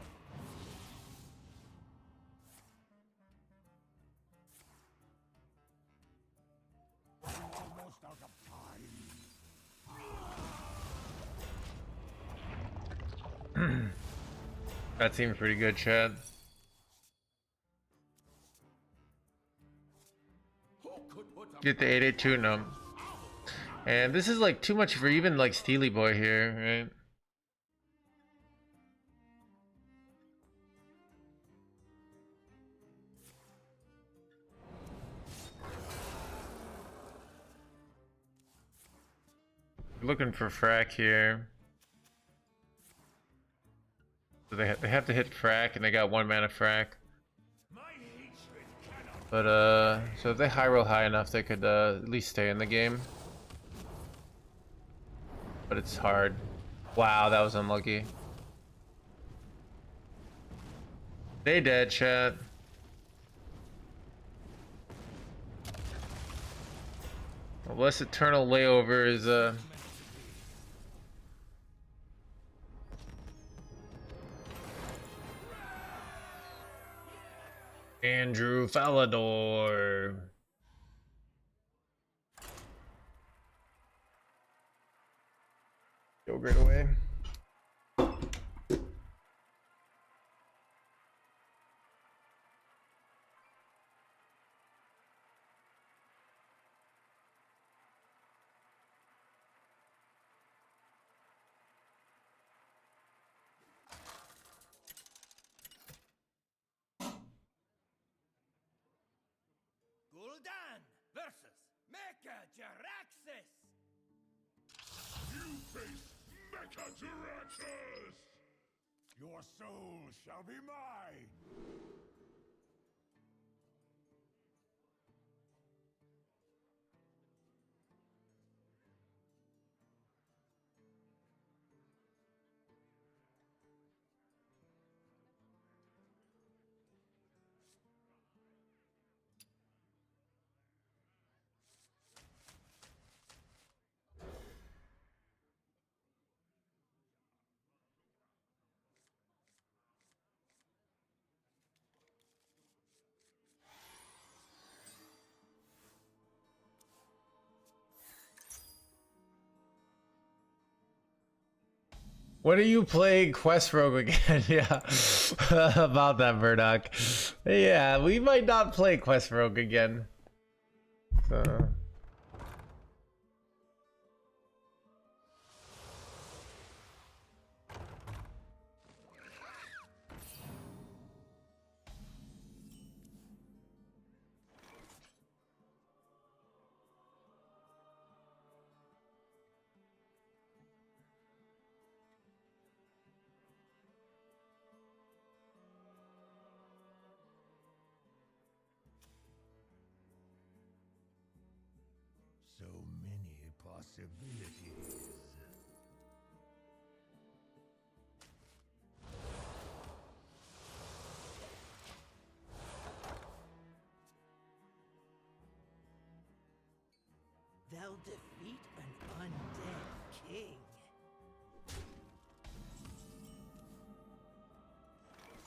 Almost out of time. That seemed pretty good, Chad. Who could put a Get the 882 no. And this is like too much for even like Steely Boy here, right? Looking for frack here. So they have to hit frack, and they got 1 mana frack. my hatred cannot But so if they high roll high enough, they could at least stay in the game. But it's hard. Wow, that was unlucky. They dead, chat. Unless Eternal Layover is Andrew Falador. Go great away. Gul'dan versus Mecha Jaraxxus. You face Mechajaraxxus! Your soul shall be mine. When are you playing Quest Rogue again? Yeah, about that, Murdoch. Yeah, we might not play Quest Rogue again. So. So many possibilities. They'll defeat an undead king.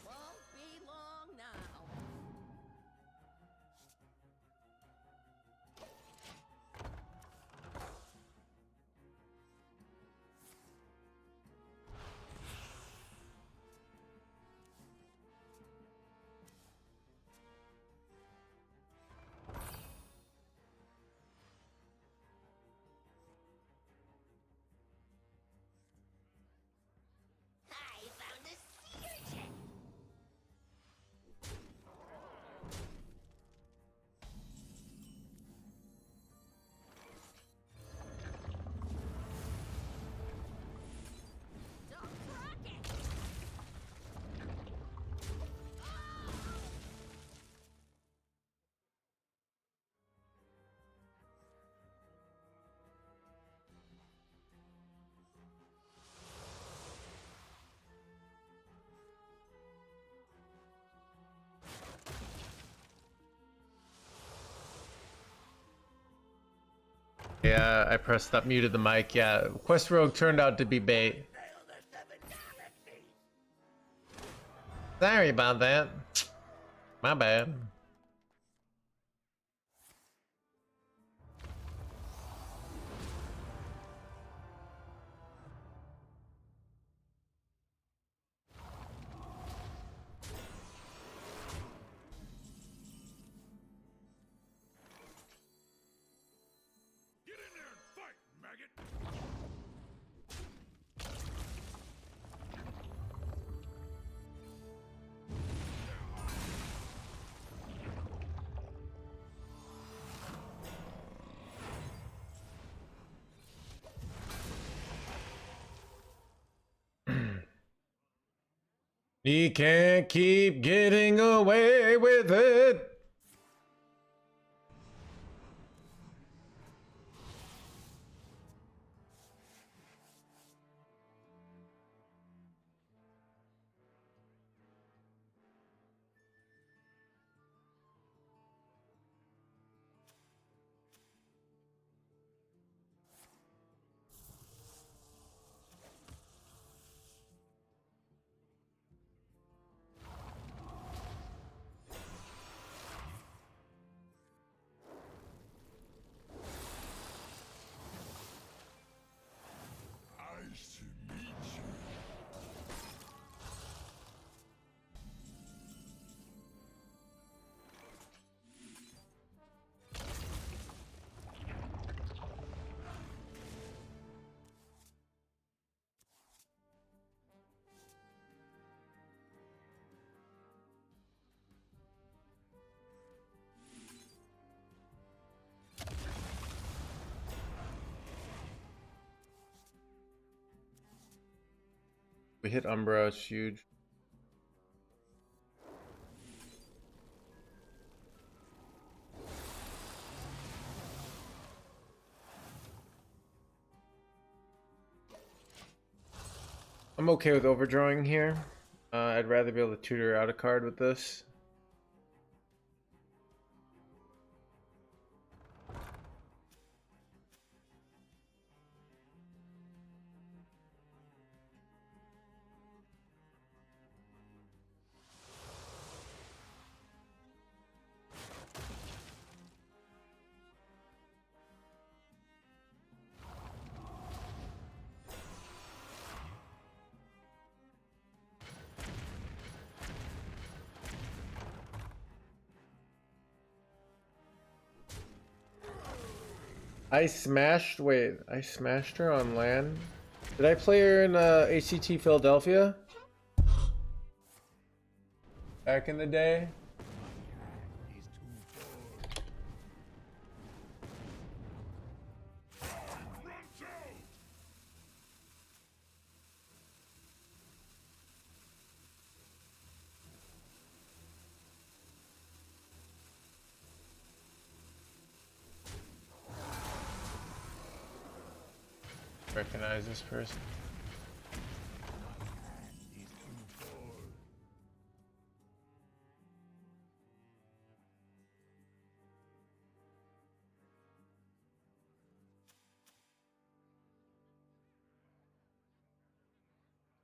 Won't be long now. I found a sea urchin. Don't crack it. Yeah, I pressed up, muted the mic. Yeah, Quest Rogue turned out to be bait. Sorry about that. My bad. Get in there and fight, maggot! He can't keep getting away with it. Nice to meet you. We hit Umbra, it's huge. I'm okay with overdrawing here. I'd rather be able to tutor out a card with this. I smashed her on LAN. Did I play her in ACT Philadelphia? Back in the day? Recognize this person.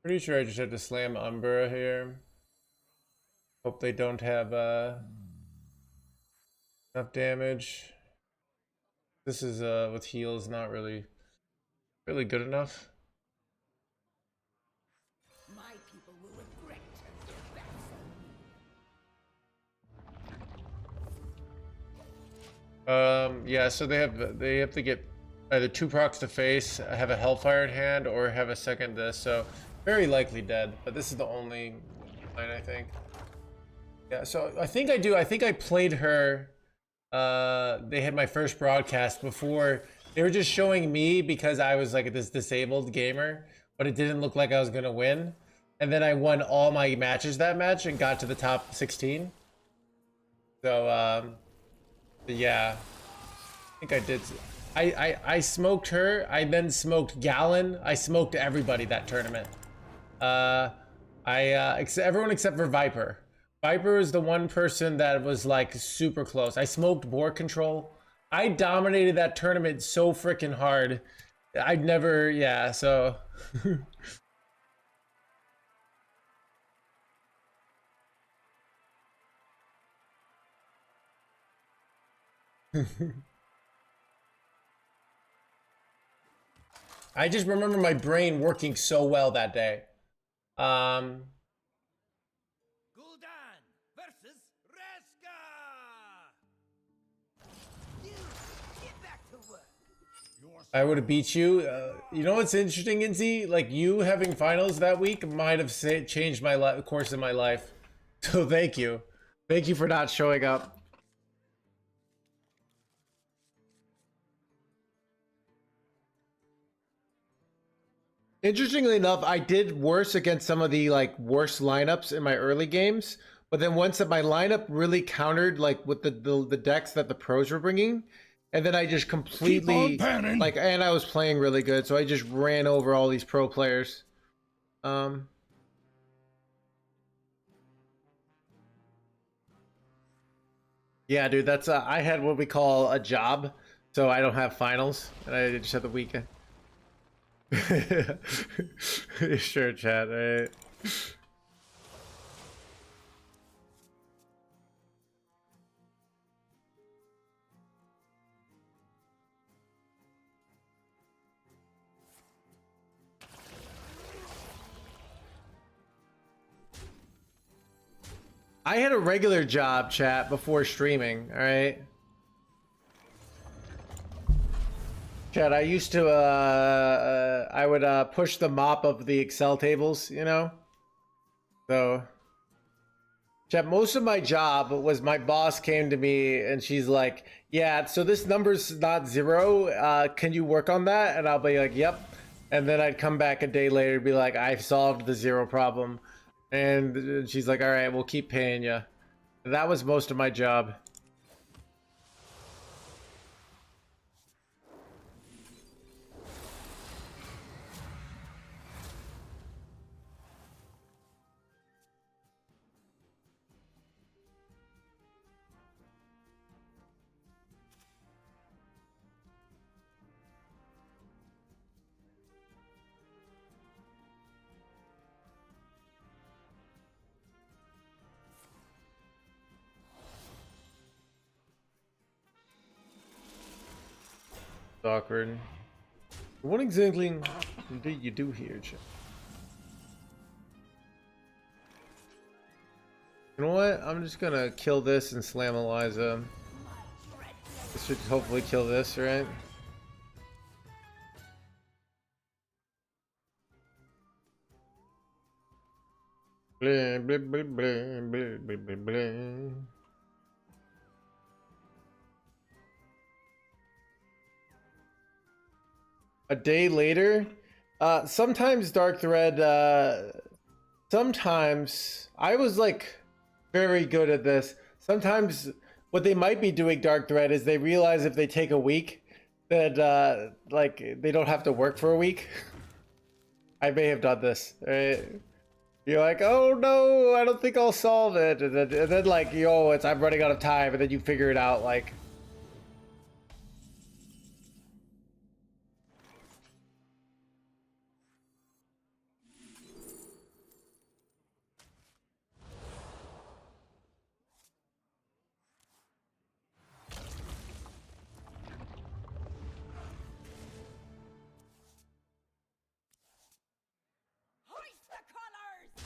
Pretty sure I just have to slam Ungoro here. Hope they don't have enough damage. This is with heals not really good enough. My people will regret their backside. Yeah, so they have to get either 2 procs to face, have a Hellfire in hand, or have a second this, so very likely dead, but this is the only line I think. Yeah, so I think I played her, they had my first broadcast before. They were just showing me because I was like this disabled gamer, but it didn't look like I was gonna win. And then I won all my matches that match and got to the top 16. So, yeah, I think I did. I smoked her. I then smoked Gallon. I smoked everybody that tournament. Everyone except for Viper. Viper is the one person that was like super close. I smoked board control. I dominated that tournament so freaking hard. I'd never, yeah, so. I just remember my brain working so well that day. Gul'dan versus Reska. You get back to work. I would have beat you. You know what's interesting, Inzy? Like, you having finals that week might have changed my course of my life. So thank you. Thank you for not showing up. Interestingly enough, I did worse against some of the like worst lineups in my early games, but then once that my lineup really countered like with the decks that the pros were bringing, and then I just completely like, and I was playing really good, so I just ran over all these pro players. Yeah, dude, that's I had what we call a job, so I don't have finals, and I just had the weekend. Sure, chat, right? I had a regular job, chat, before streaming, all right? Chad, I used to, I would push the mop of the Excel tables, you know? So, Chad, most of my job was my boss came to me and she's like, yeah, so this number's not 0. Can you work on that? And I'll be like, yep. And then I'd come back a day later and be like, I've solved the 0 problem. And she's like, all right, we'll keep paying you. That was most of my job. Awkward. What exactly do you do here, chat? You know what? I'm just gonna kill this and slam Eliza. This should hopefully kill this, right? Blah, blah, blah, blah, blah, blah, blah, blah. A day later, sometimes Dark Thread, sometimes I was like very good at this. Sometimes what they might be doing, Dark Thread, is they realize if they take a week that like they don't have to work for a week. I may have done this. Right? You're like, oh no, I don't think I'll solve it, and then like, yo, I'm running out of time, and then you figure it out like. Hoist the colors!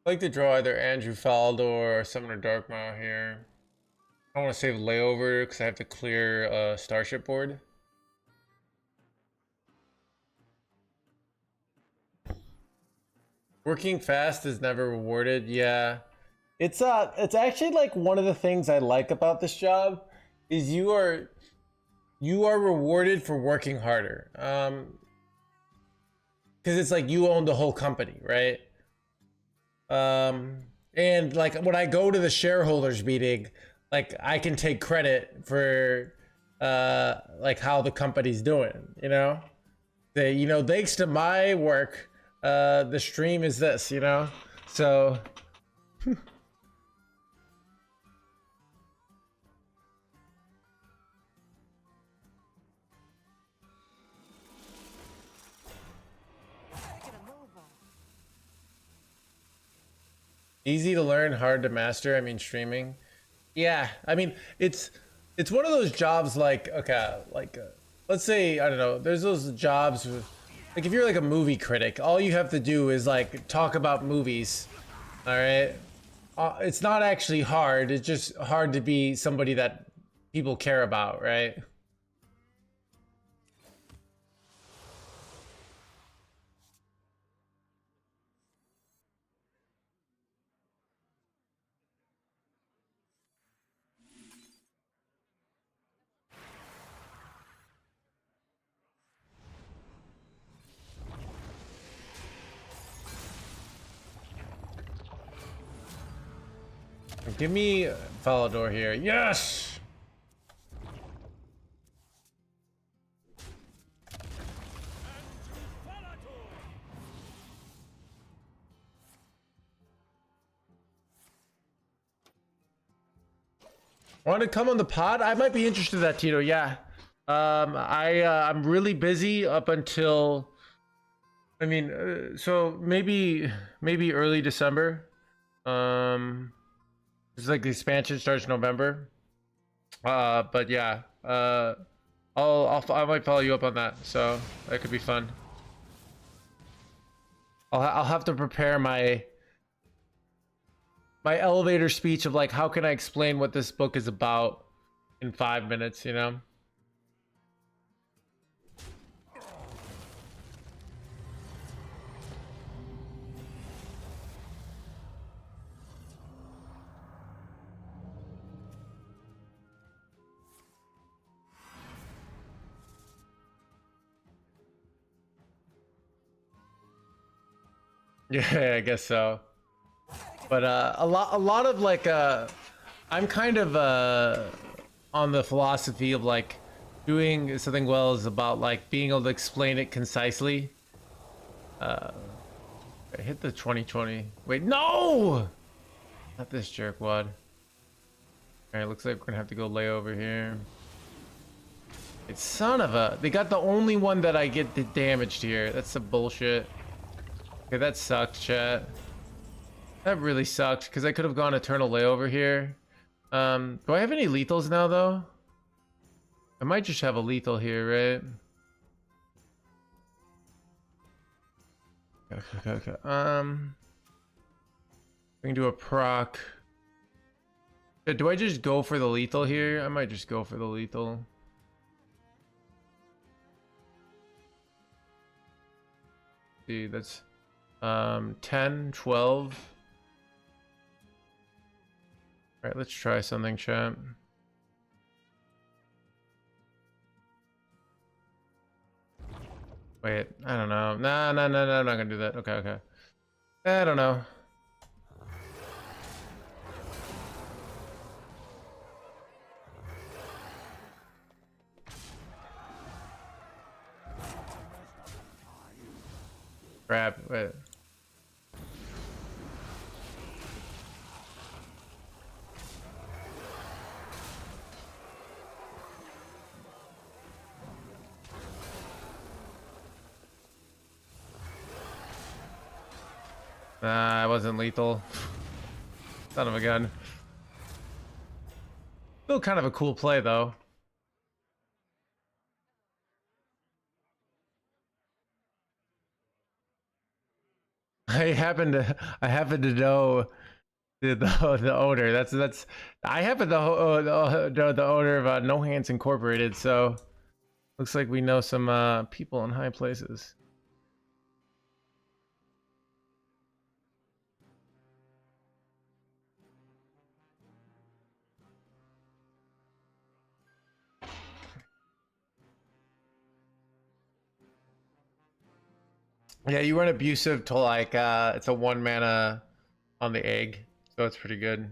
I like to draw either Andrew Faldor or Summoner Darkmaw here. I want to save layover because I have to clear a starship board. Working fast is never rewarded. Yeah, it's actually like one of the things I like about this job is you are rewarded for working harder. Because it's like you own the whole company, right? And like when I go to the shareholders meeting, like I can take credit for like how the company's doing, you know? They, you know, thanks to my work, the stream is this, you know? So easy to learn, hard to master. I mean, streaming. Yeah, I mean, it's one of those jobs like, okay, like let's say, I don't know, there's those jobs with, like if you're like a movie critic, all you have to do is like talk about movies. All right. It's not actually hard. It's just hard to be somebody that people care about, right? Give me Falador here. Yes! Want to come on the pod? I might be interested in that, Tito. Yeah. I'm really busy up until, I mean, so maybe early December. It's like the expansion starts November. But yeah, I might follow you up on that. So that could be fun. I'll have to prepare my elevator speech of like, how can I explain what this book is about in 5 minutes, you know? Yeah, I guess so. But a lot of like I'm kind of on the philosophy of like doing something well is about like being able to explain it concisely. I hit the 2020. Wait, no! Not this jerkwad. Alright, looks like we're gonna have to go lay over here. It's son of a... They got the only one that I get damaged here. That's some bullshit. Okay, that sucked, chat. That really sucked, because I could have gone Eternal Layover here. Do I have any lethals now, though? I might just have a lethal here, right? Okay. We can do a proc. Do I just go for the lethal here? I might just go for the lethal. See, that's 10, 12. All right, let's try something, chat. Wait, I don't know. No, I'm not gonna do that. Okay. I don't know. Crap, wait. Nah, I wasn't lethal. Son of a gun. Still kind of a cool play, though. I happen to know the owner. That's I happen to know the owner of No Hands Incorporated. So looks like we know some people in high places. Yeah, you run abusive to like it's a 1 mana on the egg, so it's pretty good.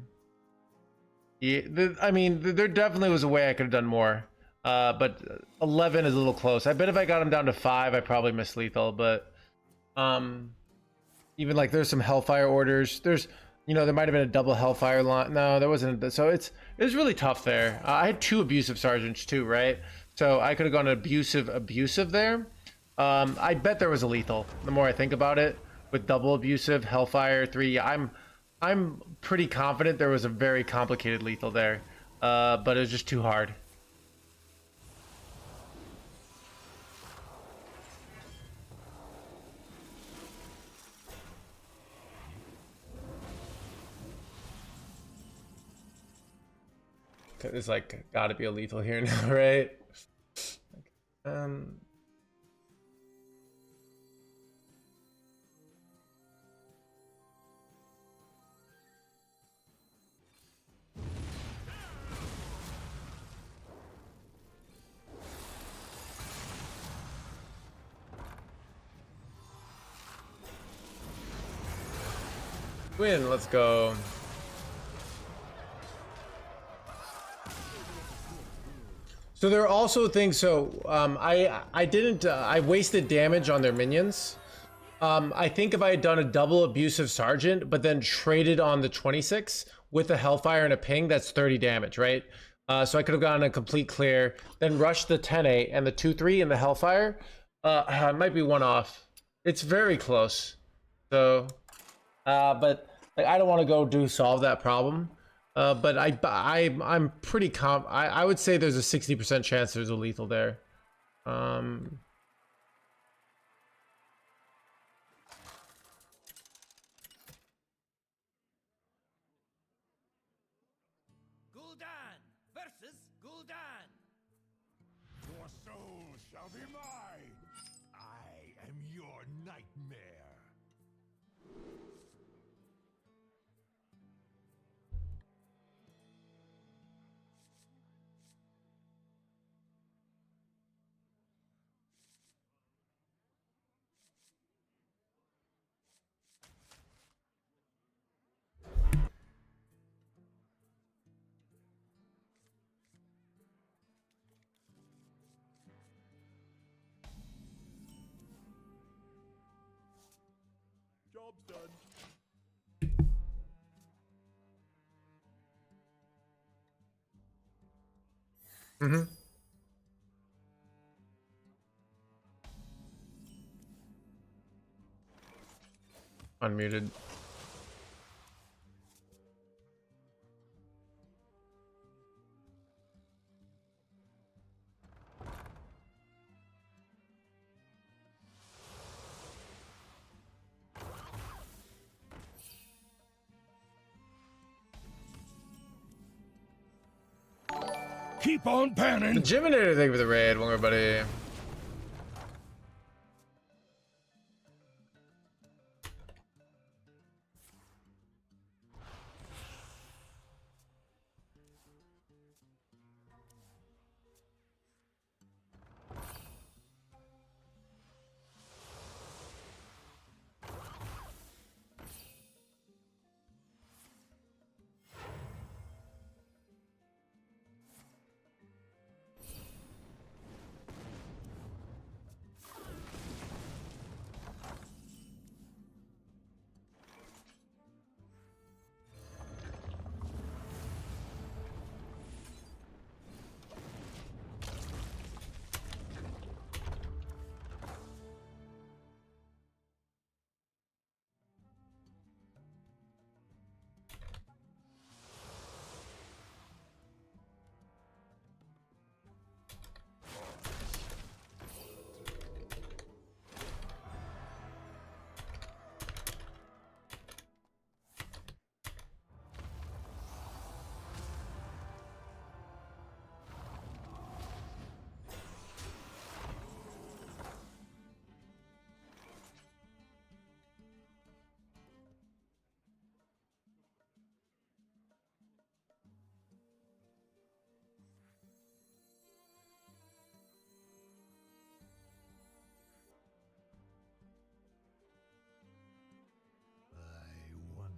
Yeah, I mean, there definitely was a way I could have done more, but 11 is a little close. I bet if I got him down to 5, I probably missed lethal. But even like there's some Hellfire orders. There's, you know, there might have been a double Hellfire line. No, there wasn't. So it was really tough there. I had 2 abusive sergeants too, right? So I could have gone abusive there. I bet there was a lethal. The more I think about it, with double abusive, Hellfire 3, I'm pretty confident there was a very complicated lethal there, but it was just too hard. There's like got to be a lethal here now, right? Win, let's go. So there are also things. So I wasted damage on their minions. I think if I had done a double abusive sergeant, but then traded on the 26 with a Hellfire and a ping, that's 30 damage, right? So I could have gotten a complete clear, then rushed the 10-8 and the 2-3 and the Hellfire. It might be one off. It's very close. So, but like, I don't want to go solve that problem. But I'm pretty I would say there's a 60% chance there's a lethal there. Gul'dan! Your soul shall be mine. I am your nightmare. Job's done. Mm-hmm. Unmuted. Keep on The panning. Jiminator, thank you for the raid, one more buddy. I wonder.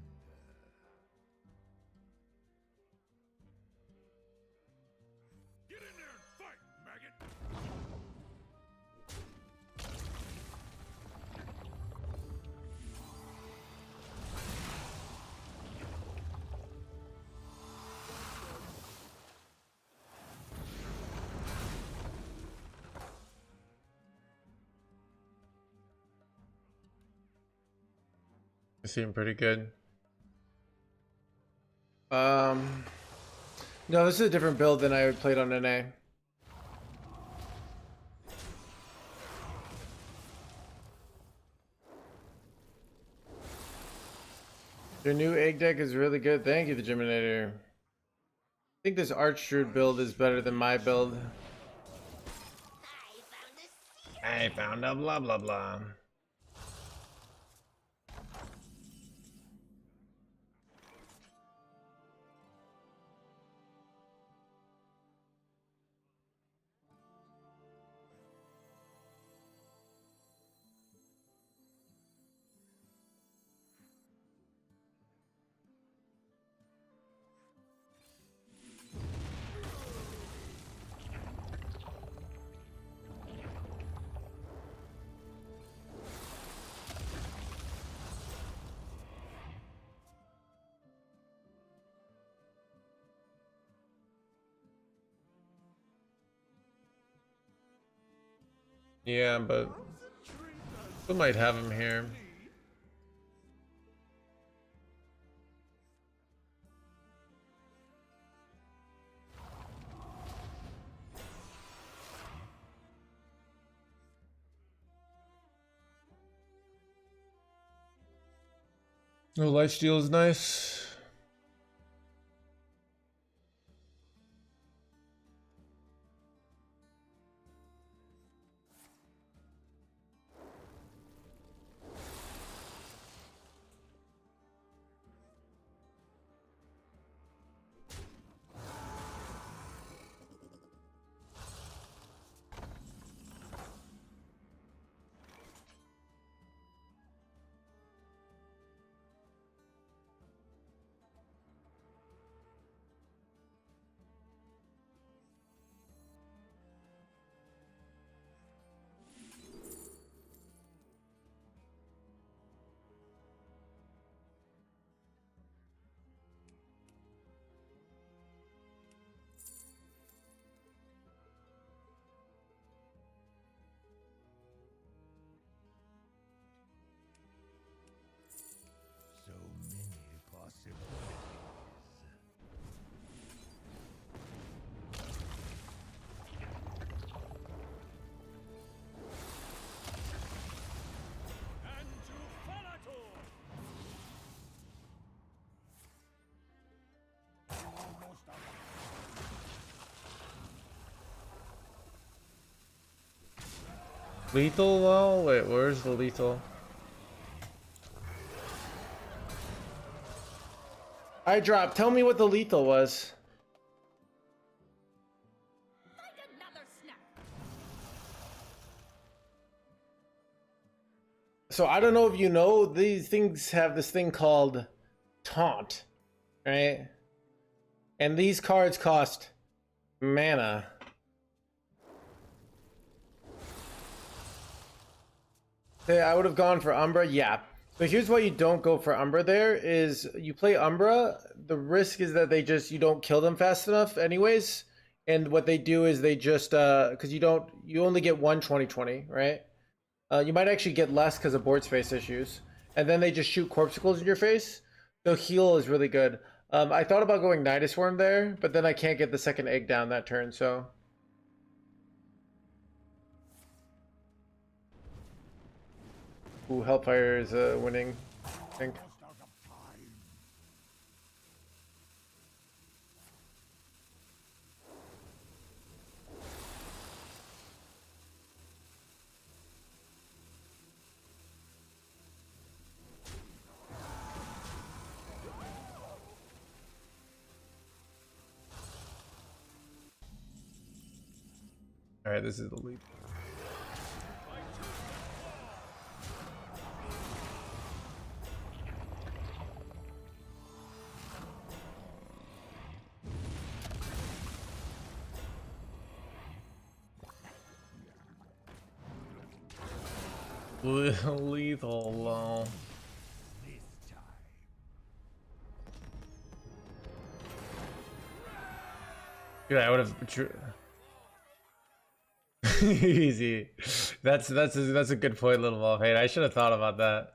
Get in there and fight, maggot! They seem pretty good. No, this is a different build than I played on NA. Your new egg deck is really good. Thank you, the Jiminator. I think this Archdruid build is better than my build. I found a blah blah blah. Yeah, but we might have him here. No, lifesteal is nice. Lethal wall? Wait, where's the lethal? I dropped. Tell me what the lethal was. Find another snack. So I don't know if you know, these things have this thing called taunt, right? And these cards cost mana. Okay, I would have gone for Umbra, yeah. So here's why you don't go for Umbra there, is you play Umbra, the risk is that you don't kill them fast enough anyways. And what they do is they just, because you only get one 20/20, right? You might actually get less because of board space issues. And then they just shoot corpuscles in your face. So heal is really good. I thought about going Nidus Worm there, but then I can't get the second egg down that turn, so. Ooh, Hellfire is winning, I think. Almost out of time. Alright, this is the lead. Lethal low. This time. Dude, I would have easy. That's a good point, little ball. Hey, I should have thought about that.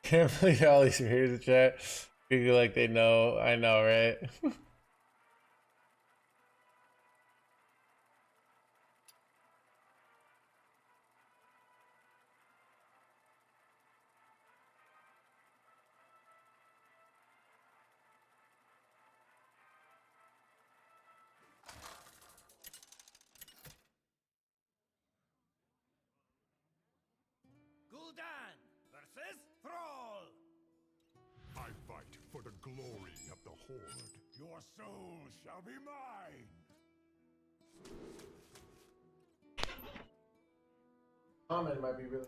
Can't believe all these viewers in chat feel like they know. I know, right? Gul'dan versus Thrall. I fight for the glory of the Horde. Your soul shall be mine. Comment might be really.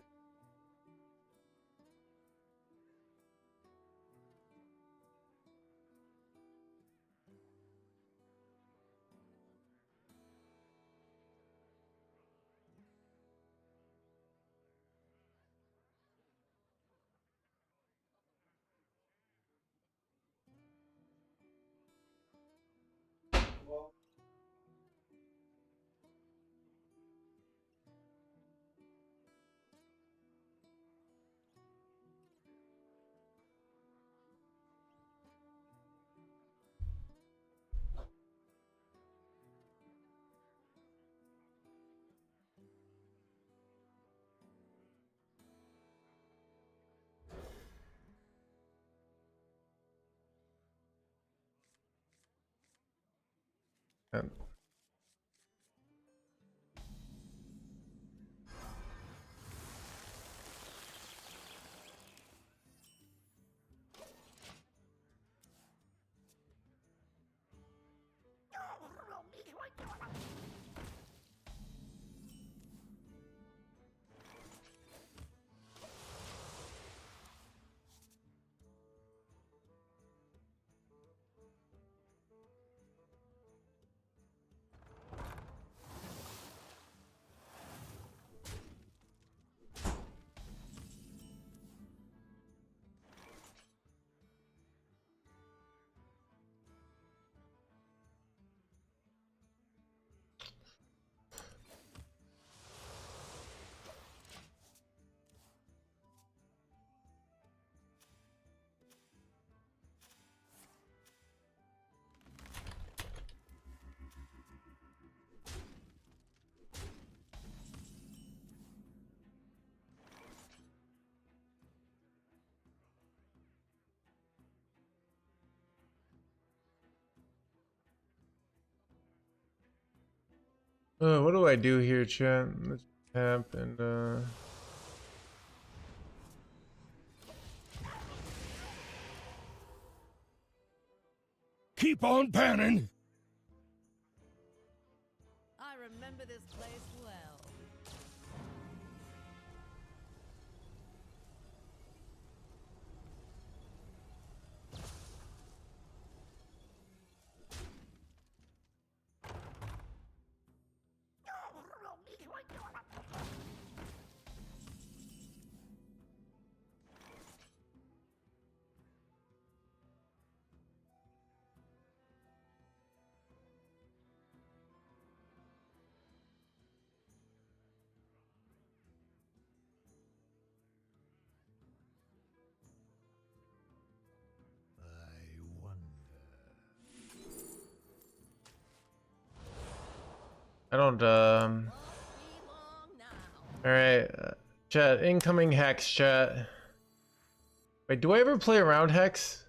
And What do I do here, chat? Let's tap and Keep on panning. I remember this place well. I don't all right, chat. Incoming hex, chat. Wait, do I ever play around hex?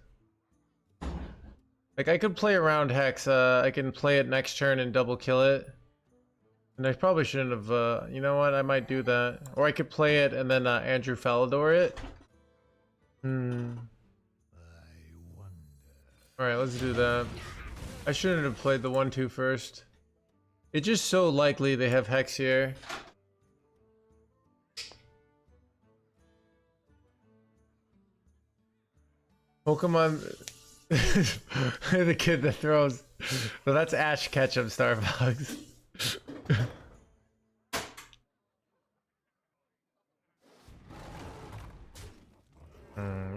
Like I could play around hex. I can play it next turn and double kill it. And I probably shouldn't have. You know what? I might do that. Or I could play it and then Andrew Falador it. All right, let's do that. I shouldn't have played the 1/2 first. It's just so likely they have hex here. Pokemon. The kid that throws. Well, that's Ash Ketchum, Starbucks. This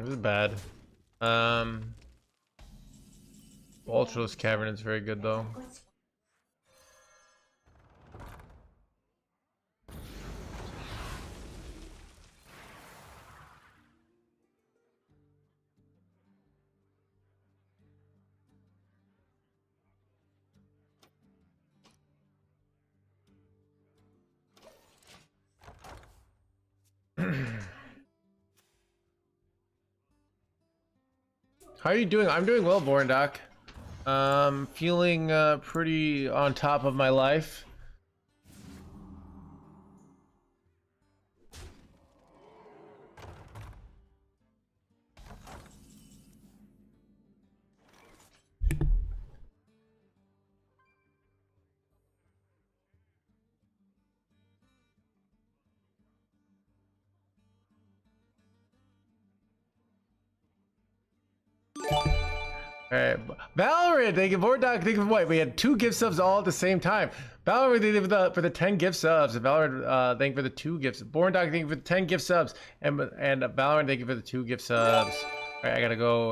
is bad. Ultra's Cavern is very good though. How are you doing? I'm doing well, Borndock. Feeling pretty on top of my life. Alright, Valorant, thank you, Borndock, thank you. Wait, we had 2 gift subs all at the same time. Valorant, thank you for the 10 gift subs. Valorant, thank you for the 2 gifts. Borndock, thank you for the 10 gift subs. And Valorant, thank you for the 2 gift subs. Alright, I gotta go.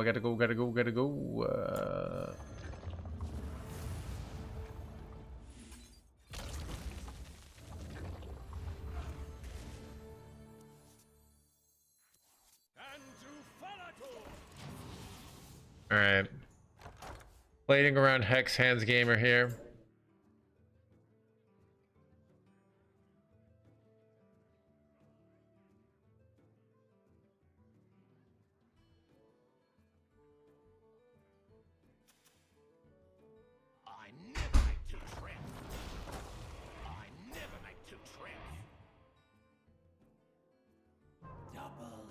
Alright. Playing around NoHandsGamer here. I never make 2 trips. I never make 2 trips. Double,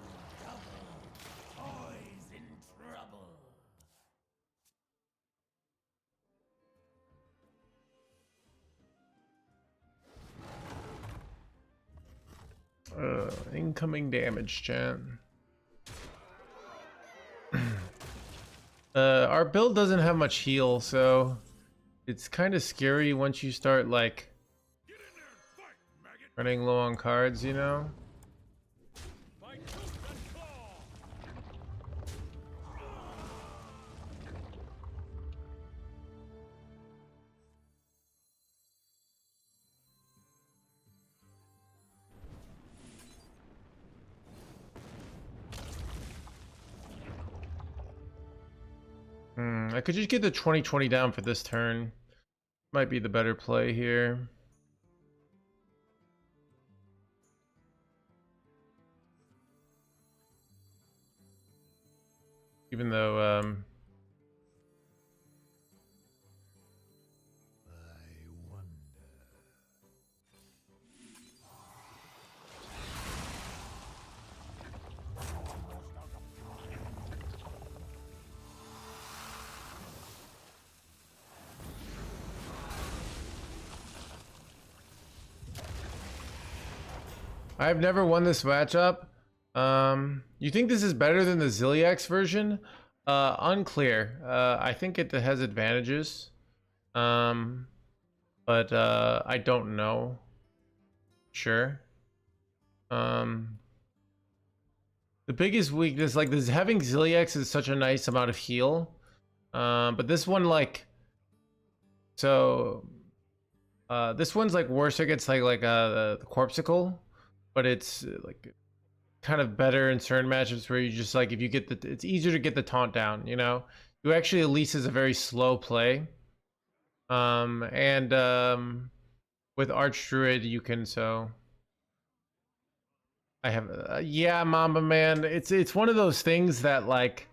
toys in trouble. Incoming damage, chat. Our build doesn't have much heal, so it's kind of scary once you start like running low on cards, you know? I could just get the 20/20 down for this turn. Might be the better play here. Even though, I've never won this matchup. You think this is better than the Ziliax version? Unclear. I think it has advantages. But I don't know. Sure. The biggest weakness, like this, having Ziliax is such a nice amount of heal. But this one, like, so this one's like worse against like the Corpsicle, but it's like kind of better in certain matchups where you just like if you get the, it's easier to get the taunt down. You know, you actually at least is a very slow play. And with Arch Druid you can so. I have yeah, Mamba man. It's one of those things that like,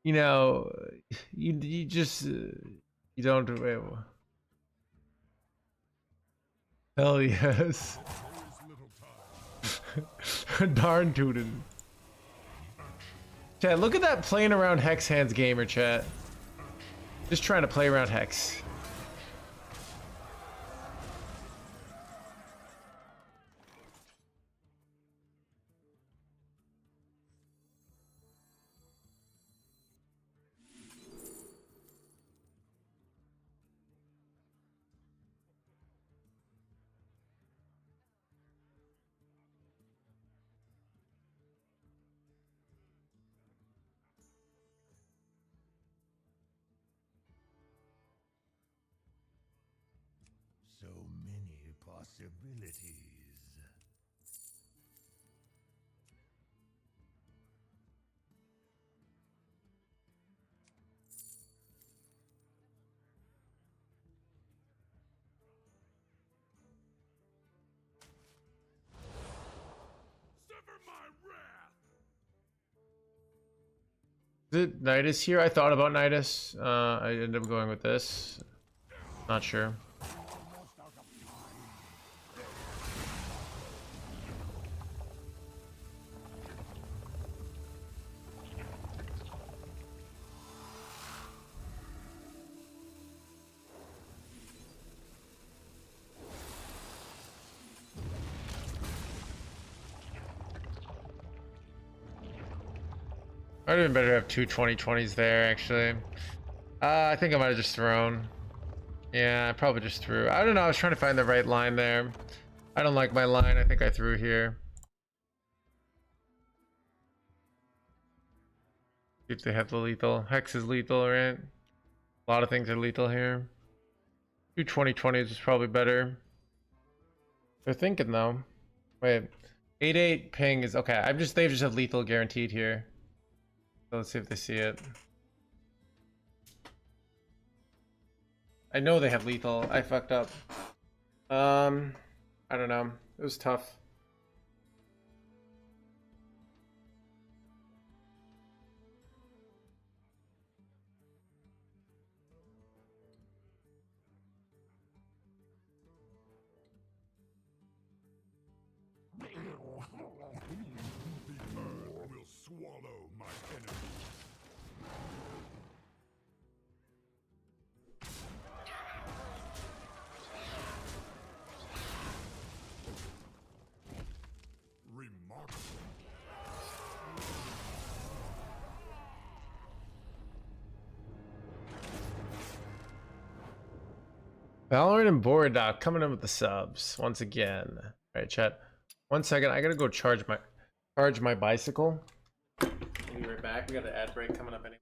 you know, you just you don't. Hell yes. Darn tootin'. Chat, look at that playing around NoHandsGamer, chat. Just trying to play around Hex. So many possibilities. Sever my wrath! Is it Nidus here? I thought about Nidus. I ended up going with this. Not sure. I'd have been better to have two 2020s there, actually. I think I might have just thrown. Yeah, I probably just threw. I don't know, I was trying to find the right line there. I don't like my line, I think I threw here. See if they have the lethal. Hex is lethal, right? A lot of things are lethal here. Two 2020s is probably better. They're thinking though. Wait. 8-8 ping is okay. They just have lethal guaranteed here. So let's see if they see it. I know they have lethal. I fucked up. I don't know. It was tough. The earth will swallow my enemy. Remarkable. Valorant and Board coming in with the subs once again. All right, chat. 1 second, I gotta go charge my bicycle. I'll be right back. We got an ad break coming up anyway.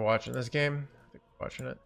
watching this game? I think we're watching it.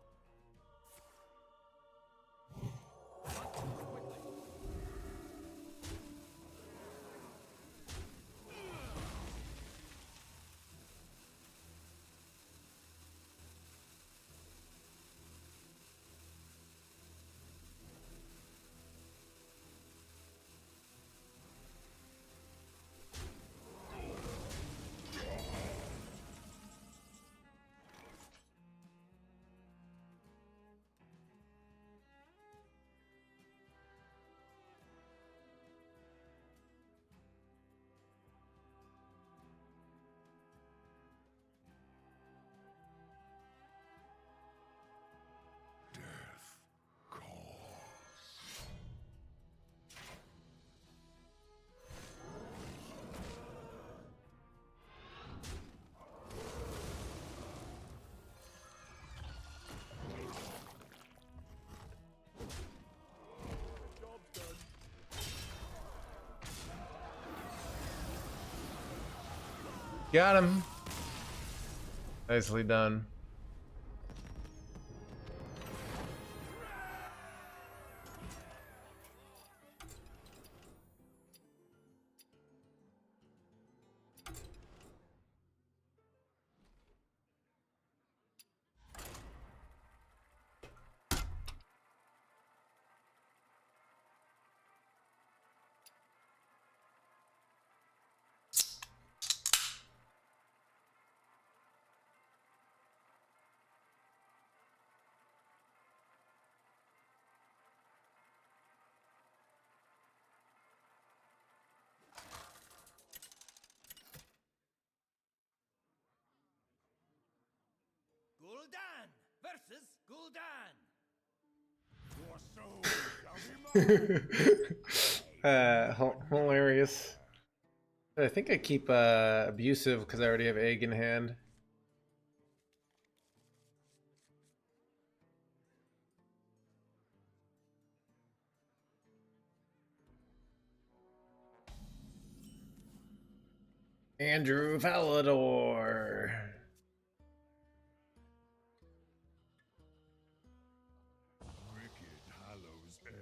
Got him. Nicely done. Gul'dan versus Gul'dan. Your soul shall be mine. Hilarious. I think I keep abusive because I already have egg in hand. Andrew Valador. Wicked Hallows End.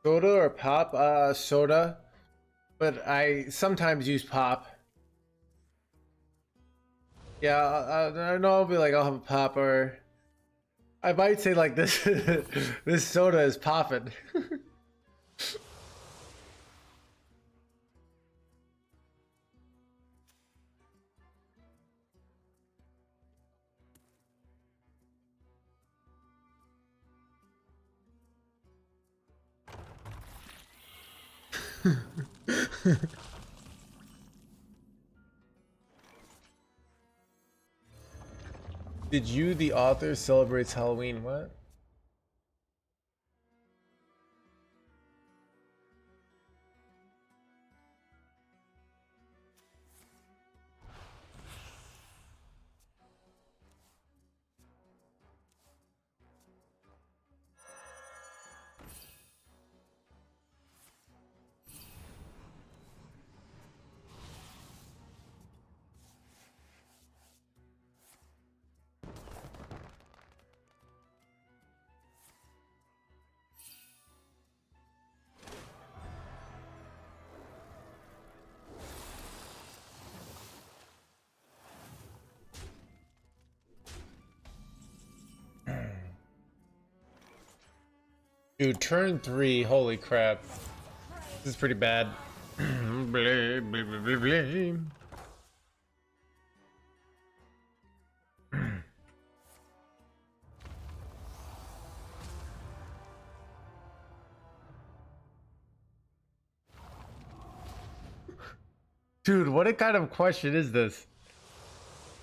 Soda or pop? Soda. But I sometimes use pop. Yeah, I know I'll be like, I'll have a pop, or I might say like this. This soda is popping. Did you, the author, celebrates Halloween? What? Dude, turn 3, holy crap. This is pretty bad. Blah, blah, blah, blah, blah. Dude, what kind of question is this?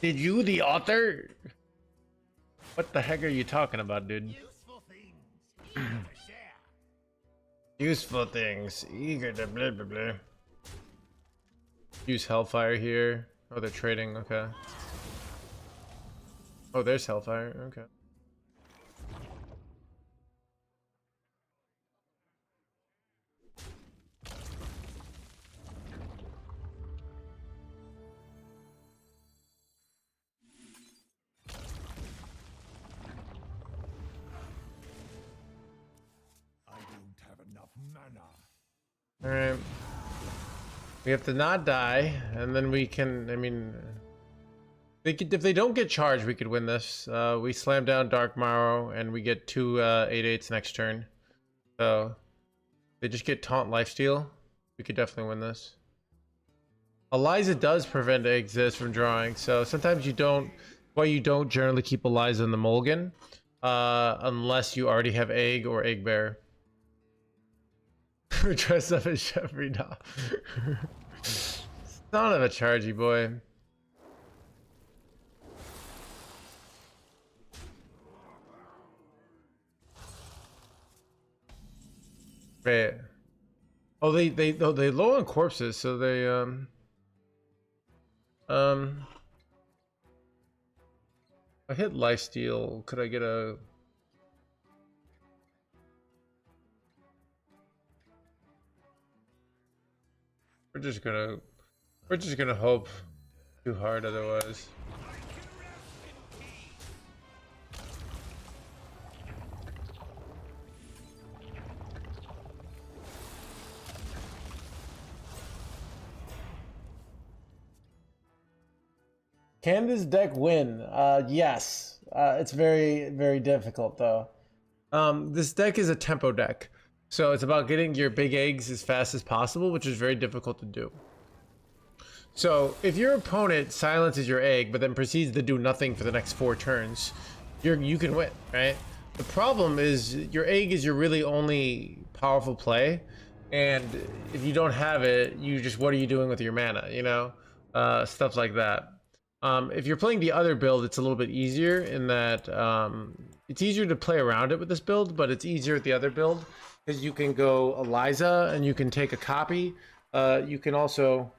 Did you, the author? What the heck are you talking about, dude? Useful things, eager to share. Useful things. Eager to blah blah blah. Use Hellfire here. Oh, they're trading. Okay. Oh, there's Hellfire. Okay. I don't have enough mana. Alright. We have to not die, and then we can, I mean... if they don't get charged, we could win this. We slam down Dark Morrow, and we get two 8/8s next turn. So, they just get Taunt Lifesteal. We could definitely win this. Eliza does prevent Exist from drawing, so sometimes you don't... Why you don't generally keep Eliza in the Mulligan, unless you already have Egg or Egg Bear. Dress up as Jeffrey now. Son of a chargy boy. Right. Oh, they low on corpses, so they I hit lifesteal. Could I get a? We're just gonna hope too hard otherwise. Can this deck win? Yes. It's very, very difficult though. This deck is a tempo deck. So it's about getting your big eggs as fast as possible, which is very difficult to do. So if your opponent silences your egg, but then proceeds to do nothing for the next 4 turns, you can win, right? The problem is your egg is your really only powerful play. And if you don't have it, what are you doing with your mana, you know? Stuff like that. If you're playing the other build, it's a little bit easier in that it's easier to play around it with this build, but it's easier with the other build because you can go Eliza and you can take a copy. You can also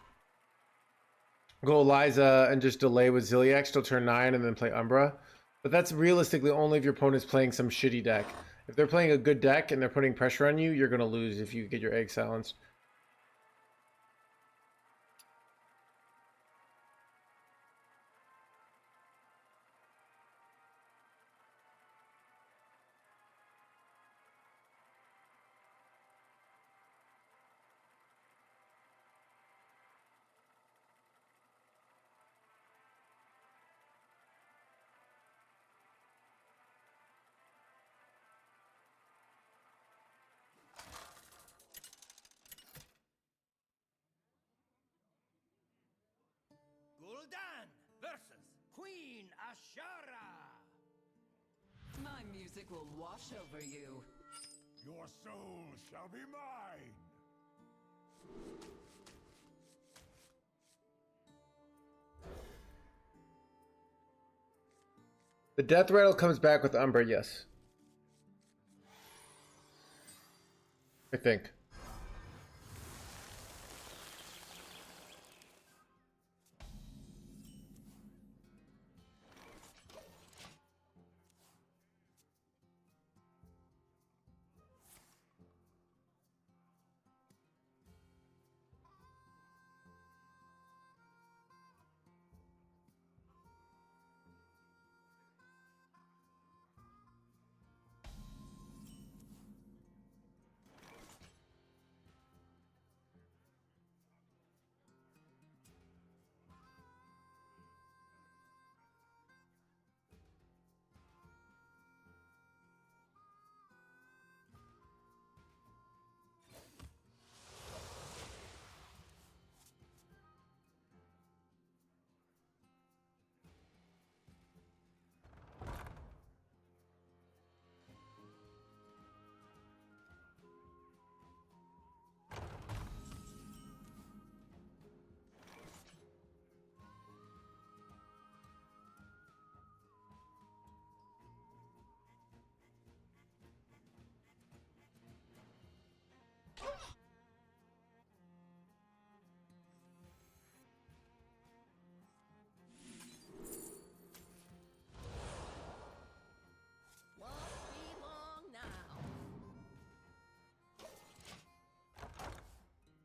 go Eliza and just delay with Ziliax till turn 9 and then play Umbra. But that's realistically only if your opponent's playing some shitty deck. If they're playing a good deck and they're putting pressure on you, you're going to lose if you get your egg silenced. Gul'dan versus Queen Ashara. My music will wash over you. Your soul shall be mine. The death rattle comes back with Umbra, yes. I think.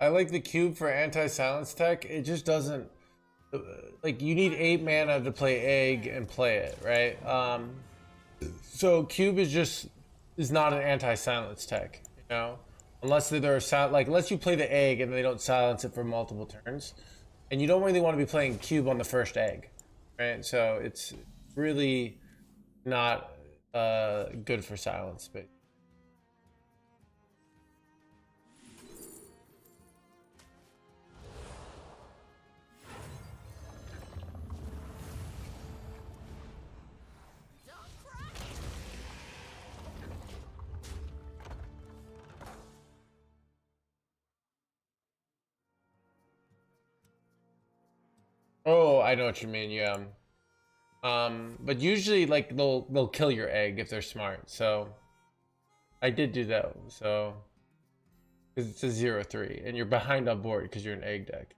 I like the cube for anti-silence tech. It just doesn't like you need 8 mana to play egg and play it, right? So cube is not an anti-silence tech, you know, unless they're like unless you play the egg and they don't silence it for multiple turns, and you don't really want to be playing cube on the first egg, right? So it's really not good for silence, but. Oh, I know what you mean, yeah. But usually like they'll kill your egg if they're smart. So I did do that. So because it's a 0-3 and you're behind on board because you're an egg deck.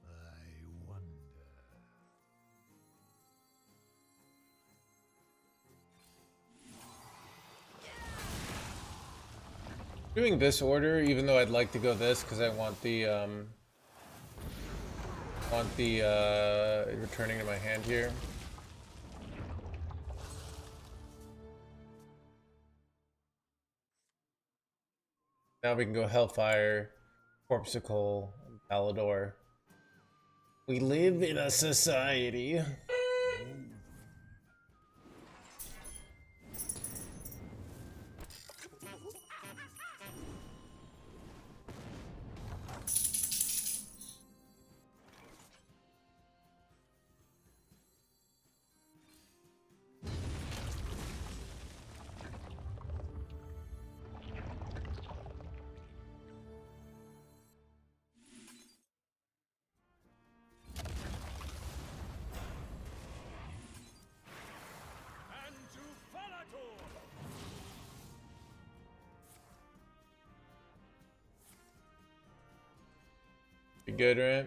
I wonder. Doing this order, even though I'd like to go this because I want the returning to my hand here. Now we can go Hellfire, Corpsicle, and Palador. We live in a society. You good, right?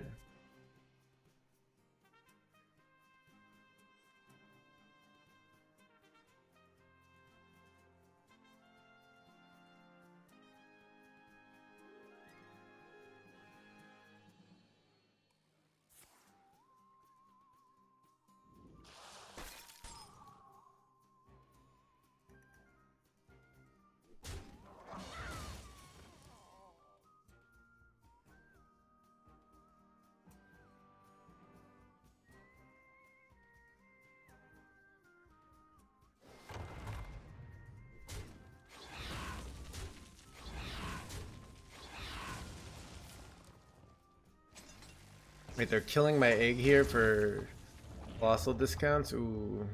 Wait, they're killing my egg here for colossal discounts? Ooh.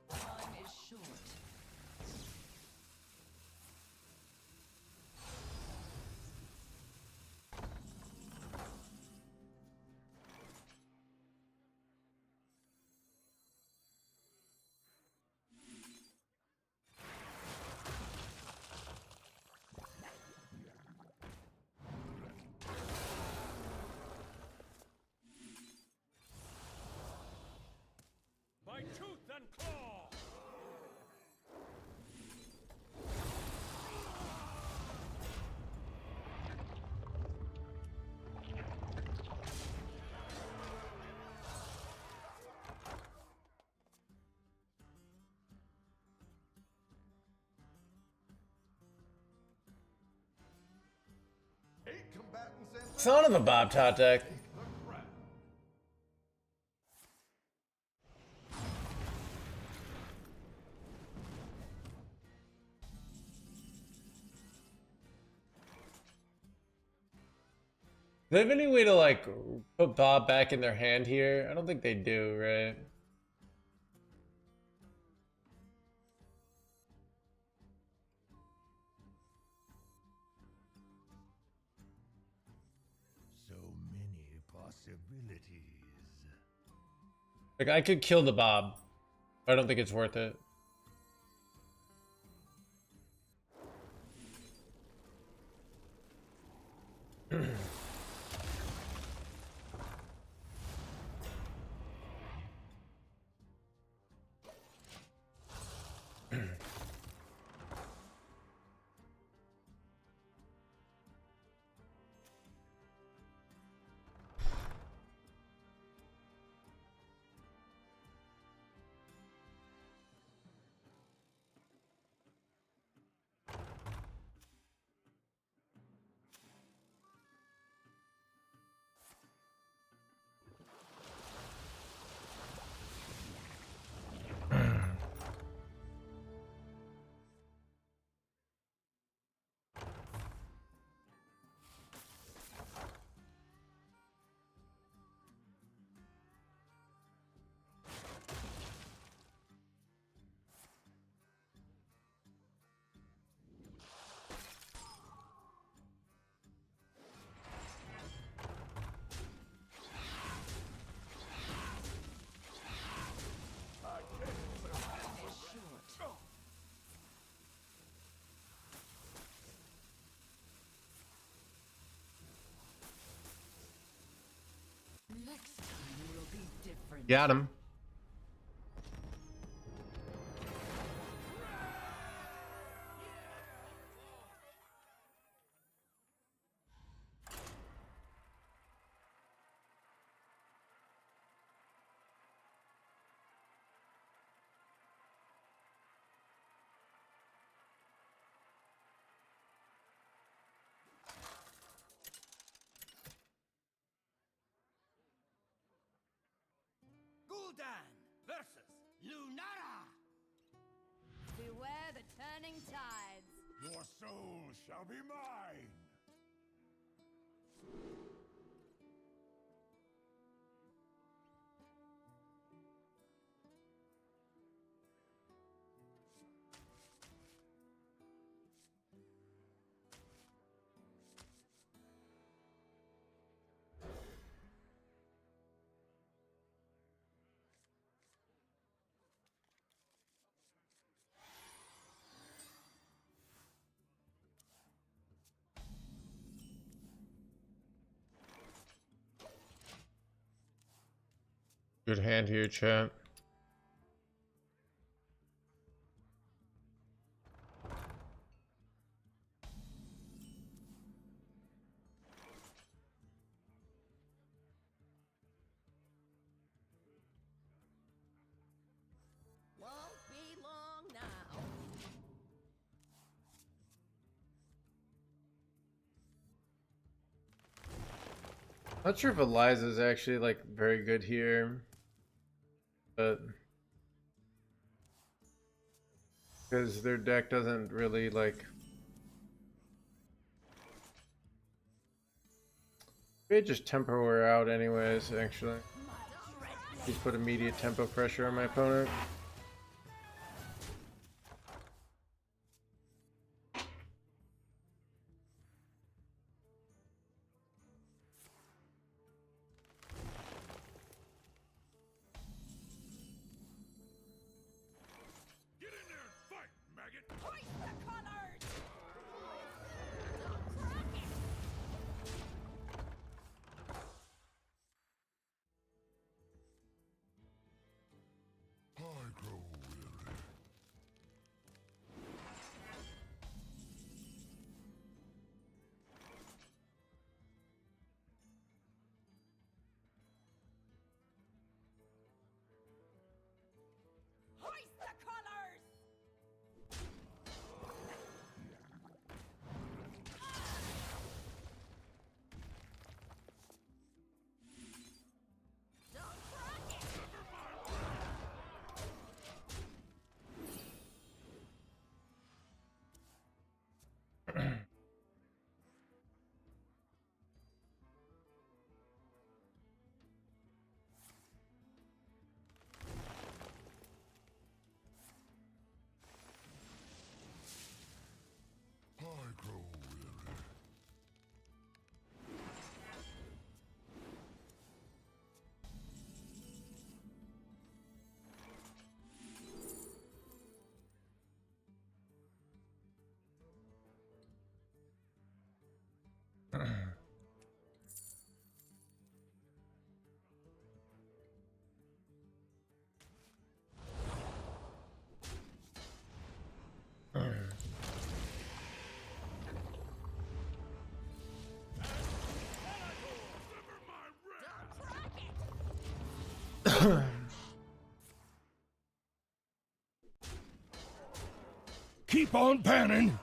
Time is short. Son of a Bob Tatek. Do they have any way to like put Bob back in their hand here? I don't think they do, right? So many possibilities. Like I could kill the Bob, but I don't think it's worth it. Next time will be different. Got him. Gul'dan versus Lunara. Beware the turning tides. Your soul shall be mine. Good hand here, chat. Won't be long now. Not sure if Eliza's actually like very good here, but because their deck doesn't really like. Maybe just tempo her out anyways, actually. Just put immediate tempo pressure on my opponent. Get in there and fight, maggot. Hoist the colors! I Keep on panning.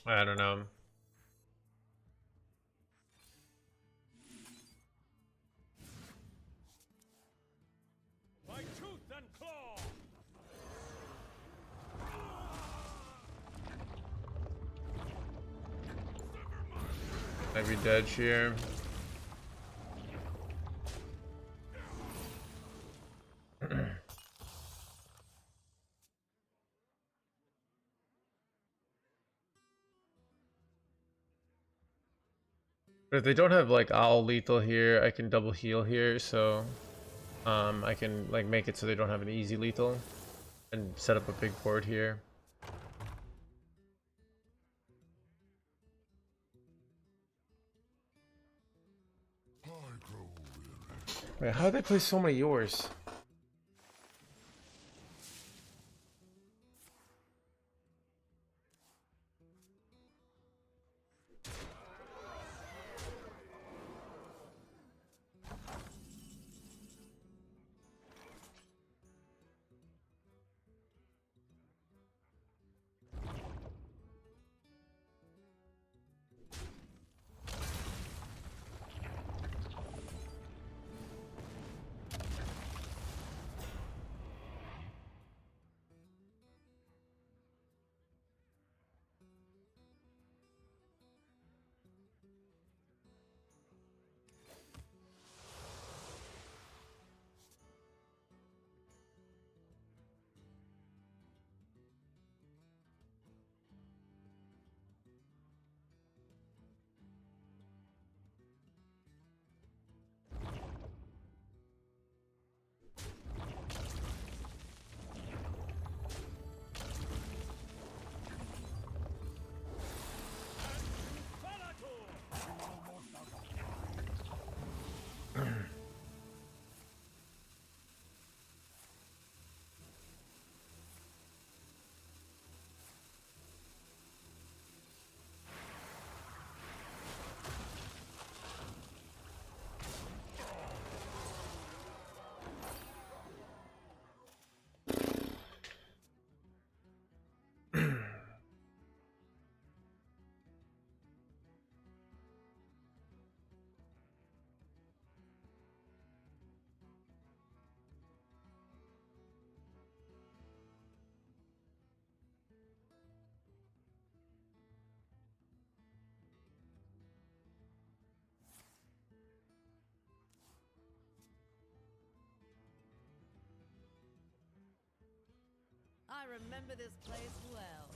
I don't know. By tooth and claw. I'd be dead here. But if they don't have like owl lethal here, I can double heal here, so I can like make it so they don't have an easy lethal and set up a big board here. I grow weary. Wait, how did they play so many yours? I remember this place well.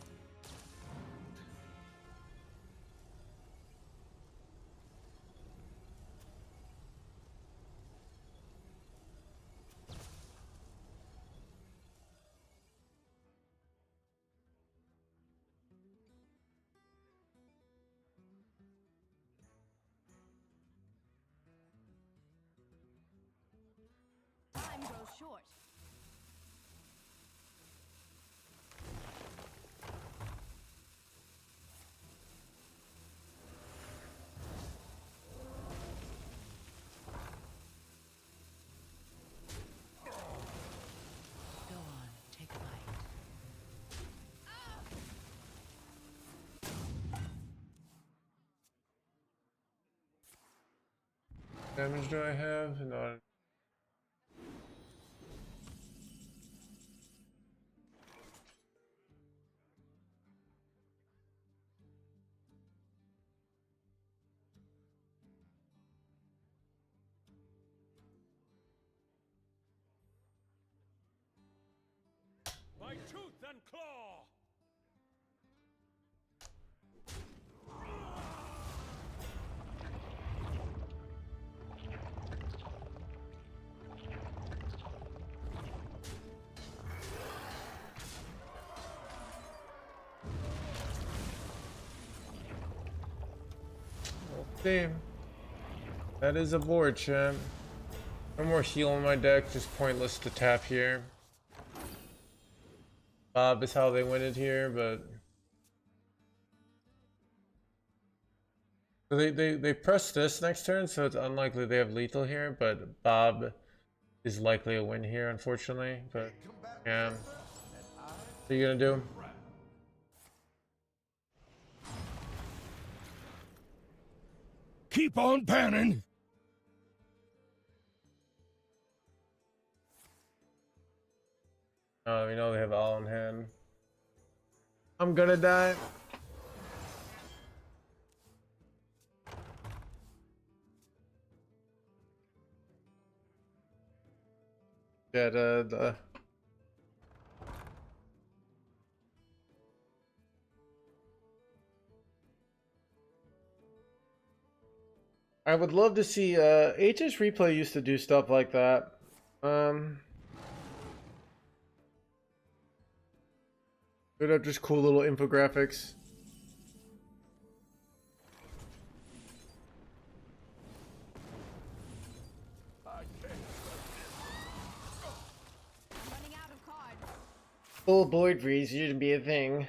Time goes short. Go on, take a bite. Damage do I have? No. claw. Damn. That is a board, chat. No more heal on my deck, just pointless to tap here. Bob is how they win it here, but so they press this next turn, so it's unlikely they have lethal here, but Bob is likely a win here, unfortunately. But yeah. What are you gonna do? Keep on panning. We know they have all in hand. I'm gonna die. Yeah, I would love to see HS Replay used to do stuff like that. Put up just cool little infographics. Running out of cards. Full board freeze shouldn't be a thing.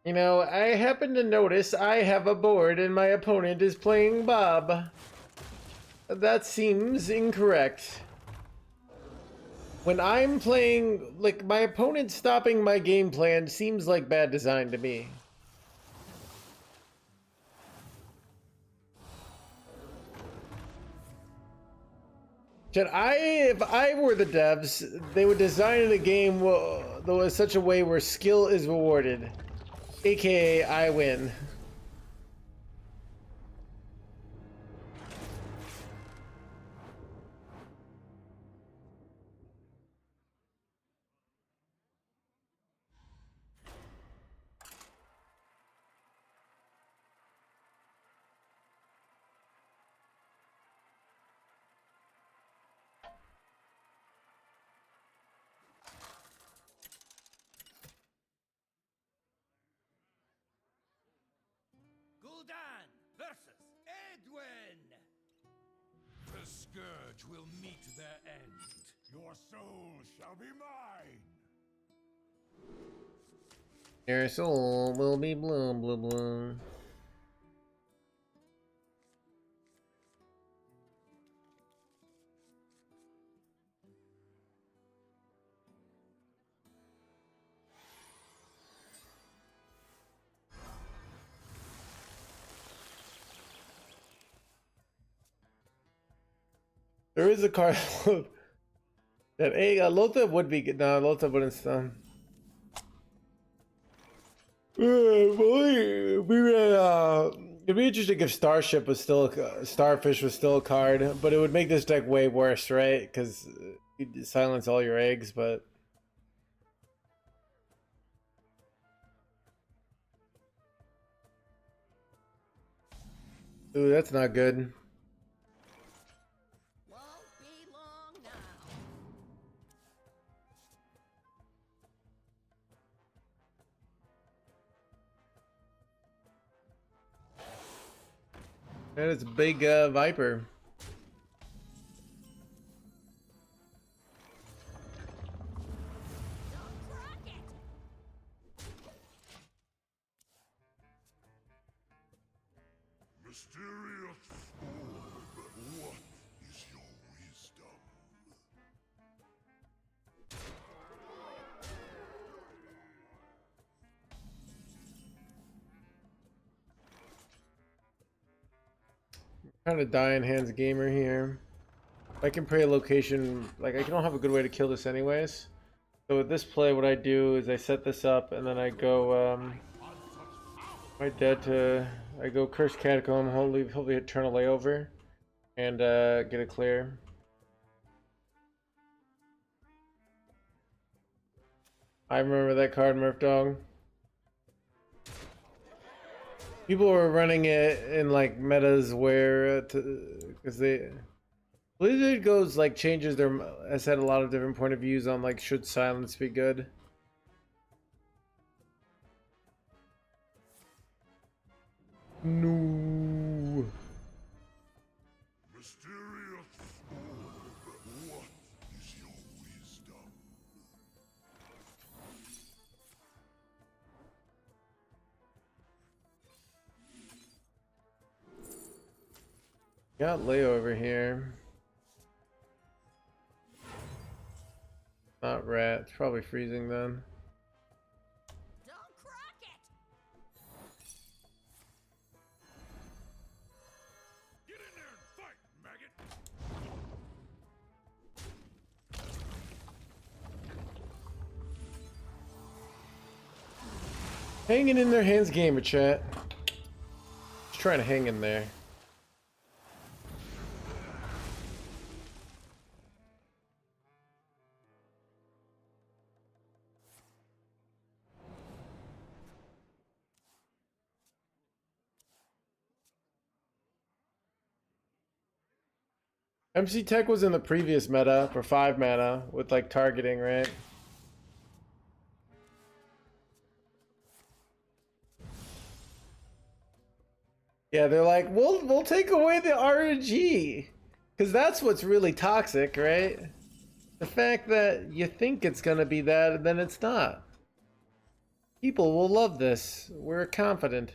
You know, I happen to notice I have a board and my opponent is playing Bob. That seems incorrect. When I'm playing, like, my opponent stopping my game plan seems like bad design to me. If I were the devs, they would design a game though in such a way where skill is rewarded, aka I win. Gul'dan versus Edwin. The scourge will meet their end. Your soul shall be mine. Your soul will be blue, blue, blue. There is a card that Lothar would be good. No, Lothar wouldn't stun. It'd be interesting if Starship was still Starfish was still a card, but it would make this deck way worse, right? Because you'd silence all your eggs, but ooh, that's not good. Won't be long now. And it's a big Viper. Don't crack it. Mysterious orb, what is your wisdom? Kind of die in hands gamer here. I can pray a location, like I don't have a good way to kill this anyways. So with this play, what I do is I set this up and then I go my dead to I go Curse Catacomb, hopefully Eternal Layover, and get a clear. I remember that card, Murph Dog. People were running it in like metas where, because they Blizzard goes like changes their has had a lot of different point of views on like should silence be good. No. Mysterious sword, what is your wisdom? Got Leo over here. Not rat. It's probably freezing then. Don't crock it! Get in there and fight, maggot! Hanging in their hands gamer chat. Just trying to hang in there. MC Tech was in the previous meta for 5 mana with like targeting, right? Yeah, they're like, we'll take away the RNG, because that's what's really toxic, right? The fact that you think it's gonna be that and then it's not. People will love this. We're confident.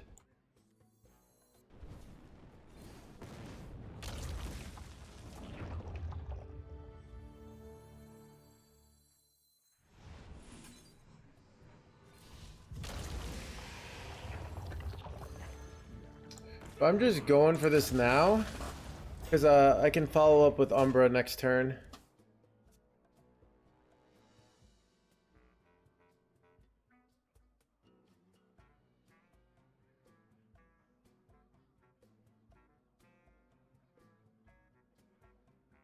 I'm just going for this now, because I can follow up with Umbra next turn.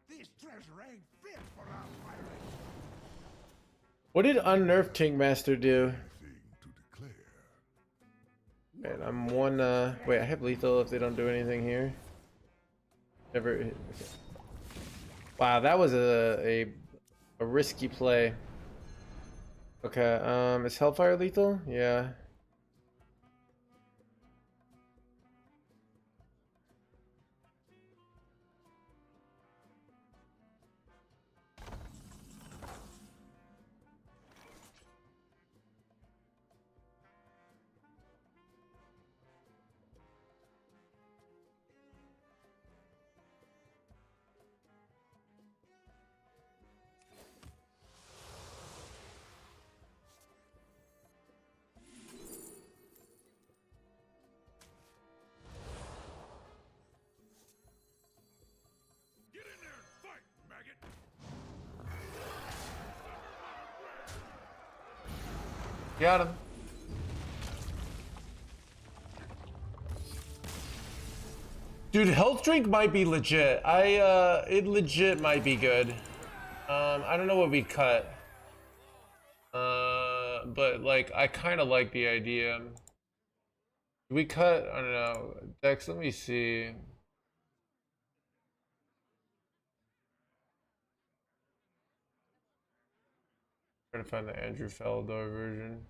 This treasure ain't fit for our pirates! What did Unnerved Tankmaster do? Thing to declare. Wait, I'm one, wait, I have lethal if they don't do anything here. Never. Okay. Wow, that was a risky play. Okay, is Hellfire lethal? Yeah. Get in there and fight, maggot! Got him. Dude, health drink might be legit. It legit might be good. I don't know what we cut. But like, I kind of like the idea. We cut, I don't know. Dex, let me see. Trying to find the Andrew Feldor version.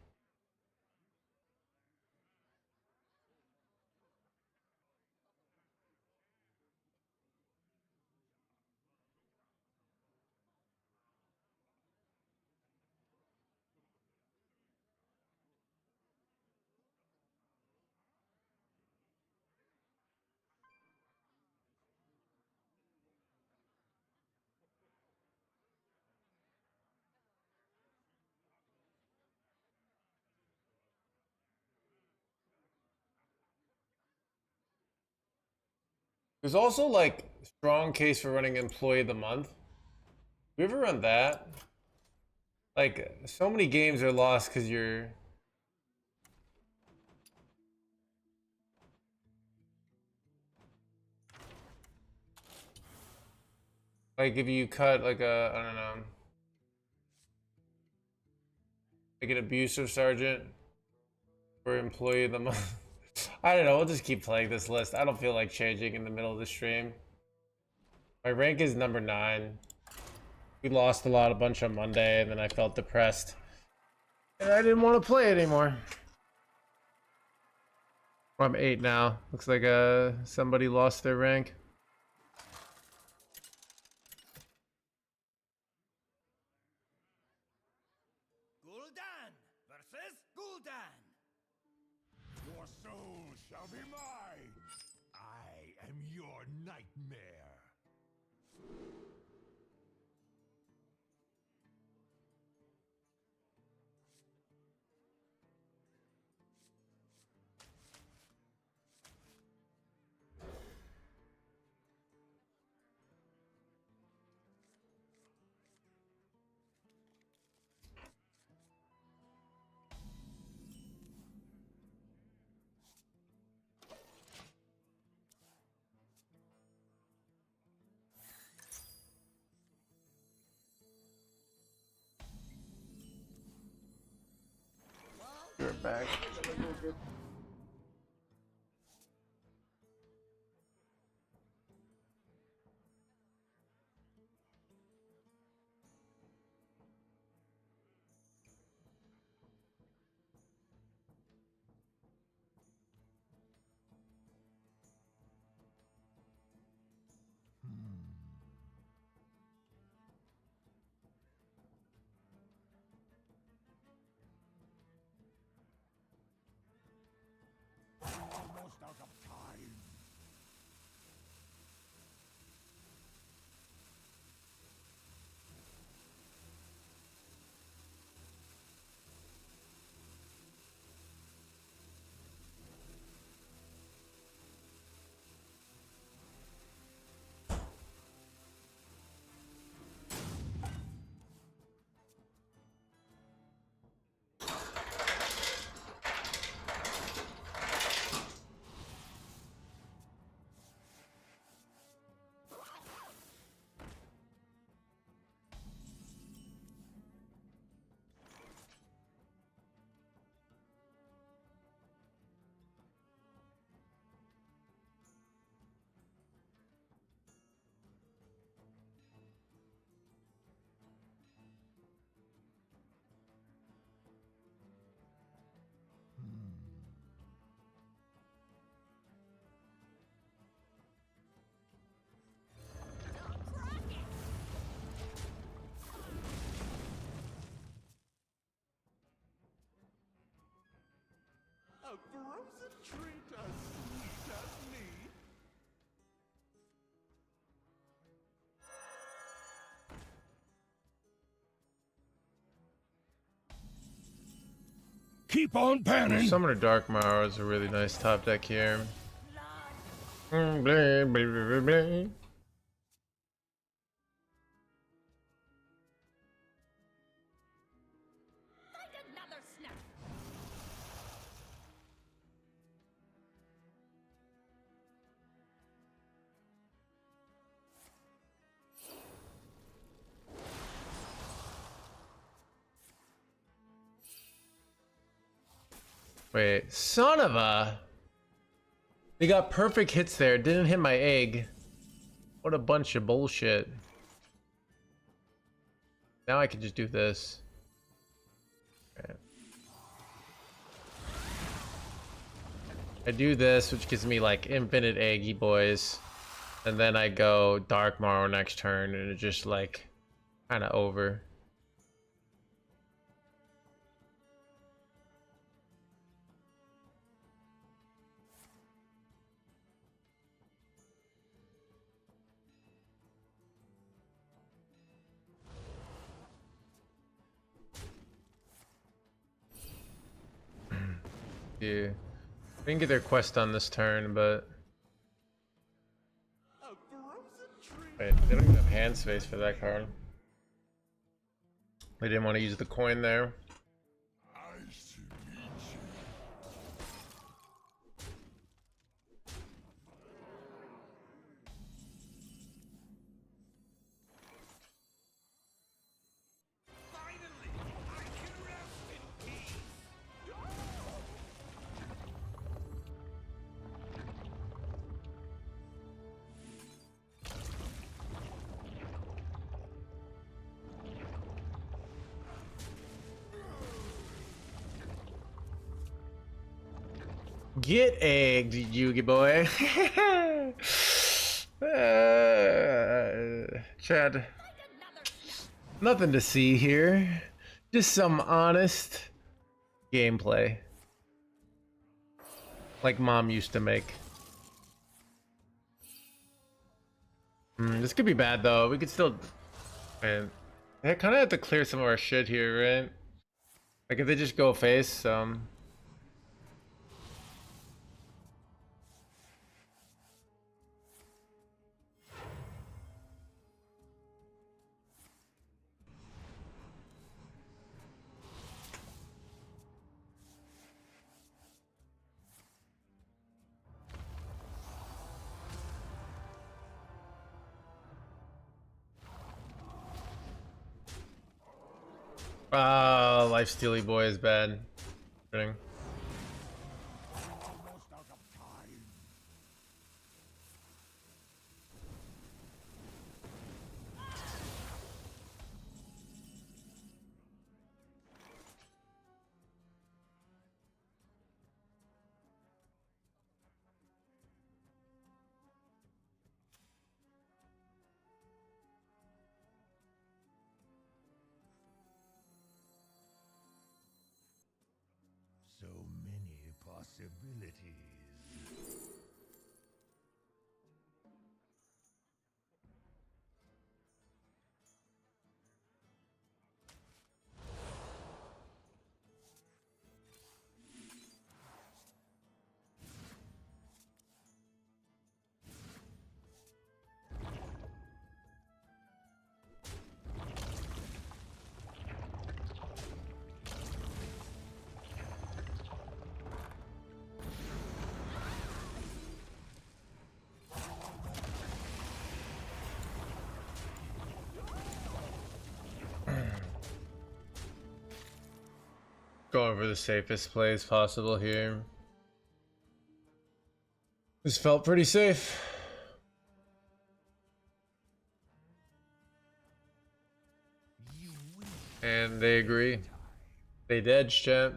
There's also like strong case for running employee of the month. We ever run that? Like so many games are lost because you're like if you cut like a I don't know. Like an abusive sergeant for employee of the month. I don't know. We'll just keep playing this list. I don't feel like changing in the middle of the stream. My rank is number 9. We lost a bunch on Monday, and then I felt depressed. And I didn't want to play anymore. I'm 8 now. Looks like somebody lost their rank. Gul'dan versus Gul'dan. Your soul shall be mine. I am your nightmare. You're back. Almost out of time. A frozen treat as sweet as me. Keep on panning. Summoner Dark Morrow is a really nice top deck here. Blah, blah, blah, blah. Find another snap. Wait, son of a... They got perfect hits there. Didn't hit my egg. What a bunch of bullshit. Now I can just do this. Okay. I do this, which gives me like infinite eggy boys. And then I go Dark Morrow next turn, and it's just like kind of over. Yeah. We didn't get their quest on this turn, but A frozen treat. wait, they don't even have hand space for that card. They didn't want to use the coin there. Nice to meet you. Finally, I can rest in Get egged, Yugi boy. Chad, nothing to see here. Just some honest gameplay. Like mom used to make. This could be bad though. We could still... Man, I kind of have to clear some of our shit here, right? Like if they just go face, Life Steely boy is bad. Kidding. So many possibilities. Going for the safest plays possible here. This felt pretty safe. And they agree. They dead, chat.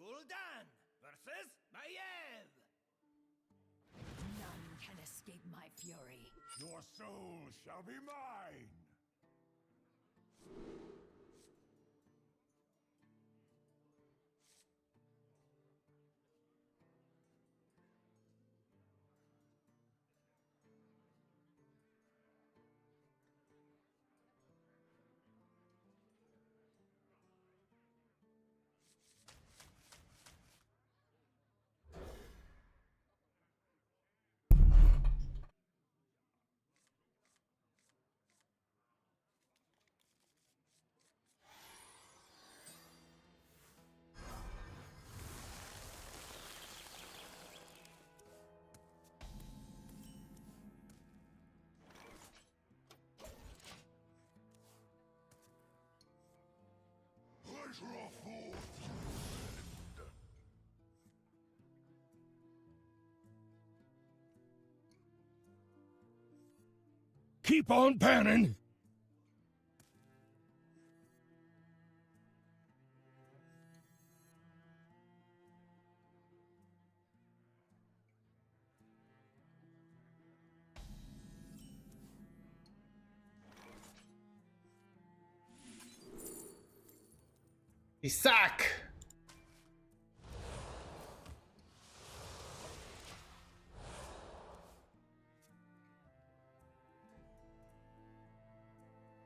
Gul'dan versus Maiev. None can escape my fury. Your soul shall be mine. Pleasure of forth. Keep on panning. Isak!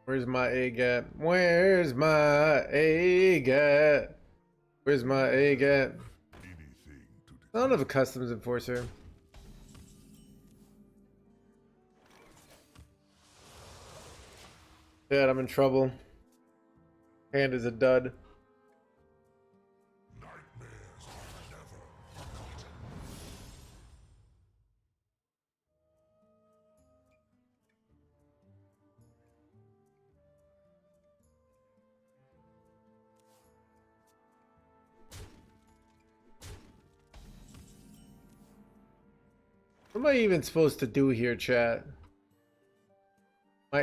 Where's my AGAT? Where's my AGAT? Where's my AGAT? Anything to Son of a customs enforcer. Yeah, I'm in trouble. Hand is a dud. Nightmares are never forgotten. What am I even supposed to do here, chat?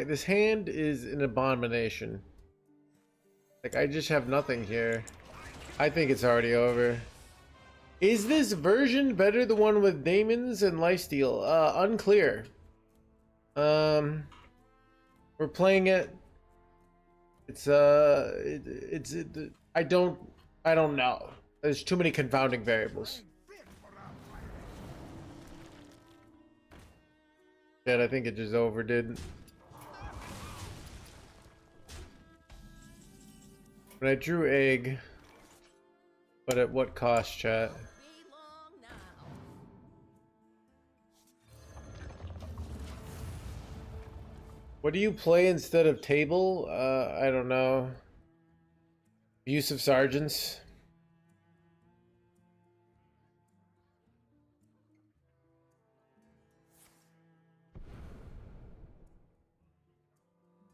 This hand is an abomination. Like, I just have nothing here. I think it's already over. Is this version better the one with Daemons and Lifesteal? Unclear. We're playing it. I don't know. There's too many confounding variables. Yeah, I think it just overdid. When I drew egg, but at what cost, chat? Be long now. What do you play instead of table? I don't know. Use of sergeants.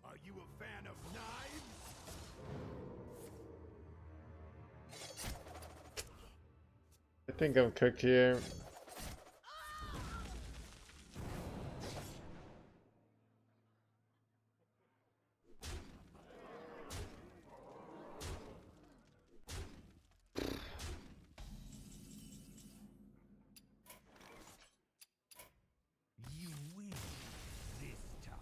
Are you a fan of knives? I think I'm cooked here. You win this time.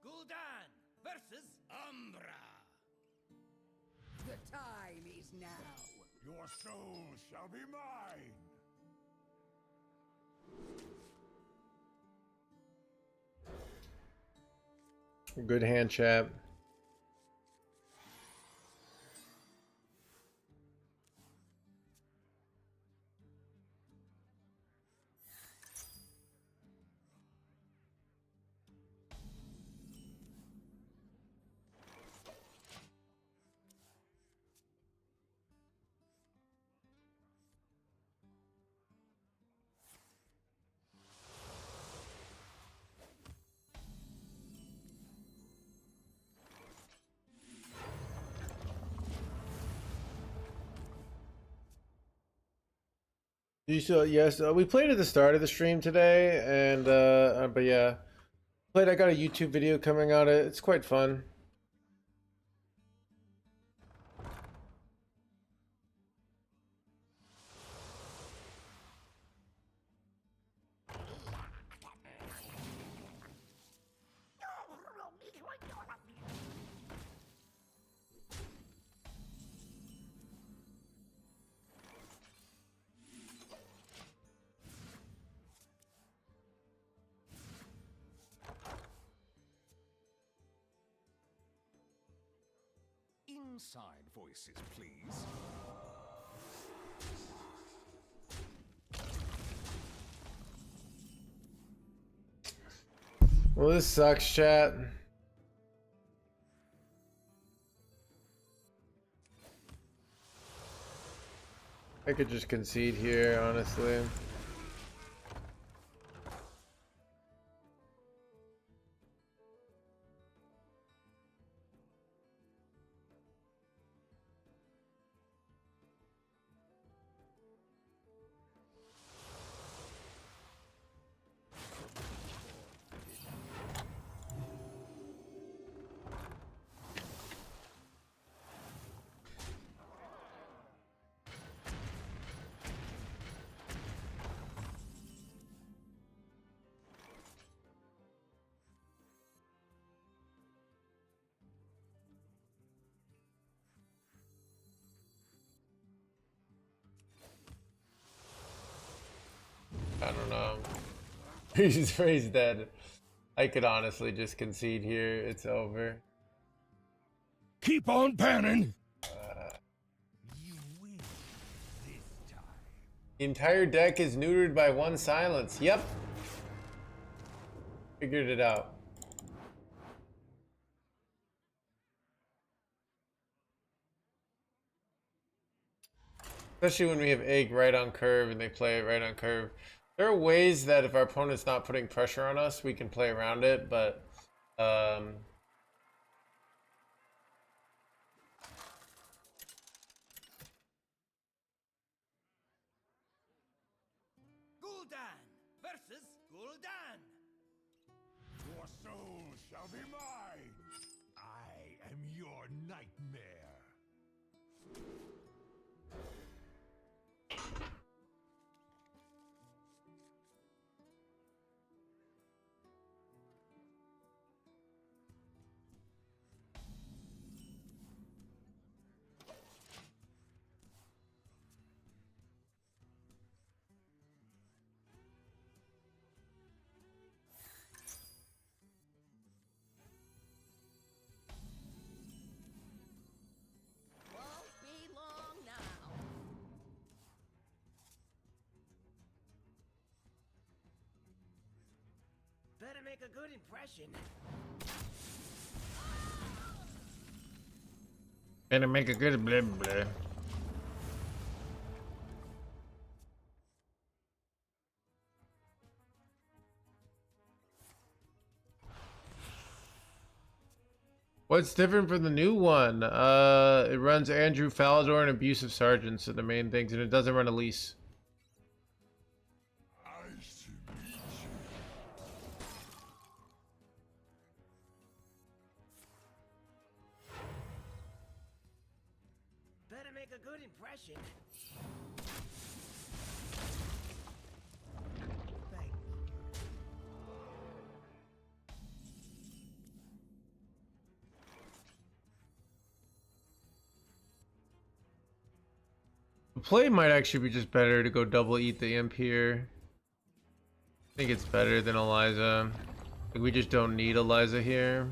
Gul'dan versus Umbra. The time is now. Your soul shall be mine. Good hand, chat. Yes, we played at the start of the stream today, and but yeah, played. I got a YouTube video coming out. It's quite fun. Inside voices, please. Well, this sucks, chat. I could just concede here, honestly. Freeze dead. I could honestly just concede here. It's over. Keep on panning. You win this time. The entire deck is neutered by one silence. Yep. Figured it out. Especially when we have egg right on curve and they play it right on curve. There are ways that if our opponent's not putting pressure on us, we can play around it, but Gul'dan versus Gul'dan. Your soul shall be mine. I am your nightmare. Won't be long now. Better make a good impression. gonna make a good blah blah. What's different from the new one? It runs Andrew Falador and Abusive Sergeants are the main things, and it doesn't run Elise. Nice to meet you. Better make a good impression. Thank The play might actually be just better to go double eat the imp here. I think it's better than Eliza. Like, we just don't need Eliza here.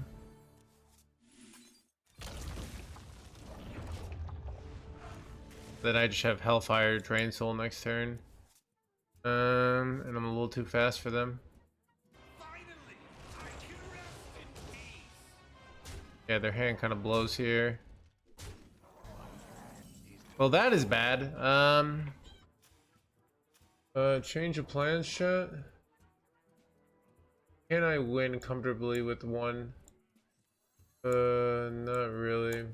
Then I just have Hellfire Drain Soul next turn. And I'm a little too fast for them. Finally, I can rest in peace. Yeah, their hand kind of blows here. Well, that is bad. Change of plans, chat. Can I win comfortably with one? Not really.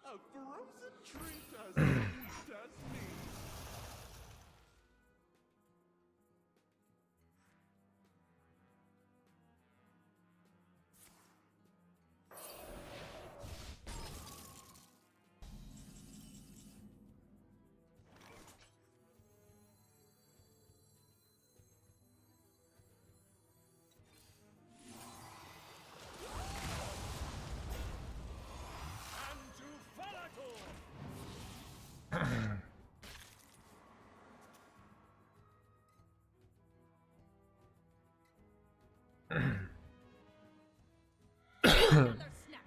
A frozen treat as sweet as me. And to Falador. Another snap.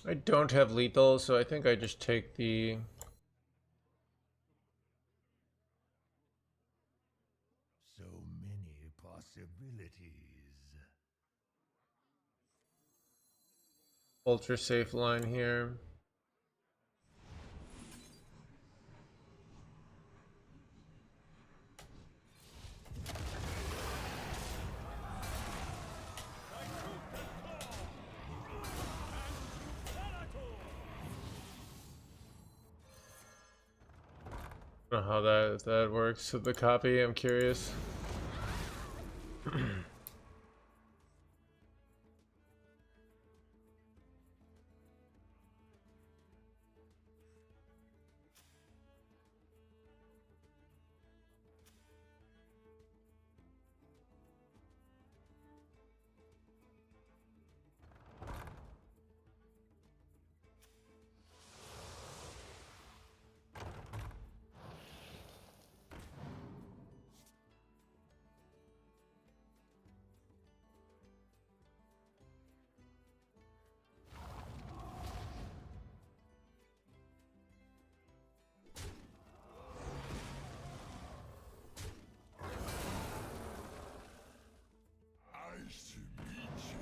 I don't have lethal, so I think I just take the... So many possibilities. ultra safe line here. I don't know how that works with the copy. I'm curious. Nice to meet you.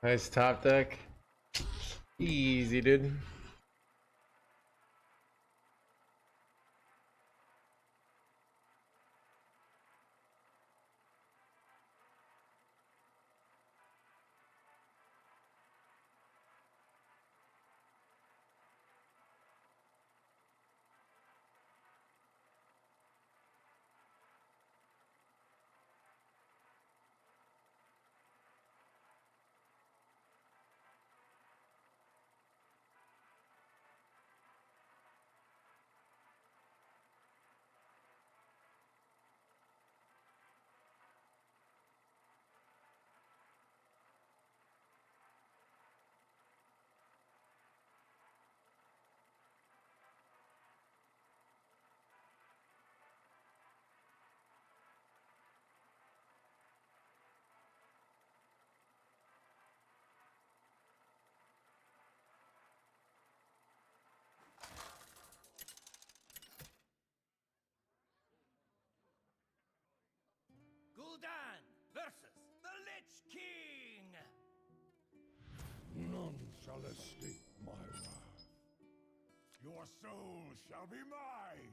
Nice top deck. Easy, dude. Gul'dan versus the Lich King. None shall escape my wrath. Your soul shall be mine.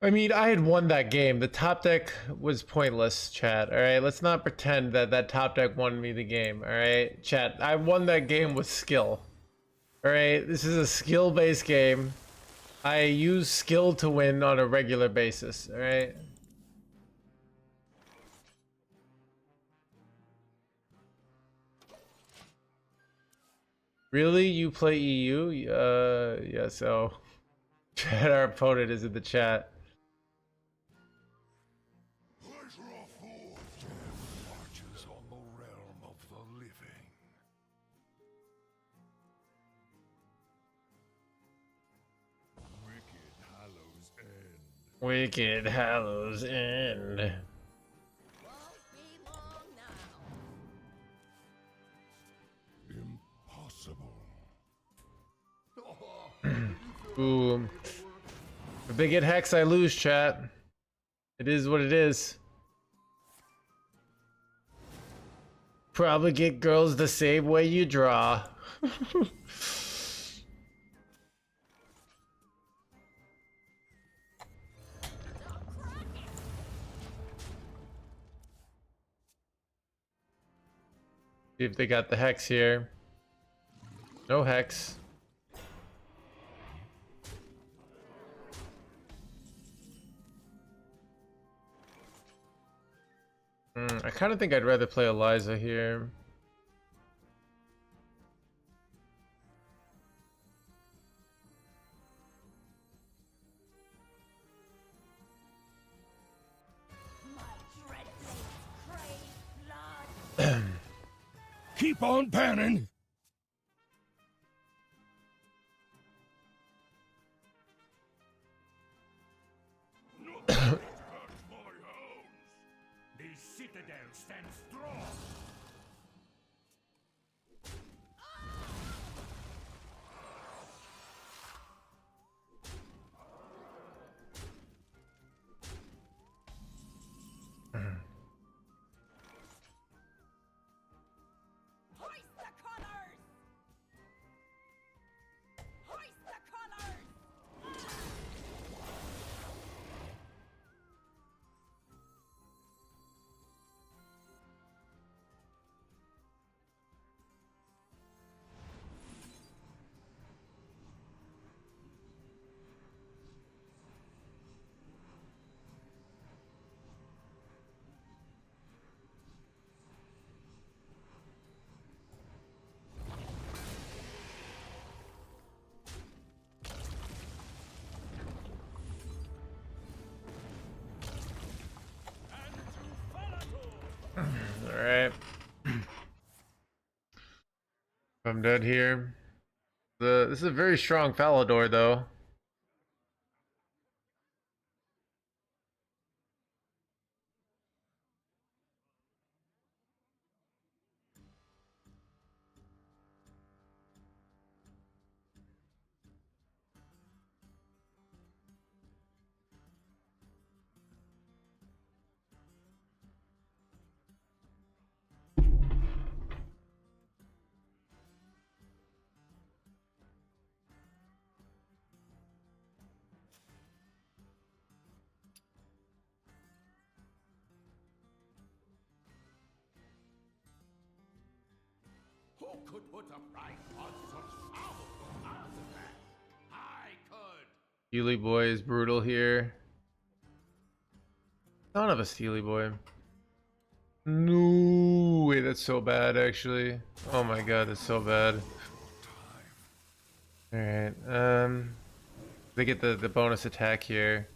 I mean, I had won that game. The top deck was pointless, chat. All right, let's not pretend that that top deck won me the game. All right, chat. I won that game with skill. All right, this is a skill-based game. I use skill to win on a regular basis. All right. Really, you play EU? Yeah. So, chat. Our opponent is in the chat. Pleasure of forge marches on the realm of the living. Wicked Hallows End. Wicked Hallows End. Won't be long now. Impossible. Boom. If they get hex, I lose, chat. It is what it is. Probably get girls the same way you draw. See if they got the hex here. No hex. I kind of think I'd rather play Eliza here. Keep on panning. The citadel stands strong. Hoist the colors! Hoist the colors! Alright. I'm dead here. This is a very strong Falador though. Who could put a price on such powerful artifacts? I could. Steely Boy is brutal here. Son of a Steely Boy. No way, that's so bad actually. Oh my god, that's so bad. Alright, they get the bonus attack here.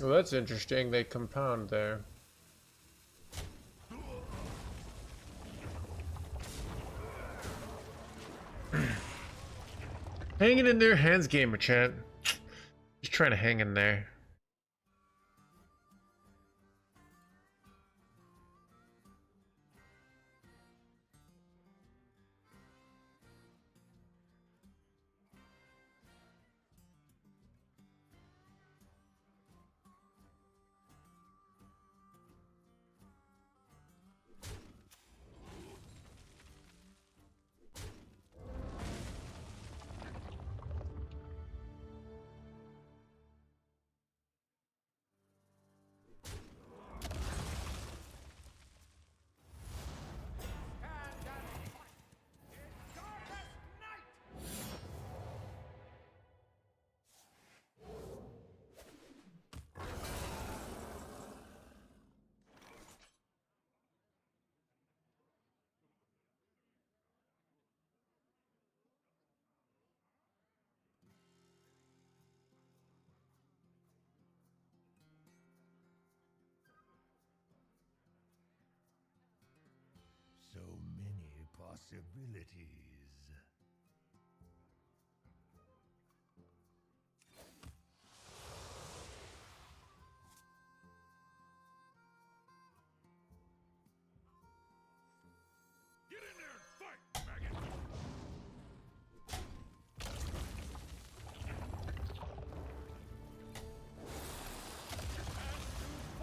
Well, that's interesting. They compound there. Hanging in there, HandsGamer chat. Just trying to hang in there. possibilities. Get in there and fight, maggot!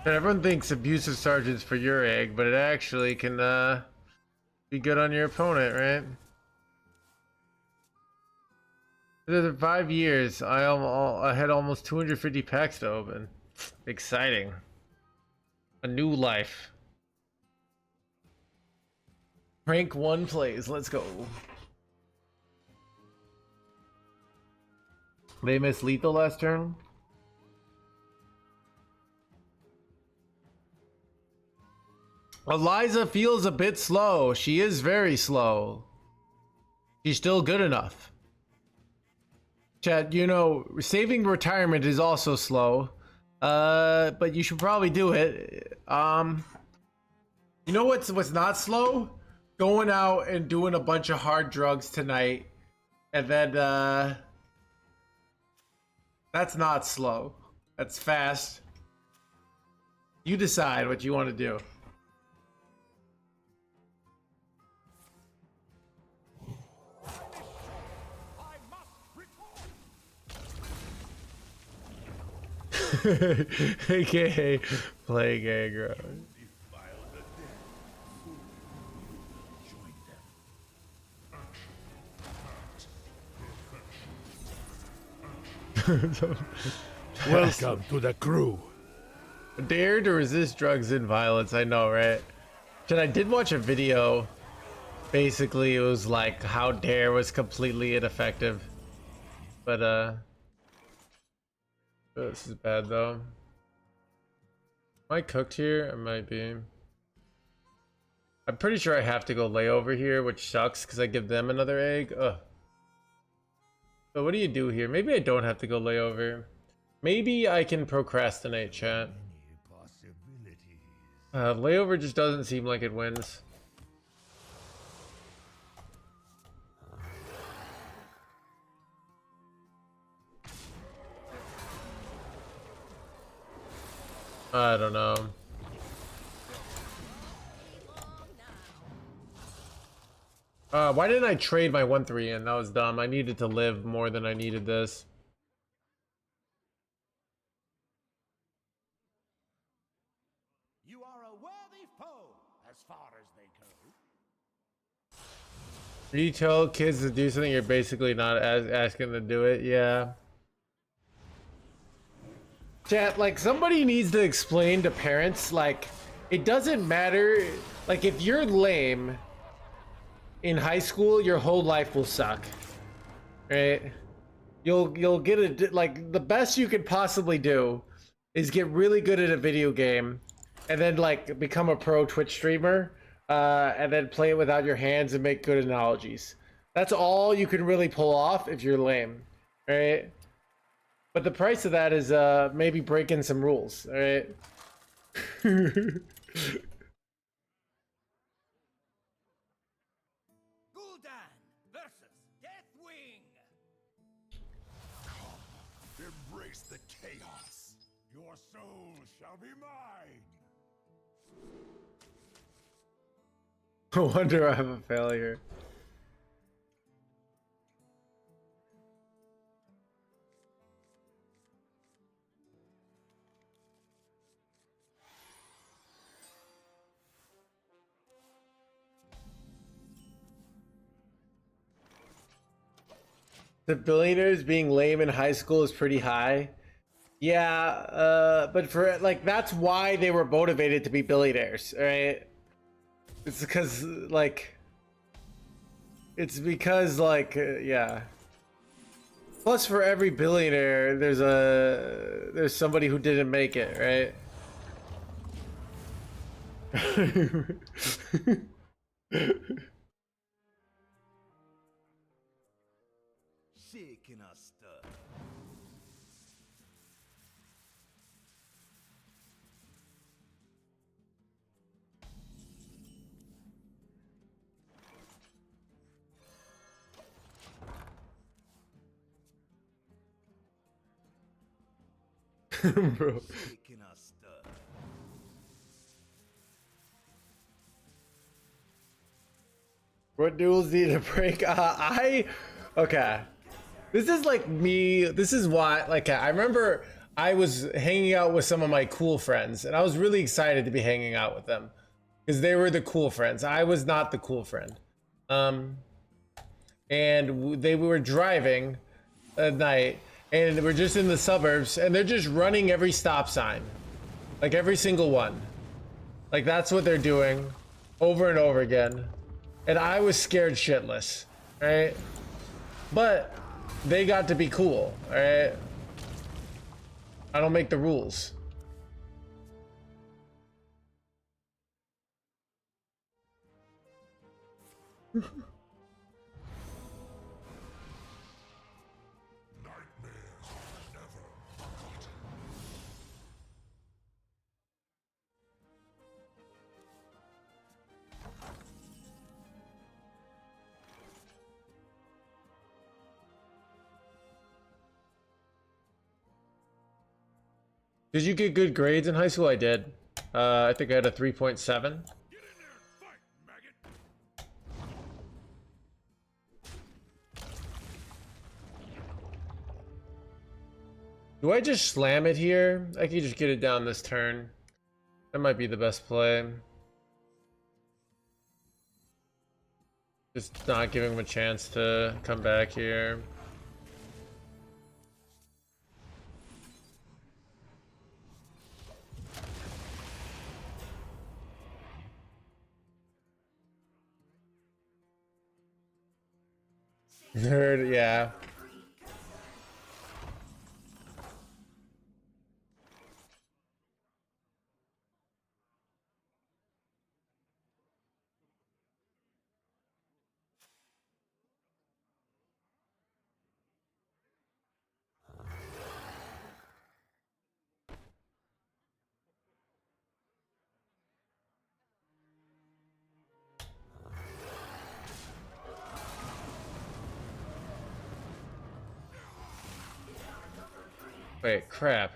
And everyone thinks abusive sergeant's for your egg, but it actually can be good on your opponent, right? After 5 years, I had almost 250 packs to open. Exciting. A new life. Rank 1 plays, let's go. They missed lethal last turn? Eliza feels a bit slow. She is very slow. She's still good enough. Chat, you know, saving retirement is also slow. But you should probably do it. You know what's not slow? Going out and doing a bunch of hard drugs tonight. And then, that's not slow. That's fast. You decide what you want to do. AKA playing aggro. Welcome to the crew. Dare to resist drugs and violence. I know, right? I did watch a video. Basically, it was like how Dare was completely ineffective. But this is bad though. Am I cooked here? I might be. I'm pretty sure I have to go layover here, which sucks because I give them another egg. Ugh. But what do you do here? Maybe I don't have to go layover. Maybe I can procrastinate, chat. Layover just doesn't seem like it wins. I don't know. Why didn't I trade my 1-3 in? That was dumb. I needed to live more than I needed this. You are a worthy foe, as far as they go. You tell kids to do something, you're basically not asking them to do it. Yeah. Chat, like, somebody needs to explain to parents, like, it doesn't matter. Like, if you're lame in high school, your whole life will suck, right? You'll get it. Like, the best you could possibly do is get really good at a video game and then like become a pro Twitch streamer, and then play it without your hands and make good analogies. That's all you can really pull off if you're lame, right? But the price of that is maybe breaking some rules, all right? Gul'dan versus Deathwing. Embrace the chaos. Your soul shall be mine. No wonder I'm a failure. The billionaires being lame in high school is pretty high. Yeah, but for like that's why they were motivated to be billionaires, right? It's because like yeah. Plus for every billionaire there's somebody who didn't make it, right? Shaking us stuff. Bro. Shaking a stir. What duels need to break? Okay. This is like me. This is why, like, I remember I was hanging out with some of my cool friends, and I was really excited to be hanging out with them because they were the cool friends. I was not the cool friend. And we were driving at night, and we're just in the suburbs, and they're just running every stop sign, like every single one. Like that's what they're doing over and over again. And I was scared shitless, right? But they got to be cool, alright? I don't make the rules. Did you get good grades in high school? I did. I think I had a 3.7. Do I just slam it here? I can just get it down this turn. That might be the best play. Just not giving him a chance to come back here. Nerd, yeah. Wait, crap.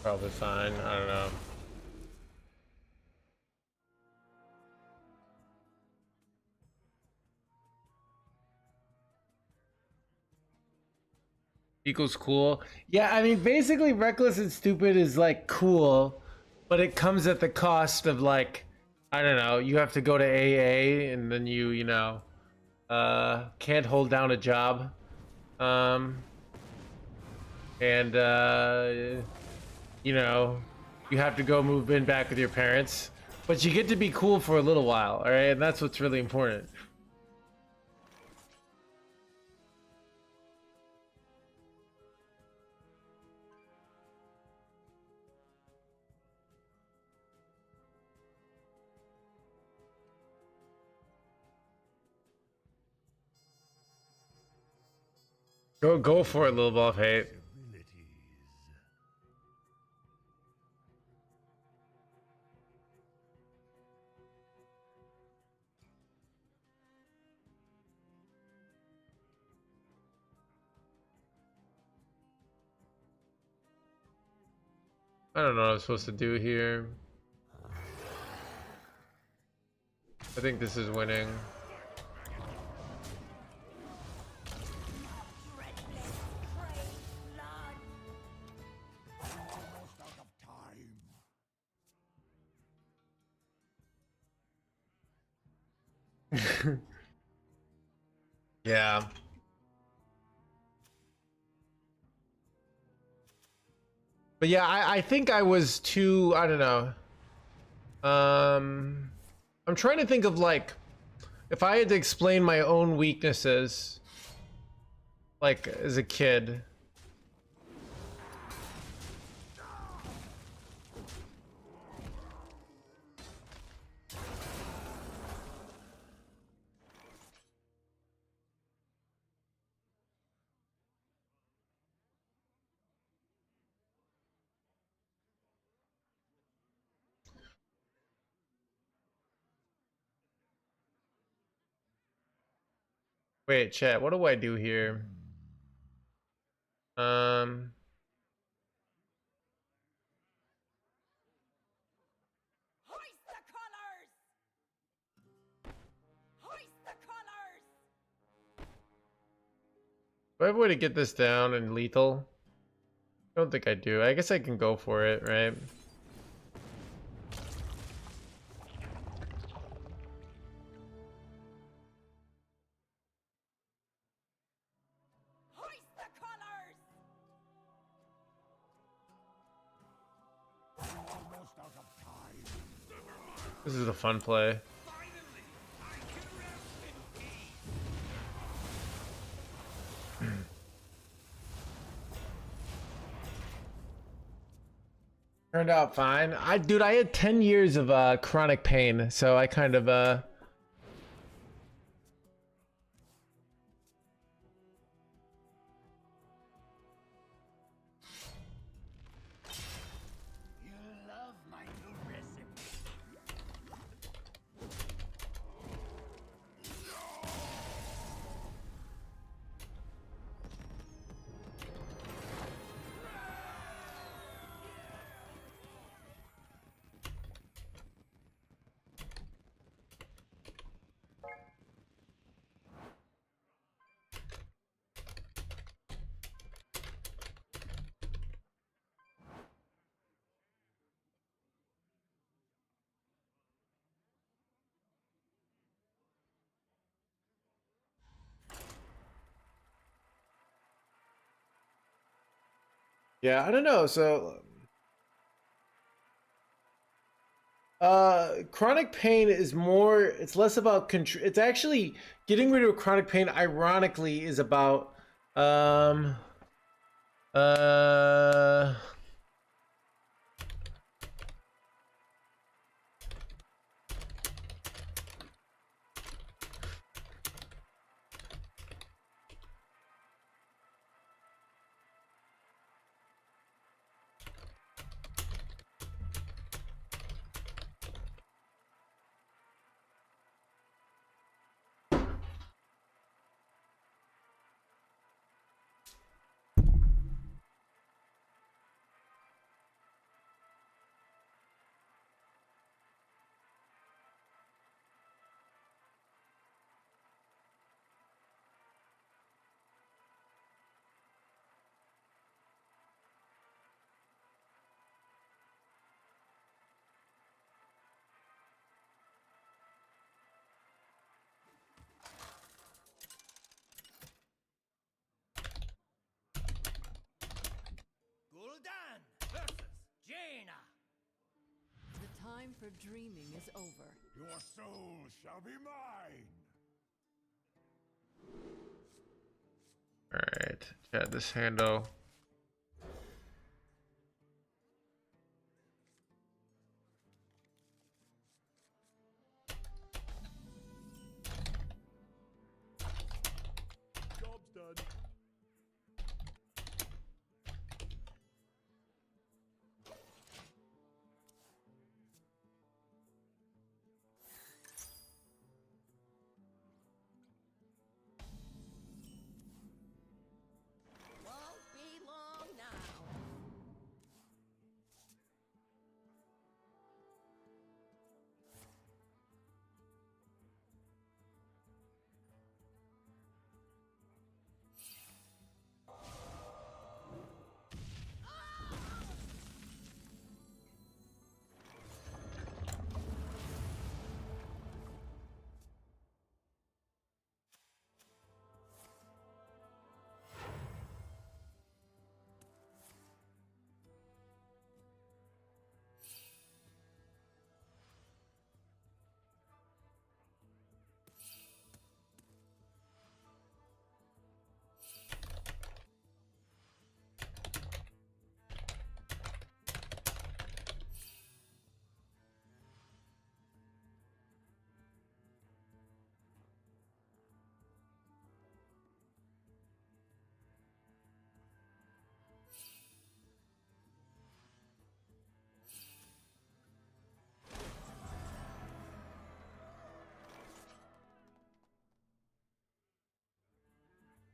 Probably fine. I don't know. Equals cool. Yeah, I mean, basically, reckless and stupid is like cool, but it comes at the cost of like, I don't know. You have to go to AA, and then you know, can't hold down a job, and you know, you have to go move in back with your parents, but you get to be cool for a little while, all right? And that's what's really important. Go for it, little ball of hate. I don't know what I'm supposed to do here. I think this is winning. Almost out of time. Yeah. But yeah, I think I was too, I don't know. I'm trying to think of like, if I had to explain my own weaknesses, like as a kid. Wait, chat, what do I do here? Um, Hoist the colors! Hoist the colors! do I have a way to get this down and lethal? I don't think I do. I guess I can go for it, right? Hoist the colors! Almost out of time. This is a fun play. Finally, I can rest in peace. Turned out fine. Dude, I had 10 years of chronic pain, so I kind of You love my new recipe. yeah, I don't know. So chronic pain is more, it's less about control. It's actually getting rid of chronic pain ironically is about uh Gul'dan versus Jaina. The time for dreaming is over. Your soul shall be mine. all right. Chat, this handle. Job's done. Won't be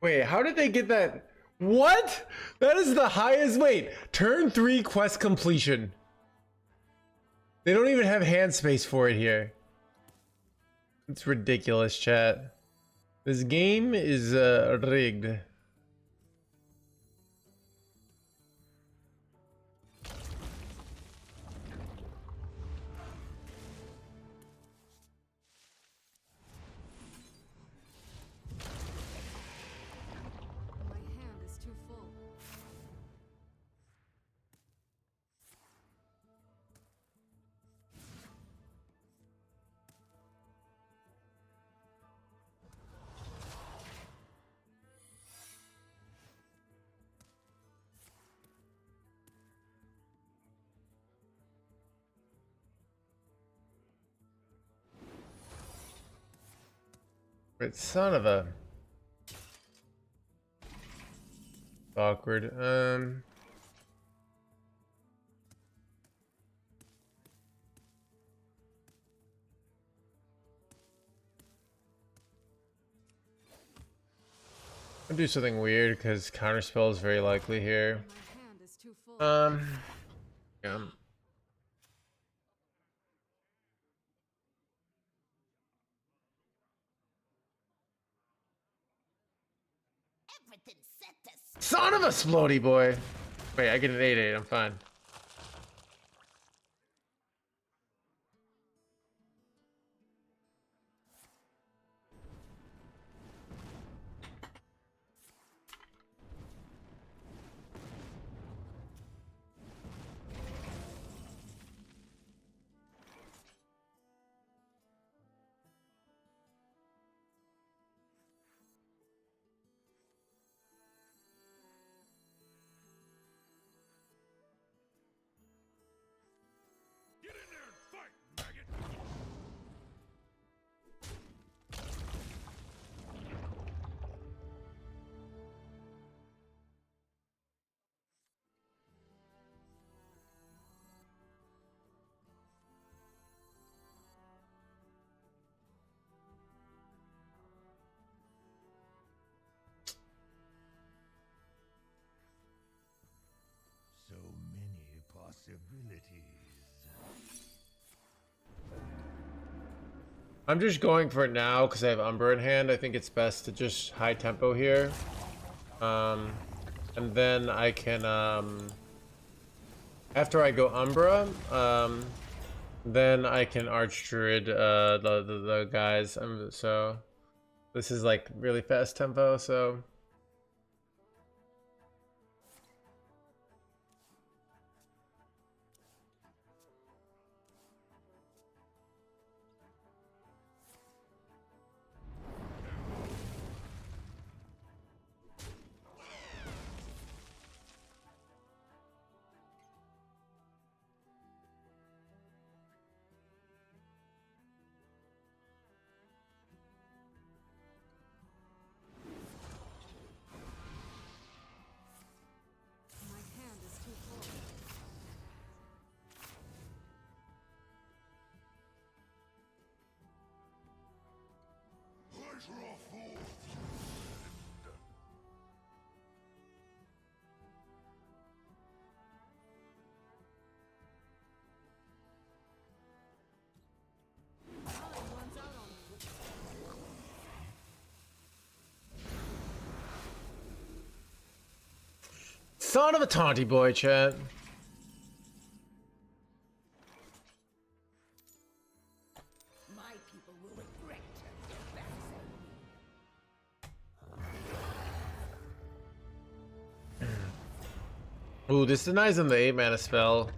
Wait, how did they get that? What? That is the highest. Wait, turn 3 quest completion. They don't even have hand space for it here. It's ridiculous, chat. This game is rigged. My hand is too full. But son of a awkward. I'll do something weird because counterspell is very likely here. My hand is too full. Yeah. Everything's set to Son of a splody boy. Wait, I get an 8/8. I'm fine. Get in there and fight, maggot! So many possibilities. I'm just going for it now because I have Umbra in hand. I think it's best to just high tempo here. And then I can, after I go Umbra, then I can Arch Druid the guys. So this is like really fast tempo, so. My hand is too full. Pleasure of fools. Time runs out on me. Son of a taunty boy, chat. my people will regret their backs. Ooh, this denies him the 8 mana spell.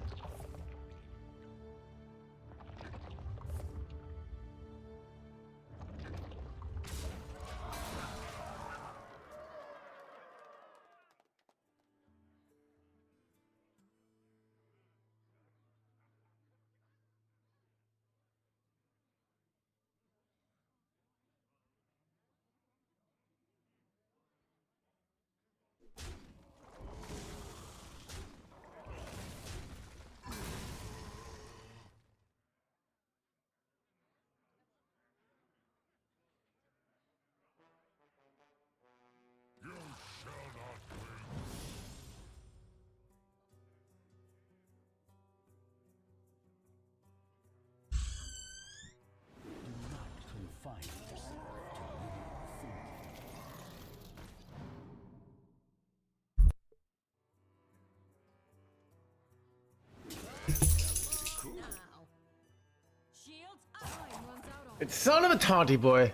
It's son of a taunty boy.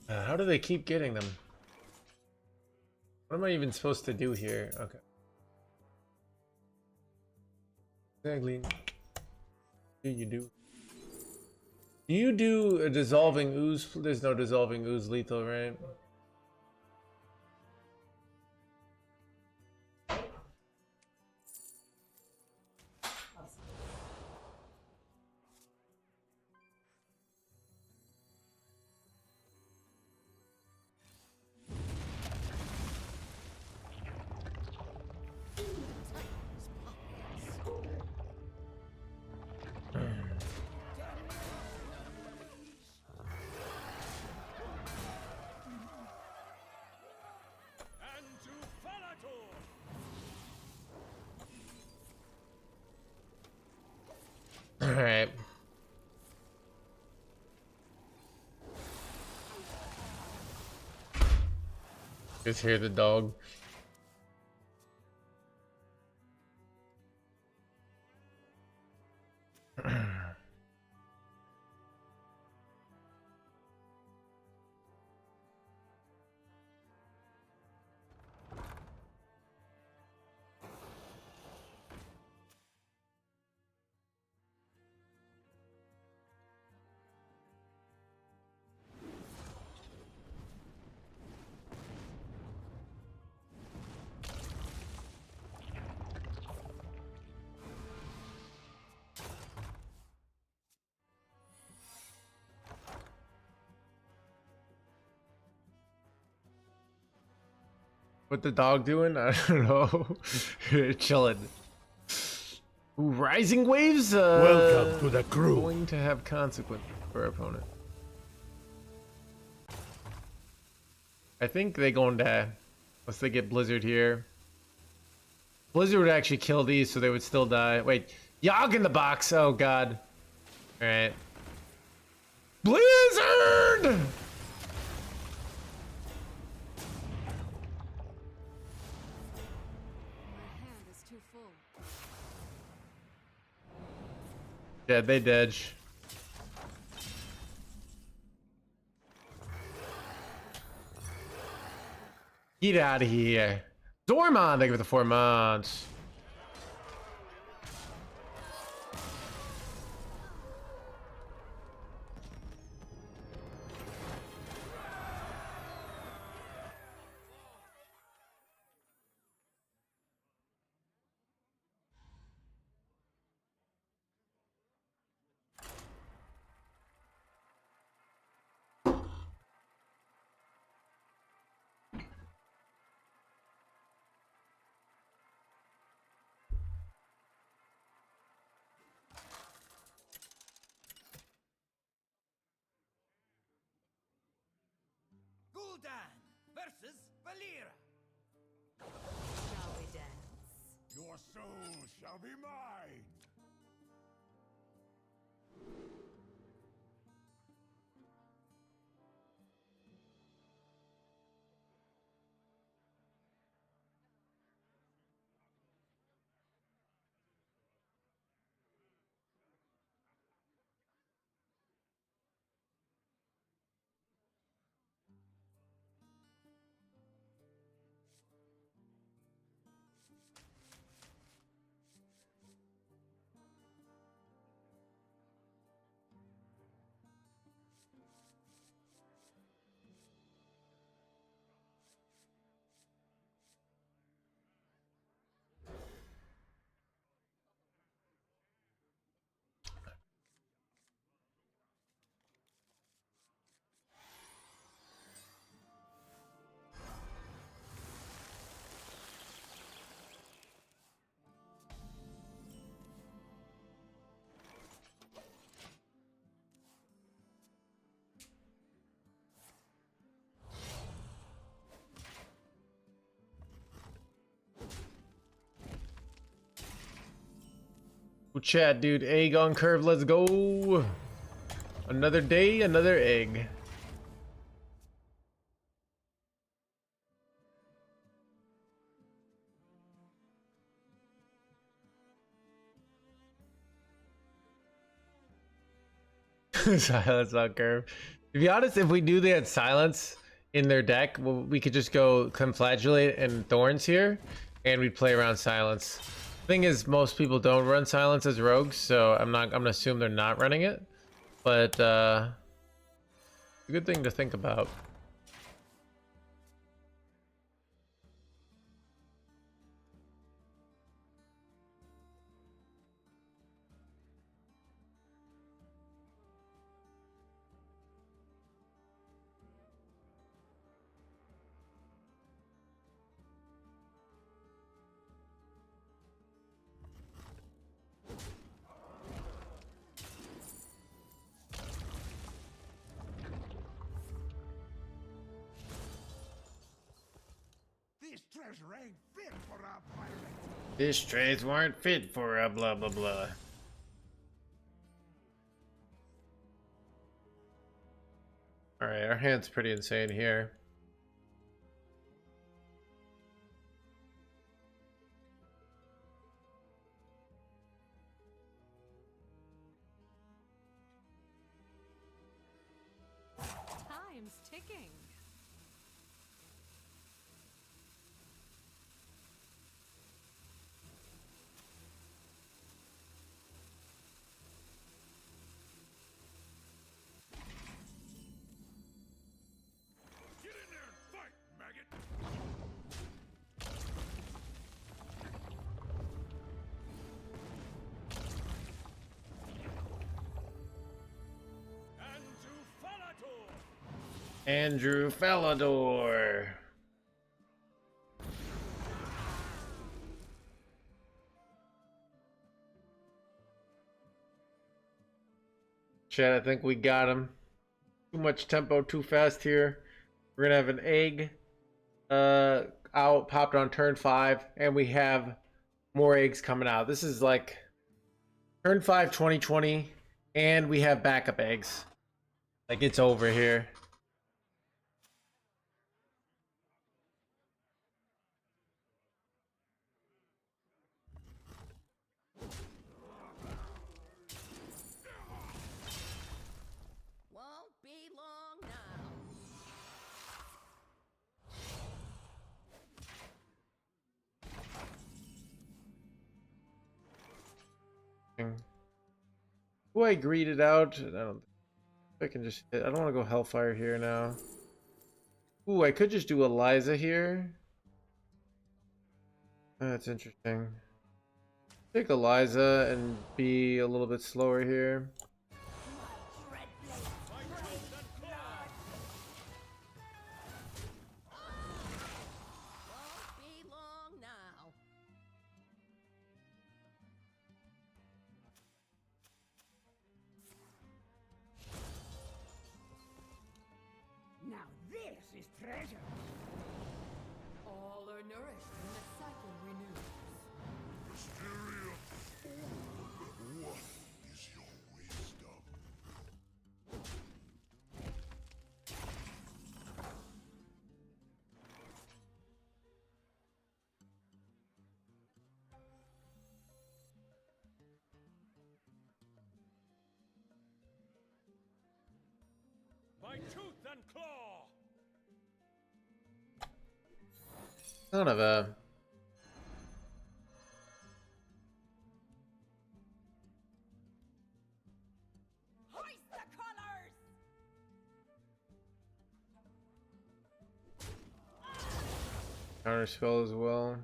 How do they keep getting them? What am I even supposed to do here? Okay. Exactly. Do you do? Do you do a dissolving ooze? There's no dissolving ooze lethal, right? Alright. Just hear the dog. What the dog doing? I don't know. Chilling. Ooh, rising waves. Welcome to the crew. Going to have consequences for our opponent. I think they going to, unless they get Blizzard here. Blizzard would actually kill these, so they would still die. Wait, Yogg in the box. Oh god. All right. Blizzard. My hand is too full. Yeah, they dodge. Get out of here. Dormon, thank you for the 4 months. Gul'dan versus Valera. Shall we dance? Your soul shall be mine. Ooh, chat, dude. Egg on curve. Let's go. Another day, another egg. Silence on curve. To be honest, if we knew they had silence in their deck, well, we could just go Conflagellate and Thorns here, and we'd play around silence. Thing is, most people don't run silence as rogues, so I'm gonna assume they're not running it. But a good thing to think about. This treasure ain't fit for a pirate. These trades weren't fit for a blah blah blah. Alright, our hand's pretty insane here. Time's ticking. Get in there and fight, maggot! And to Falator! Andrew Falador. Chad, I think we got him. Too much tempo, too fast here. We're gonna have an egg out, popped on turn 5, and we have more eggs coming out. This is like turn 5 2020, and we have backup eggs. Like, it's over here. Won't be long now. Do I greed it out? I don't. I can just. I don't want to go Hellfire here now. Ooh, I could just do Eliza here. That's interesting. Take Eliza and be a little bit slower here. Red blade, red blood. Won't be long now. Now this is treasure. All are nourished when the cycle renews. Mysteria. What is your wisdom? By tooth and claw! Son of a. Hoist the colors. Counter spell as well.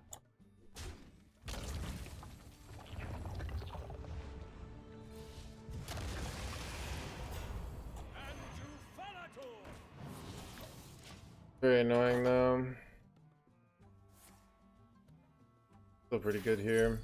And to Falator! Very annoying though. Still pretty good here.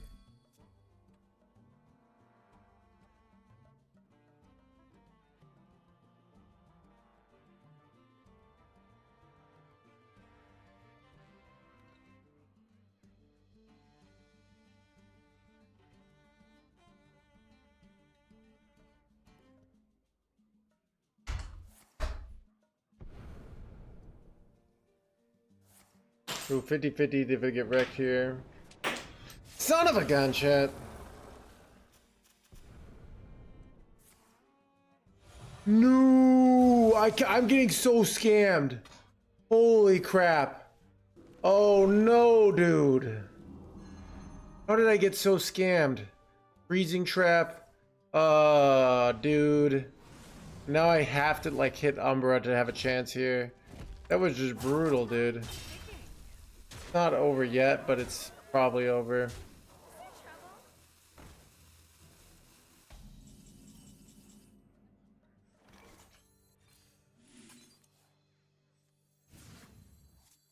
Ooh, 50-50 if I get wrecked here. Son of a gun, chat. No, I'm getting so scammed. Holy crap. Oh no, dude. How did I get so scammed? Freezing trap. Dude. Now I have to like hit Umbra to have a chance here. That was just brutal, dude. It's not over yet, but it's probably over.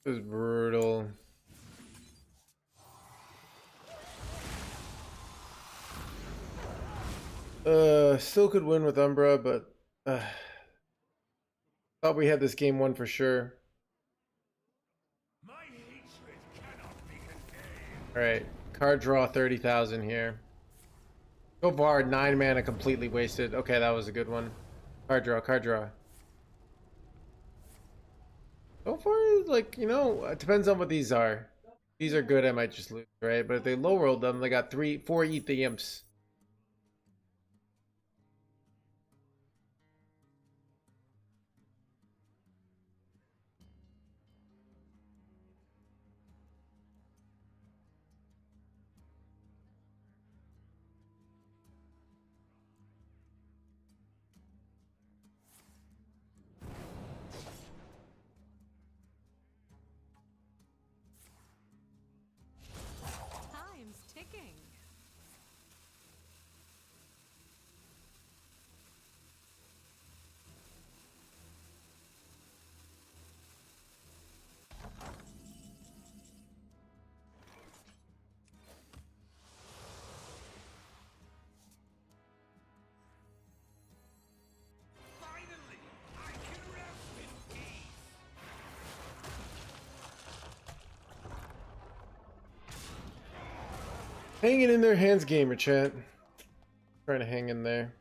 It was brutal. Still could win with Umbra, but thought we had this game won for sure. My hatred cannot be contained. All right, card draw 30,000 here. So far, 9 mana completely wasted. Okay, that was a good one. Card draw, card draw. So far, like, you know, it depends on what these are. These are good, I might just lose, right? But if they low rolled them, they got 4 Eat the Imps. Time's ticking. Finally, I can rest in peace. Hanging in there, hands gamer chat. Trying to hang in there.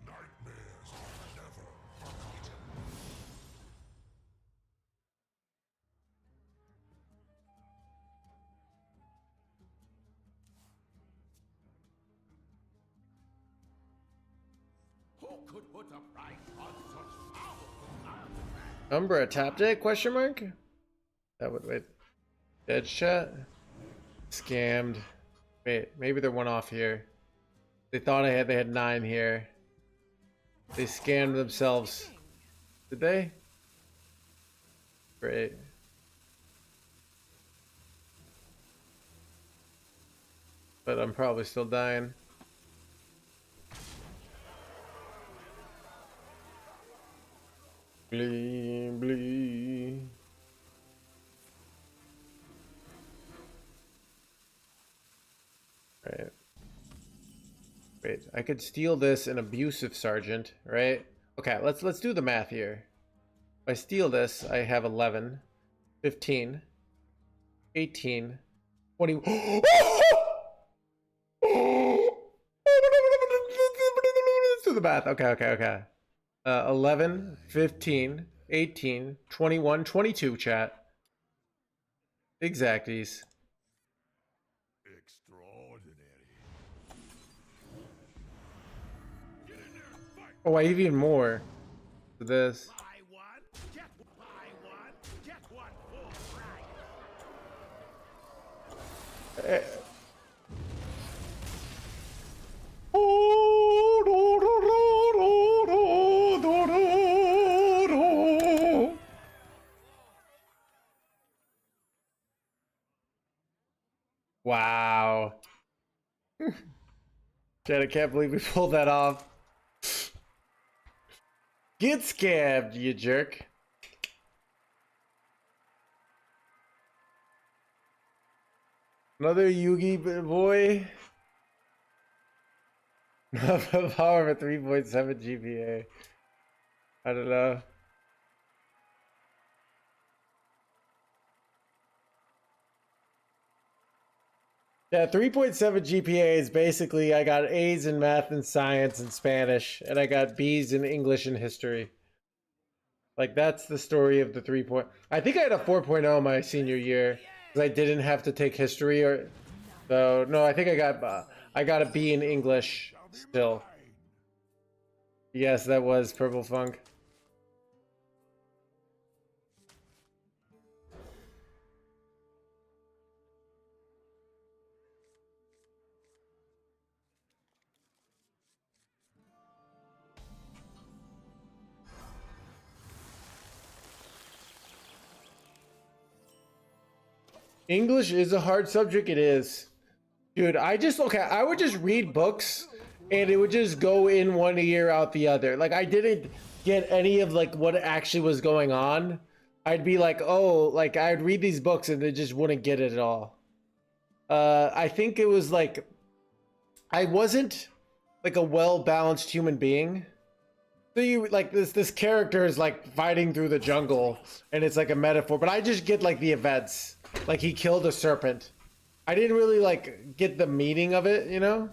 Nightmares are never forgotten. Who could put a price on such powerful artifacts? Umbra tapped it? Question mark? That would wait. Dead chat. Scammed. Wait, maybe they're one off here. They thought they had 9 here. They scammed themselves. Did they? Great. But I'm probably still dying. Blee, blee. Right. Wait, I could steal this in abusive sergeant, right? Okay, let's do the math here. If I steal this, I have 11, 15, 18, 20. Let's do the math. Okay. 11, 15, 18, 21, 22, chat. Exacties. Extraordinary. Oh, I have even more for this. Buy one, get one full price. Wow. Chad, I can't believe we pulled that off. Get scabbed, you jerk. Another Yugi boy. Power of a 3.7 GPA. I don't know. Yeah, 3.7 GPA is basically I got A's in math and science and Spanish, and I got B's in English and history. Like that's the story of the 3 point. I think I had a 4.0 my senior year because I didn't have to take history or. So no, I think I got a B in English still. Yes, that was Purple Funk. English is a hard subject. It is. Dude, I would just read books and it would just go in one ear out the other. Like I didn't get any of like what actually was going on. I'd be like, oh, like I'd read these books and they just wouldn't get it at all. I think it was like I wasn't like a well-balanced human being. So you like this character is like fighting through the jungle and it's like a metaphor, but I just get like the events. Like he killed a serpent. I didn't really like get the meaning of it, you know?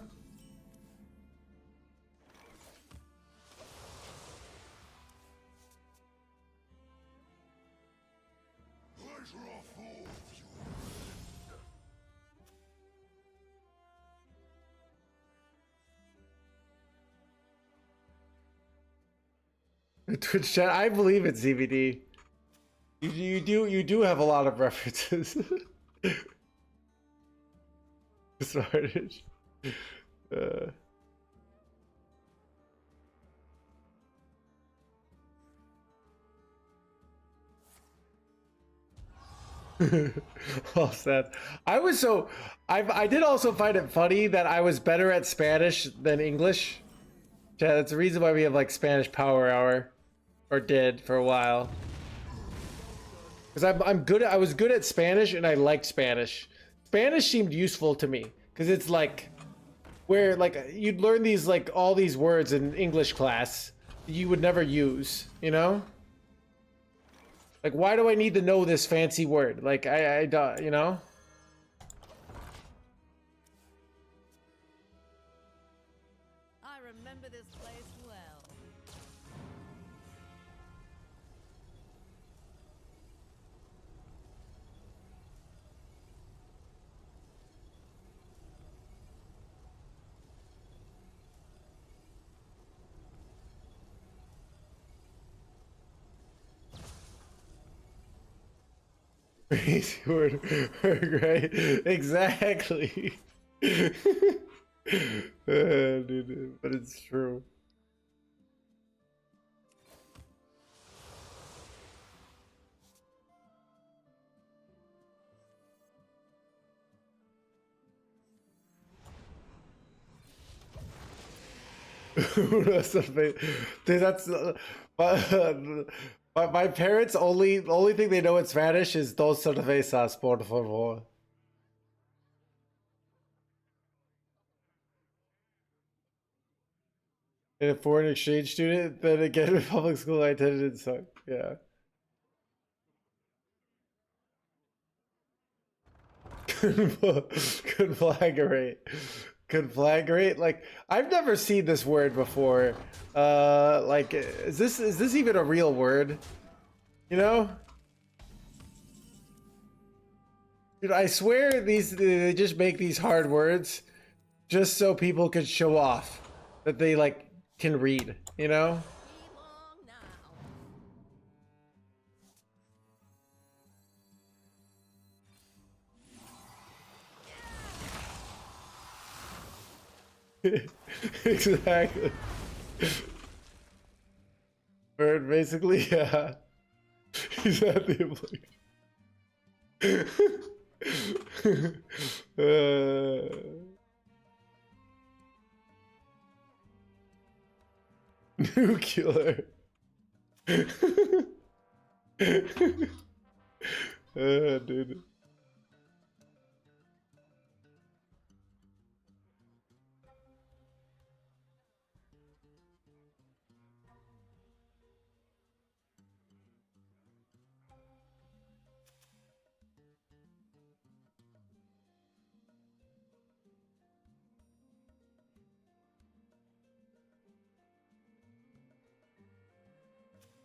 Twitch chat, I believe it's CBD. You do have a lot of references. Sorry. Well said. I did also find it funny that I was better at Spanish than English. Yeah, that's the reason why we have like Spanish Power Hour, or did for a while. Because I was good at Spanish and I liked Spanish. Spanish seemed useful to me because it's like where like you'd learn these like all these words in English class you would never use, you know? Like why do I need to know this fancy word? Like I don't, you know? I remember this place well. Crazy word, right? Exactly. Dude, but it's true. Dude, that's my parents only thing they know in Spanish is dos cervezas, por favor. And a foreign exchange student, then again in public school I attended and sucked. Yeah. Conflagrate. Conflagrate? Like I've never seen this word before. Like is this even a real word? You know? Dude, I swear they just make these hard words just so people can show off that they like can read, you know? Belong now. Exactly. Bird basically, yeah. He's at the nuclear. Dude.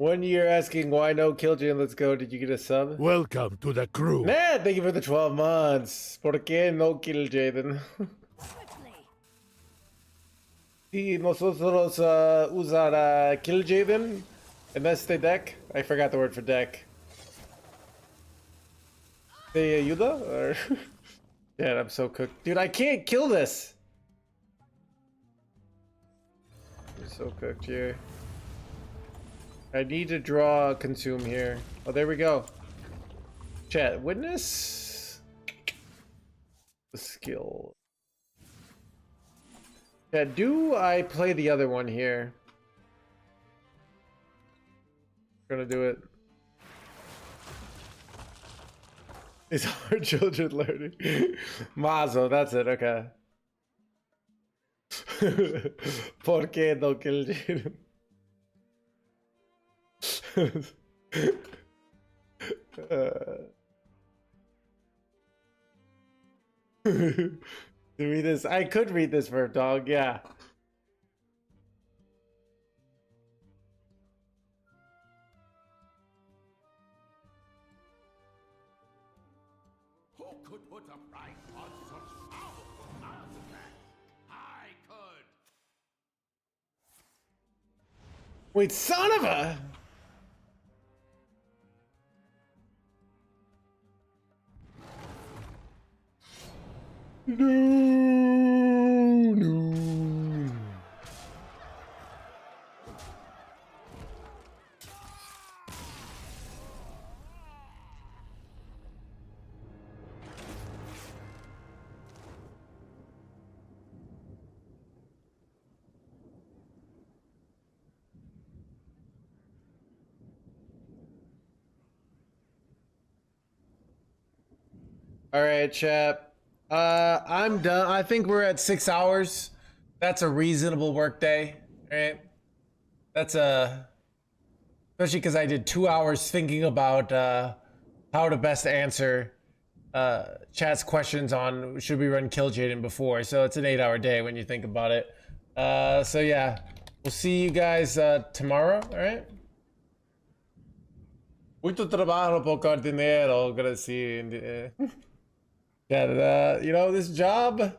1 year asking why no Killjoy. Let's go. Did you get a sub? Welcome to the crew. Nah, thank you for the 12 months. ¿Por qué no Killjoy then? Quickly. Sí, nosotros usar Killjoy then en este deck. I forgot the word for deck. ¿Te ayuda? Or... yeah, I'm so cooked. Dude, I can't kill this. I'm so cooked here. I need to draw consume here. Oh, there we go. Chat, witness the skill. Chat, do I play the other one here? Gonna do it. These are children learning. Mazo, that's it, okay. ¿Por qué no Killjoy? To read this, I could read this for a dog, yeah. Who could put a price on such powerful artifacts? I could. Wait, son of a! No, no. All right, chat. I'm done. I think we're at 6 hours. That's a reasonable work day, right? That's a, especially because I did 2 hours thinking about how to best answer chat's questions on should we run Kill Jaden before. So it's an 8-hour day when you think about it. So yeah, we'll see you guys tomorrow. All right. Mucho trabajo, poco dinero. Gonna see. Yeah, you know, this job,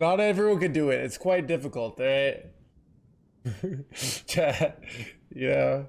not everyone can do it. It's quite difficult, all right? Chat, you know.